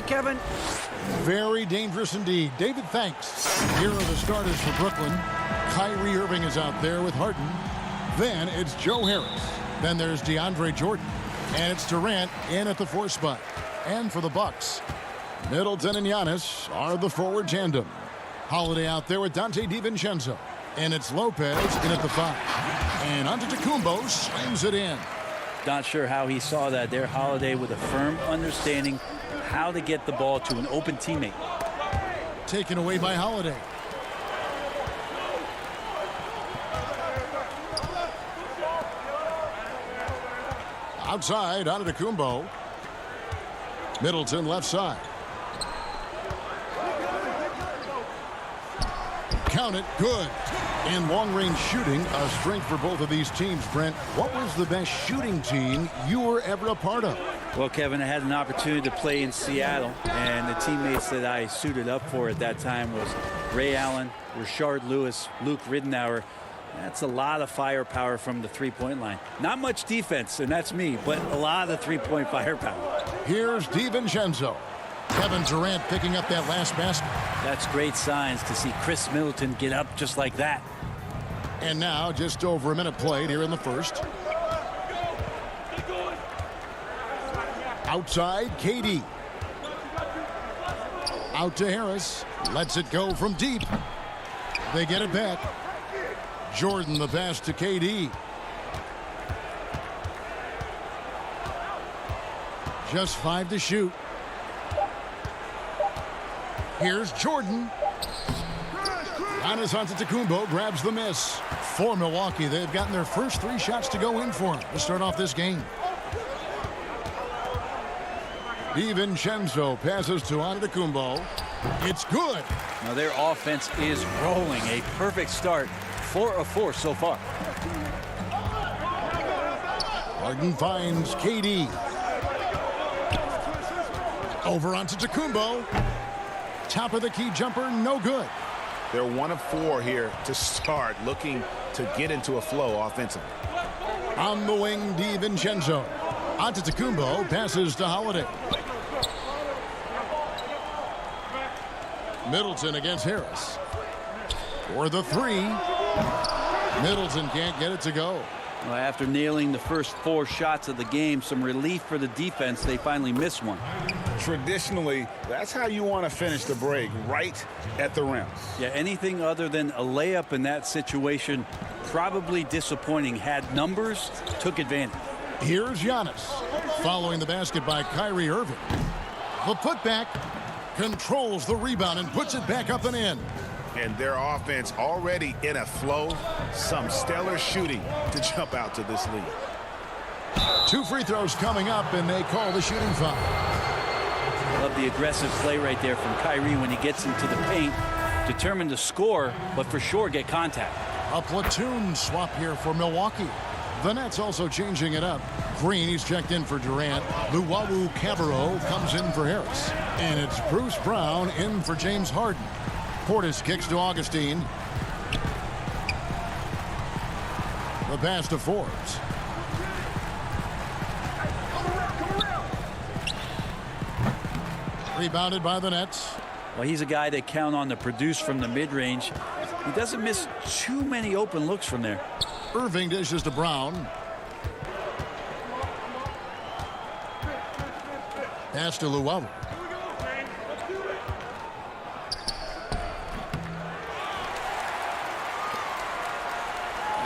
S11: Hey, Kevin.
S3: Very dangerous indeed. David, thanks. Here are the starters for Brooklyn. Kyrie Irving is out there with Harden. Then it's Joe Harris. Then there's DeAndre Jordan. And it's Durant in at the 4 spot. And for the Bucks, Middleton and Giannis are the forward tandem. Holiday out there with Dante DiVincenzo. And it's Lopez in at the 5. And Antetokounmpo slams it in.
S16: Not sure how he saw that there. Holiday with a firm understanding how to get the ball to an open teammate.
S3: Taken away by Holiday. Outside, Antetokounmpo. Middleton left side. Count it, good. In long-range shooting, a strength for both of these teams, Brent. What was the best shooting team you were ever a part of?
S16: Well, Kevin, I had an opportunity to play in Seattle, and the teammates that I suited up for at that time was Ray Allen, Rashard Lewis, Luke Ridenour. That's a lot of firepower from the three-point line. Not much defense, and that's me, but a lot of three-point firepower.
S3: Here's DiVincenzo. Kevin Durant picking up that last basket.
S16: That's great signs to see Chris Middleton get up just like that.
S3: And now just over a minute played here in the first. Outside, KD. Out to Harris. Lets it go from deep. They get it back. Jordan the pass to KD. Just 5 to shoot. Here's Jordan. Giannis Antetokounmpo grabs the miss. For Milwaukee, they've gotten their first 3 shots to go in for them to start off this game. DiVincenzo passes to Antetokounmpo. It's good.
S16: Now their offense is rolling. A perfect start. 4 of 4 so far.
S3: Harden finds KD. Over onto Antetokounmpo. Top of the key jumper, no good.
S4: They're 1 of 4 here to start, looking to get into a flow offensively.
S3: On the wing, DiVincenzo. Antetokounmpo passes to Holiday. Middleton against Harris. For the 3. Middleton can't get it to go.
S16: Well, after nailing the first 4 shots of the game, some relief for the defense. They finally missed one.
S4: Traditionally, that's how you want to finish the break, right at the rim.
S16: Yeah, anything other than a layup in that situation, probably disappointing. Had numbers, took advantage.
S3: Here's Giannis. Following the basket by Kyrie Irving. The putback, controls the rebound and puts it back up and in.
S4: And their offense already in a flow. Some stellar shooting to jump out to this lead.
S3: 2 free throws coming up, and they call the shooting foul.
S16: Love the aggressive play right there from Kyrie when he gets into the paint. Determined to score, but for sure get contact.
S3: A platoon swap here for Milwaukee. The Nets also changing it up. Green, he's checked in for Durant. Luwawu Cabarro comes in for Harris. And it's Bruce Brown in for James Harden. Portis kicks to Augustine. The pass to Forbes. Rebounded by the Nets.
S16: Well, he's a guy they count on to produce from the mid-range. He doesn't miss too many open looks from there.
S3: Irving dishes to Brown. Pass to Luwawu.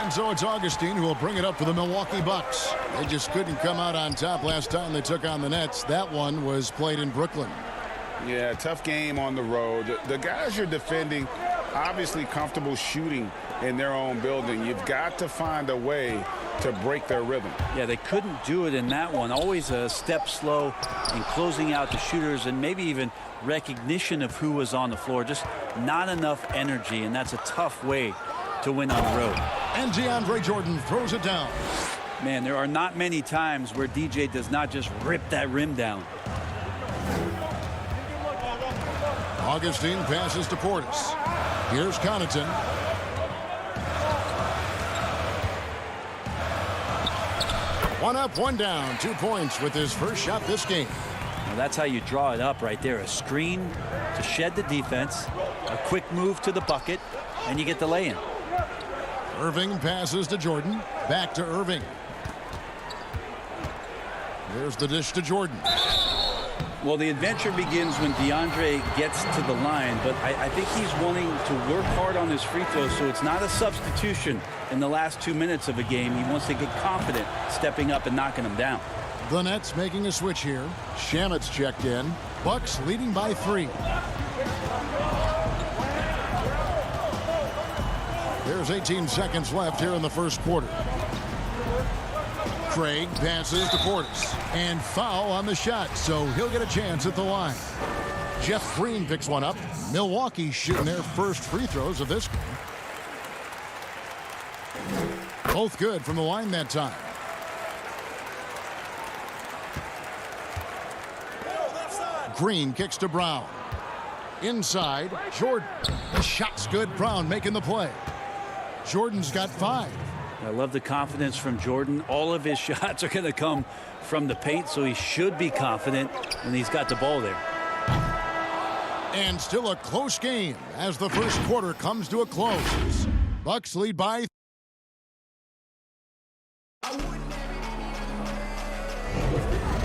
S3: And so it's Augustine who will bring it up for the Milwaukee Bucks. They just couldn't come out on top last time they took on the Nets. That one was played in Brooklyn.
S4: Yeah, tough game on the road. The guys you're defending, obviously comfortable shooting in their own building. You've got to find a way to break their rhythm.
S16: Yeah, they couldn't do it in that one. Always a step slow in closing out the shooters and maybe even recognition of who was on the floor. Just not enough energy, and that's a tough way to win on the road.
S3: And DeAndre Jordan throws it down.
S16: Man, there are not many times where DJ does not just rip that rim down.
S3: Augustine passes to Portis. Here's Connaughton. One up, one down. 2 points with his first shot this game.
S16: Well, that's how you draw it up right there. A screen to shed the defense, a quick move to the bucket, and you get the lay-in.
S3: Irving passes to Jordan. Back to Irving. There's the dish to Jordan.
S16: Well, the adventure begins when DeAndre gets to the line, but I think he's wanting to work hard on his free throws, so it's not a substitution in the last 2 minutes of a game. He wants to get confident stepping up and knocking them down.
S3: The Nets making a switch here. Shamet's checked in. Bucks leading by 3. There's 18 seconds left here in the first quarter. Craig passes to Portis. And foul on the shot, so he'll get a chance at the line. Jeff Green picks one up. Milwaukee shooting their first free throws of this game. Both good from the line that time. Green kicks to Brown. Inside, Jordan. The shot's good. Brown making the play. Jordan's got 5.
S16: I love the confidence from Jordan. All of his shots are going to come from the paint, so he should be confident when he's got the ball there.
S3: And still a close game as the first quarter comes to a close. Bucks lead by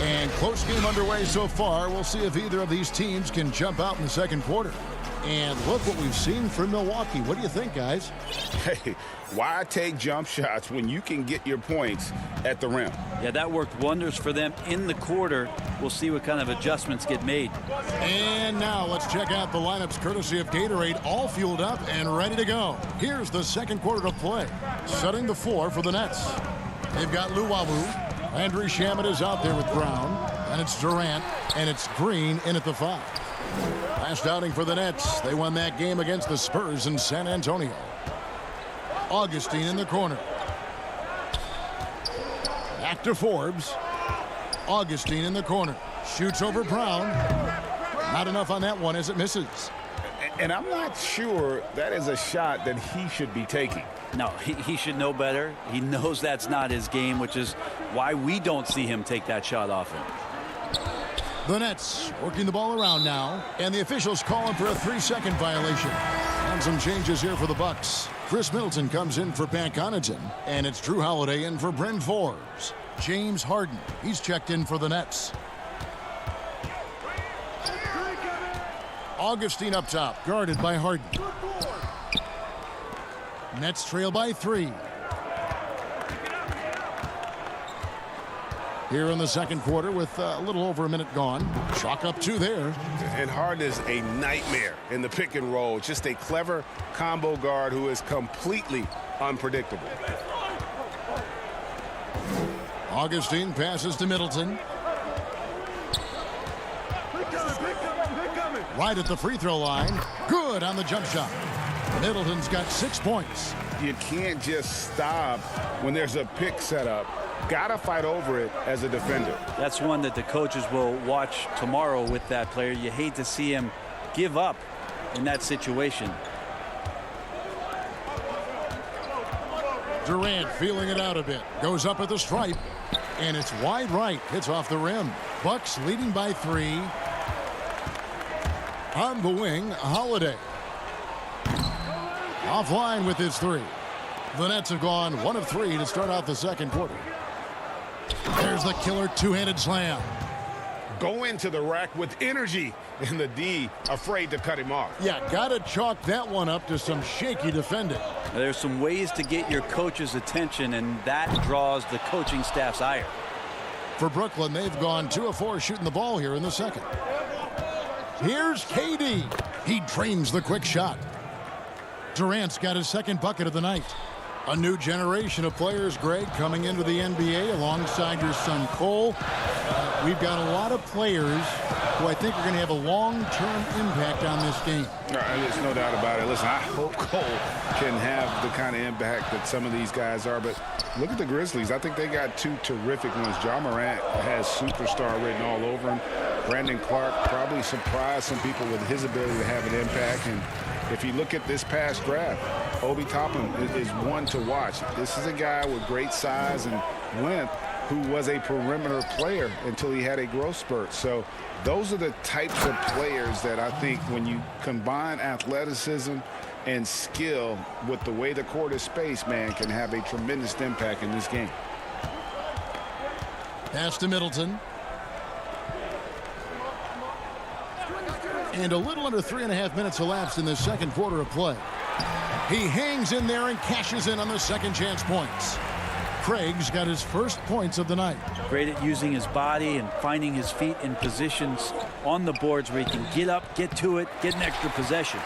S3: And close game underway so far. We'll see if either of these teams can jump out in the second quarter. And look what we've seen from Milwaukee. What do you think, guys?
S9: Hey, why take jump shots when you can get your points at the rim?
S16: Yeah, that worked wonders for them in the quarter. We'll see what kind of adjustments get made.
S3: And now let's check out the lineups courtesy of Gatorade, all fueled up and ready to go. Here's the second quarter of play. Setting the floor for the Nets. They've got Luwawu. Landry Shamet is out there with Brown. And it's Durant. And it's Green in at the 5. Last outing for the Nets. They won that game against the Spurs in San Antonio. Augustine in the corner. Back to Forbes. Augustine in the corner. Shoots over Brown. Not enough on that one as it misses.
S9: And I'm not sure that is a shot that he should be taking.
S16: No, he should know better. He knows that's not his game, which is why we don't see him take that shot often.
S3: The Nets working the ball around now, and the officials calling for a 3-second violation. And some changes here for the Bucks. Chris Middleton comes in for Pat Connaughton, and it's Drew Holiday in for Bryn Forbes. James Harden, he's checked in for the Nets. Augustine up top, guarded by Harden. Nets trail by 3. Here in the second quarter with a little over a minute gone. Chalk up 2 there.
S9: And Harden is a nightmare in the pick and roll. Just a clever combo guard who is completely unpredictable.
S3: Augustine passes to Middleton. Right at the free throw line. Good on the jump shot. Middleton's got 6 points.
S9: You can't just stop when there's a pick set up. Gotta fight over it as a defender.
S16: That's one that the coaches will watch tomorrow with that player. You hate to see him give up in that situation.
S3: Durant feeling it out a bit. Goes up at the stripe. And it's wide right. Hits off the rim. Bucks leading by 3. On the wing, Holiday. Offline with his 3. The Nets have gone 1 of 3 to start out the second quarter. There's the killer two-handed slam.
S9: Go into the rack with energy, and the D afraid to cut him off.
S3: Yeah, gotta chalk that one up to some shaky defending.
S16: There's some ways to get your coach's attention, and that draws the coaching staff's ire.
S3: For Brooklyn, they've gone 2 of 4 shooting the ball here in the second. Here's KD. He drains the quick shot. Durant's got his second bucket of the night. A new generation of players, Greg, coming into the NBA alongside your son Cole. We've got a lot of players who I think are going to have a long-term impact on this game.
S9: There's no doubt about it. Listen, I hope Cole can have the kind of impact that some of these guys are. But look at the Grizzlies. I think they got 2 terrific ones. Ja Morant has superstar written all over him. Brandon Clark probably surprised some people with his ability to have an impact. And if you look at this past draft, Obi Toppin is one to watch. This is a guy with great size and length who was a perimeter player until he had a growth spurt. So those are the types of players that I think when you combine athleticism and skill with the way the court is spaced, man, can have a tremendous impact in this game.
S3: Pass to Middleton. And a little under 3.5 minutes elapsed in the second quarter of play. He hangs in there and cashes in on the second chance points. Craig's got his first points of the night.
S16: Great at using his body and finding his feet in positions on the boards where he can get up, get to it, get an extra possession.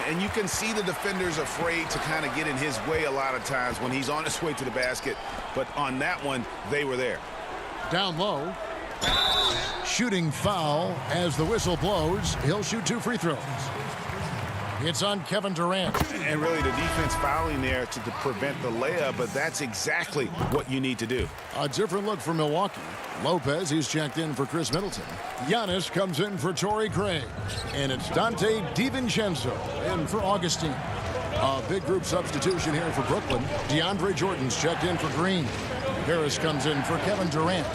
S9: And you can see the defenders afraid to kind of get in his way a lot of times when he's on his way to the basket. But on that one, they were there.
S3: Down low. Shooting foul as the whistle blows. He'll shoot 2 free throws. It's on Kevin Durant.
S9: And really the defense fouling there to prevent the layup, but that's exactly what you need to do.
S3: A different look for Milwaukee. Lopez, he's checked in for Chris Middleton. Giannis comes in for Torrey Craig. And it's Dante DiVincenzo in for Augustine. A big group substitution here for Brooklyn. DeAndre Jordan's checked in for Green. Harris comes in for Kevin Durant.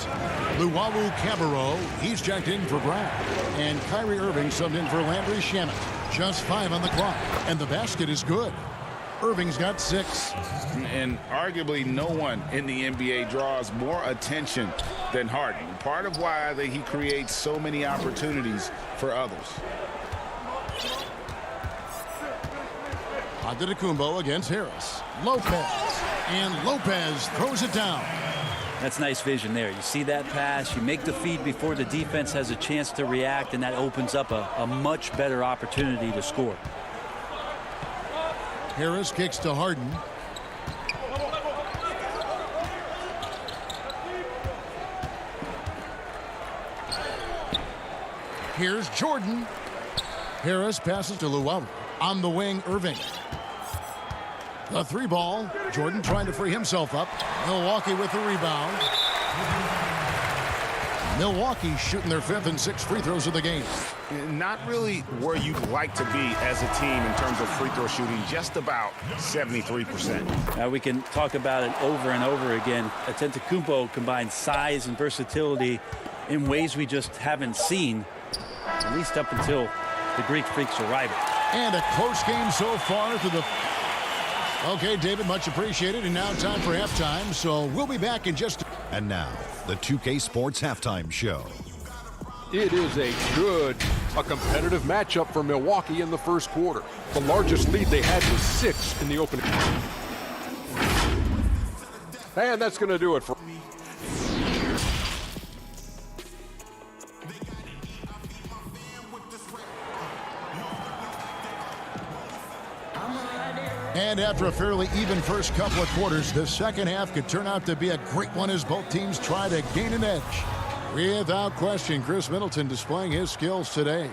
S3: Luwawu Cabarro, he's checked in for Brown. And Kyrie Irving subbed in for Landry Shamet. Just 5 on the clock, and the basket is good. Irving's got 6.
S9: And arguably no one in the NBA draws more attention than Harden. Part of why he creates so many opportunities for others.
S3: Antetokounmpo against Harris. Lopez. And Lopez throws it down.
S16: That's nice vision there. You see that pass, you make the feed before the defense has a chance to react, and that opens up a much better opportunity to score.
S3: Harris kicks to Harden. Here's Jordan. Harris passes to Luau. On the wing, Irving. The 3 ball. Jordan trying to free himself up. Milwaukee with the rebound. Milwaukee shooting their 5th and 6th free throws of the game.
S9: Not really where you'd like to be as a team in terms of free throw shooting, just about 73%.
S16: Now we can talk about it over and over again. Antetokounmpo combines size and versatility in ways we just haven't seen, at least up until the Greek Freak's arrival.
S3: And a close game so far to the... Okay, David, much appreciated. And now time for halftime, so we'll be back in just...
S7: And now, the 2K Sports Halftime Show.
S8: It is a competitive matchup for Milwaukee in the first quarter. The largest lead they had was 6 in the opening. And that's going to do it for...
S3: And after a fairly even first couple of quarters, the second half could turn out to be a great one as both teams try to gain an edge. Without question, Chris Middleton displaying his skills today.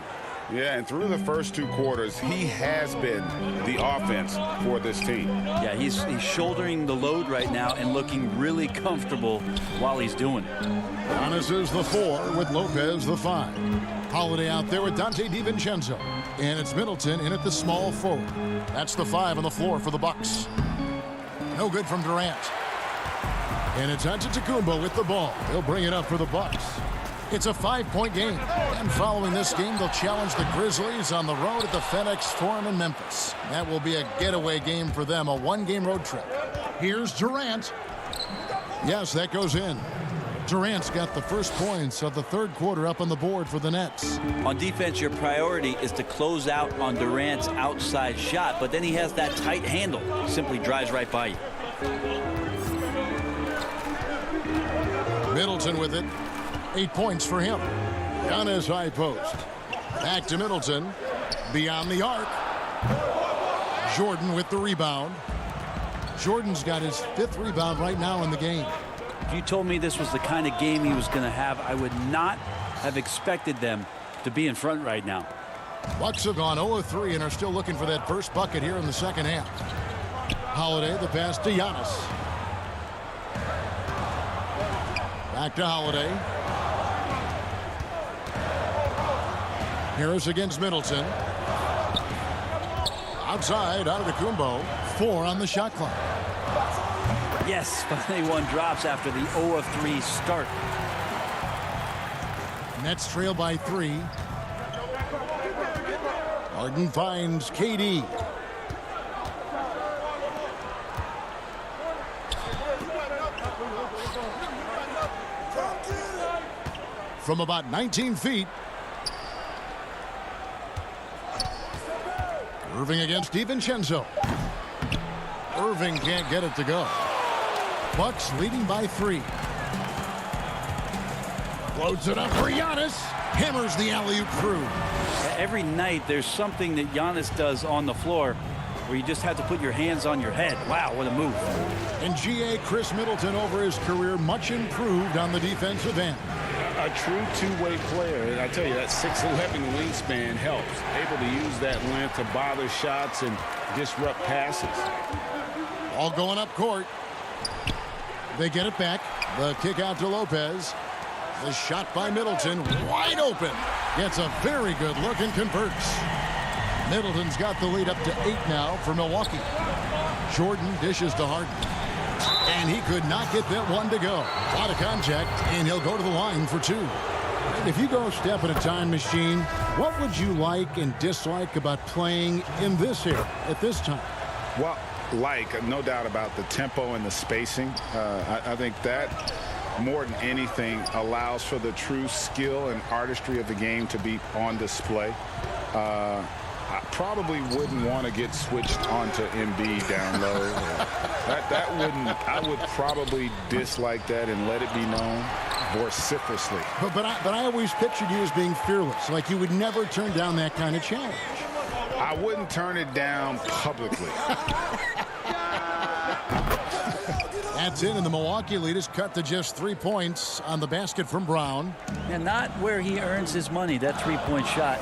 S9: Yeah, and through the first 2 quarters, he has been the offense for this team.
S16: Yeah, he's shouldering the load right now and looking really comfortable while he's doing it.
S3: Giannis is the 4 with Lopez the 5. Holiday out there with Dante DiVincenzo. And it's Middleton in at the small forward. That's the 5 on the floor for the Bucks. No good from Durant. And it's Antetokounmpo with the ball. He'll bring it up for the Bucks. It's a 5-point game. And following this game, they'll challenge the Grizzlies on the road at the FedEx Forum in Memphis. That will be a getaway game for them, a 1-game road trip. Here's Durant. Yes, that goes in. Durant's got the first points of the 3rd quarter up on the board for the Nets.
S16: On defense, your priority is to close out on Durant's outside shot, but then he has that tight handle. Simply drives right by you.
S3: Middleton with it. 8 points for him. Giannis high post. Back to Middleton. Beyond the arc. Jordan with the rebound. Jordan's got his 5th rebound right now in the game.
S16: If you told me this was the kind of game he was going to have, I would not have expected them to be in front right now.
S3: Bucks have gone 0 of 3 and are still looking for that first bucket here in the second half. Holiday, the pass to Giannis. Back to Holiday. Harris against Middleton. Outside, Antetokounmpo. 4 on the shot clock.
S16: Yes, finally one drops after the 0 of 3 start.
S3: Nets trail by 3. Harden finds KD. From about 19 feet. Irving against DiVincenzo. Irving can't get it to go. Bucks leading by 3. Floats it up for Giannis. Hammers the alley-oop through.
S16: Every night there's something that Giannis does on the floor where you just have to put your hands on your head. Wow, what a move.
S3: And GA Chris Middleton over his career much improved on the defensive end.
S9: A true two-way player. And I tell you, that 6'11" wingspan helps. Able to use that length to bother shots and disrupt passes.
S3: All going up court. They get it back. The kick out to Lopez. The shot by Middleton. Wide open. Gets a very good look and converts. Middleton's got the lead up to 8 now for Milwaukee. Jordan dishes to Harden. And he could not get that one to go. A lot of contact, and he'll go to the line for 2. If you go a step at a time, Machine, what would you like and dislike about playing in this era at this time?
S9: Well, like, no doubt about the tempo and the spacing. I think that, more than anything, allows for the true skill and artistry of the game to be on display. I probably wouldn't want to get switched onto Embiid down low. That wouldn't. I would probably dislike that and let it be known vociferously.
S3: But I always pictured you as being fearless, like you would never turn down that kind of challenge.
S9: I wouldn't turn it down publicly.
S3: That's in, and the Milwaukee lead is cut to just 3 points on the basket from Brown.
S16: And not where he earns his money, that three-point shot.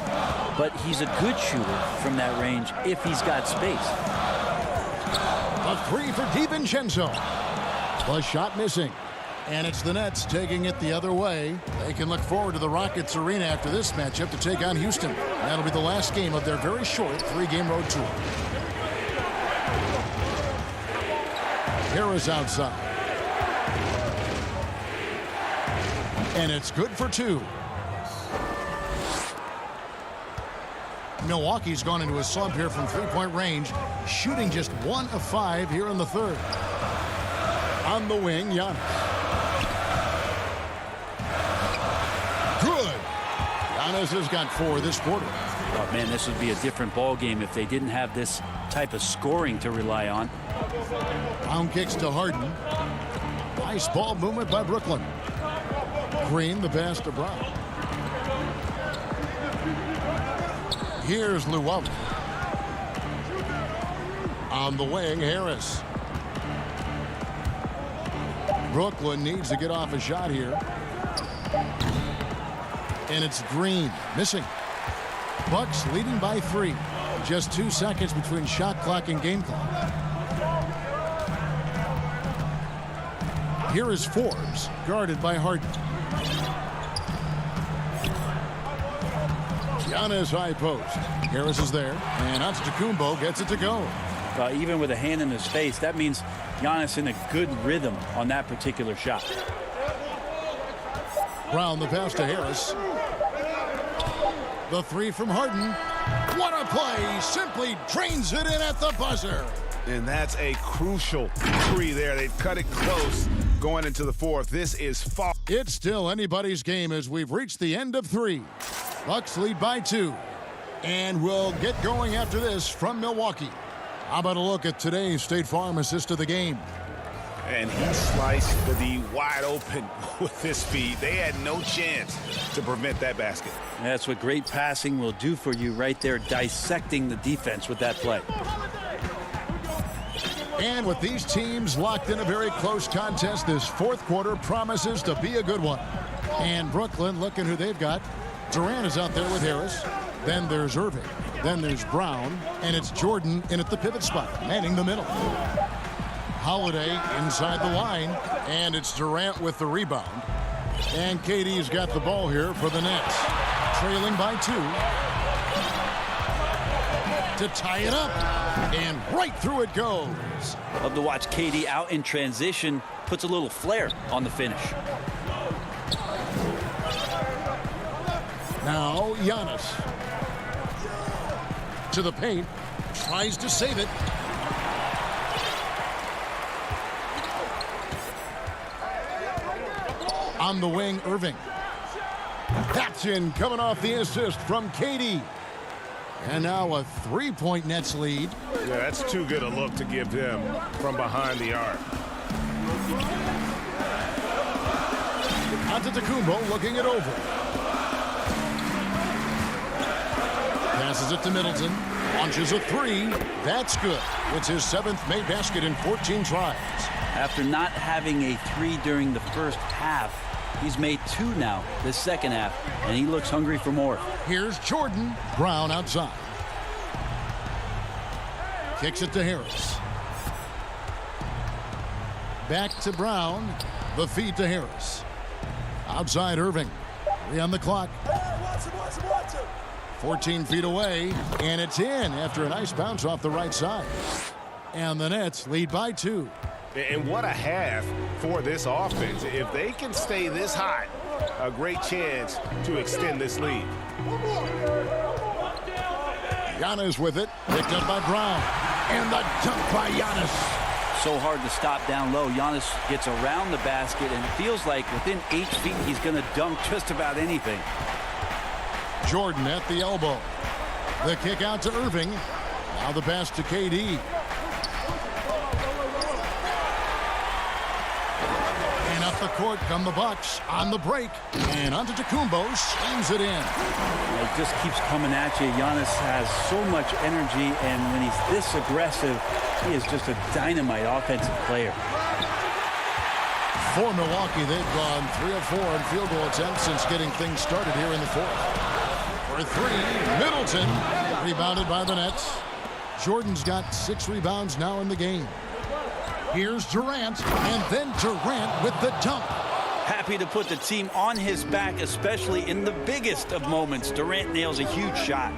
S16: But he's a good shooter from that range if he's got space.
S3: A three for DiVincenzo. The shot missing. And it's the Nets taking it the other way. They can look forward to the Rockets arena after this matchup to take on Houston. That'll be the last game of their very short 3-game road tour. Harris outside. And it's good for 2. Milwaukee's gone into a slump here from 3-point range, shooting just 1 of 5 here in the third. On the wing, Giannis. Good. Giannis has got 4 this quarter.
S16: Oh, man, this would be a different ball game if they didn't have this type of scoring to rely on.
S3: Brown kicks to Harden. Nice ball movement by Brooklyn. Green, the pass to Brown. Here's Llewellyn. On the wing, Harris. Brooklyn needs to get off a shot here. And it's Green, missing. Bucks leading by 3. Just 2 seconds between shot clock and game clock. Here is Forbes, guarded by Harden. Giannis high post. Harris is there, and Antetokounmpo gets it to go.
S16: Even with a hand in his face, that means Giannis in a good rhythm on that particular shot.
S3: Brown, the pass to Harris. The 3 from Harden. What a play! Simply drains it in at the buzzer.
S4: And that's a crucial 3 there. They've cut it close going into the 4th. This is far.
S3: It's still anybody's game as we've reached the end of 3. Bucks lead by 2. And we'll get going after this from Milwaukee. How about a look at today's State Farm assist of the game?
S4: And he sliced the D wide open with his speed. They had no chance to prevent that basket.
S16: That's what great passing will do for you right there, dissecting the defense with that play.
S3: And with these teams locked in a very close contest, this 4th quarter promises to be a good one. And Brooklyn, looking who they've got. Durant is out there with Harris. Then there's Irving. Then there's Brown. And it's Jordan in at the pivot spot, manning the middle. Holiday inside the line. And it's Durant with the rebound. And KD's got the ball here for the Nets. Trailing by 2. To tie it up. And right through it goes.
S16: Love to watch KD out in transition. Puts a little flair on the finish.
S3: Now Giannis. To the paint. Tries to save it. On the wing, Irving. That's in, coming off the assist from KD. And now a 3-point Nets lead.
S9: Yeah, that's too good a look to give them from behind the arc.
S3: Antetokounmpo looking it over. Passes it to Middleton. Launches a 3. That's good. It's his 7th made basket in 14 tries.
S16: After not having a 3 during the first half, he's made 2 now this second half, and he looks hungry for more.
S3: Here's Jordan. Brown outside. Kicks it to Harris. Back to Brown. The feed to Harris. Outside Irving. 3 on the clock. 14 feet away, and it's in after a nice bounce off the right side. And the Nets lead by 2.
S9: And what a half for this offense. If they can stay this hot, a great chance to extend this lead.
S3: Giannis with it, picked up by Brown. And the dunk by Giannis.
S16: So hard to stop down low. Giannis gets around the basket, and it feels like within 8 feet he's going to dunk just about anything.
S3: Jordan at the elbow. The kick out to Irving. Now the pass to KD. And up the court come the Bucks on the break. And Antetokounmpo slams it in.
S16: It just keeps coming at you. Giannis has so much energy, and when he's this aggressive, he is just a dynamite offensive player.
S3: For Milwaukee, they've gone 3 of 4 in field goal attempts since getting things started here in the fourth. For 3, Middleton, rebounded by the Nets. Jordan's got 6 rebounds now in the game. Here's Durant, and then Durant with the dunk.
S16: Happy to put the team on his back, especially in the biggest of moments. Durant nails a huge shot.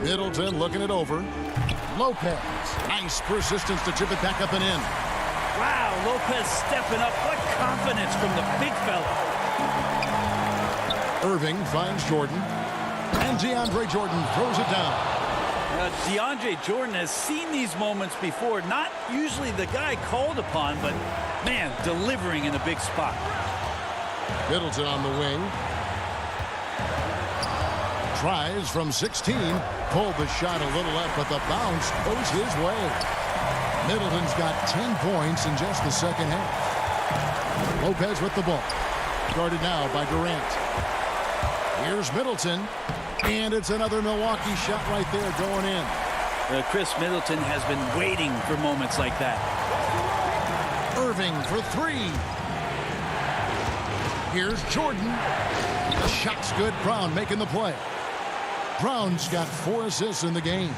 S3: Middleton looking it over. Lopez, nice persistence to chip it back up and in.
S16: Wow, Lopez stepping up. What confidence from the big fella.
S3: Irving finds Jordan, and DeAndre Jordan throws it down.
S16: DeAndre Jordan has seen these moments before. Not usually the guy called upon, but, man, delivering in a big spot.
S3: Middleton on the wing. Tries from 16. Pulled the shot a little left, but the bounce goes his way. Middleton's got 10 points in just the second half. Lopez with the ball. Guarded now by Durant. Here's Middleton. And it's another Milwaukee shot right there going in.
S16: Chris Middleton has been waiting for moments like that.
S3: Irving for 3. Here's Jordan. The shot's good. Brown making the play. Brown's got 4 assists in the game.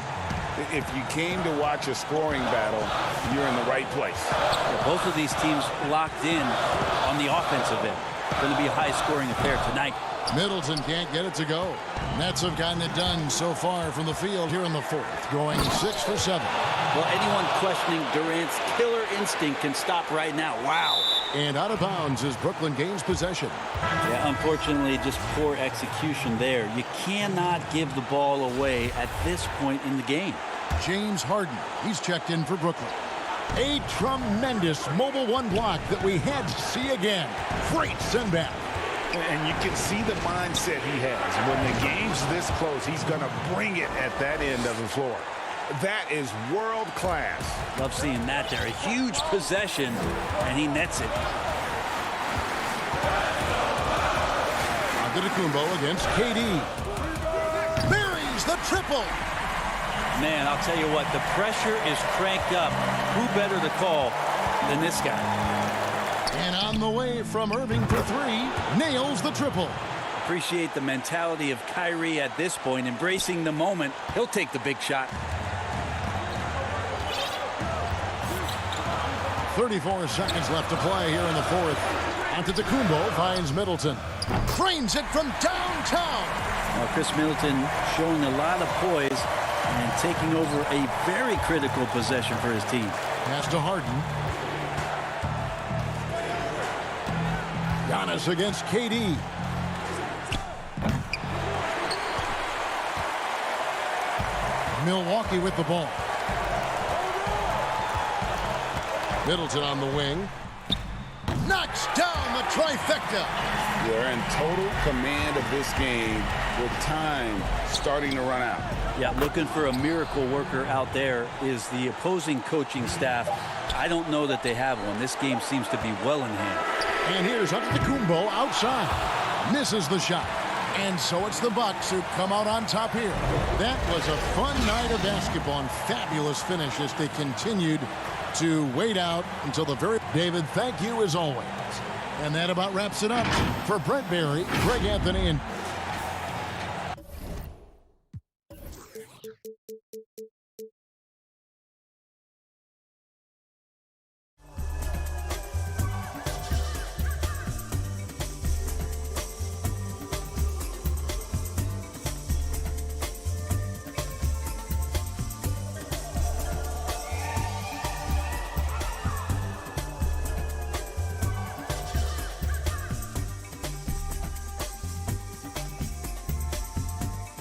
S9: If you came to watch a scoring battle, you're in the right place.
S16: Both of these teams locked in on the offensive end. Going to be a high-scoring affair tonight.
S3: Middleton can't get it to go. Nets have gotten it done so far from the field here in the fourth, going 6 for 7.
S16: Well, anyone questioning Durant's killer instinct can stop right now. Wow.
S3: And out of bounds is Brooklyn gains possession.
S16: Yeah, unfortunately, just poor execution there. You cannot give the ball away at this point in the game.
S3: James Harden, he's checked in for Brooklyn. A tremendous mobile 1 block that we had to see again. Great send back.
S9: And you can see the mindset he has. When the game's this close, he's going to bring it at that end of the floor. That is world class.
S16: Love seeing that there. A huge possession, and he nets it.
S3: Antetokounmpo against KD. Buries the triple.
S16: Man, I'll tell you what, the pressure is cranked up. Who better to call than this guy?
S3: And on the way from Irving for 3, nails the triple.
S16: Appreciate the mentality of Kyrie at this point, embracing the moment. He'll take the big shot.
S3: 34 seconds left to play here in the fourth. Antetokounmpo finds Middleton. Frames it from downtown.
S16: Chris Middleton showing a lot of poise and taking over a very critical possession for his team.
S3: Pass to Harden. Giannis against KD. Milwaukee with the ball. Middleton on the wing. Knocks down the trifecta.
S9: They're in total command of this game with time starting to run out.
S16: Yeah, looking for a miracle worker out there is the opposing coaching staff. I don't know that they have one. This game seems to be well in hand.
S3: And here's Antetokounmpo outside. Misses the shot. And so it's the Bucks who come out on top here. That was a fun night of basketball and fabulous finish as they continued to wait out until the very... David, thank you as always. And that about wraps it up. For Brent Barry, Greg Anthony, and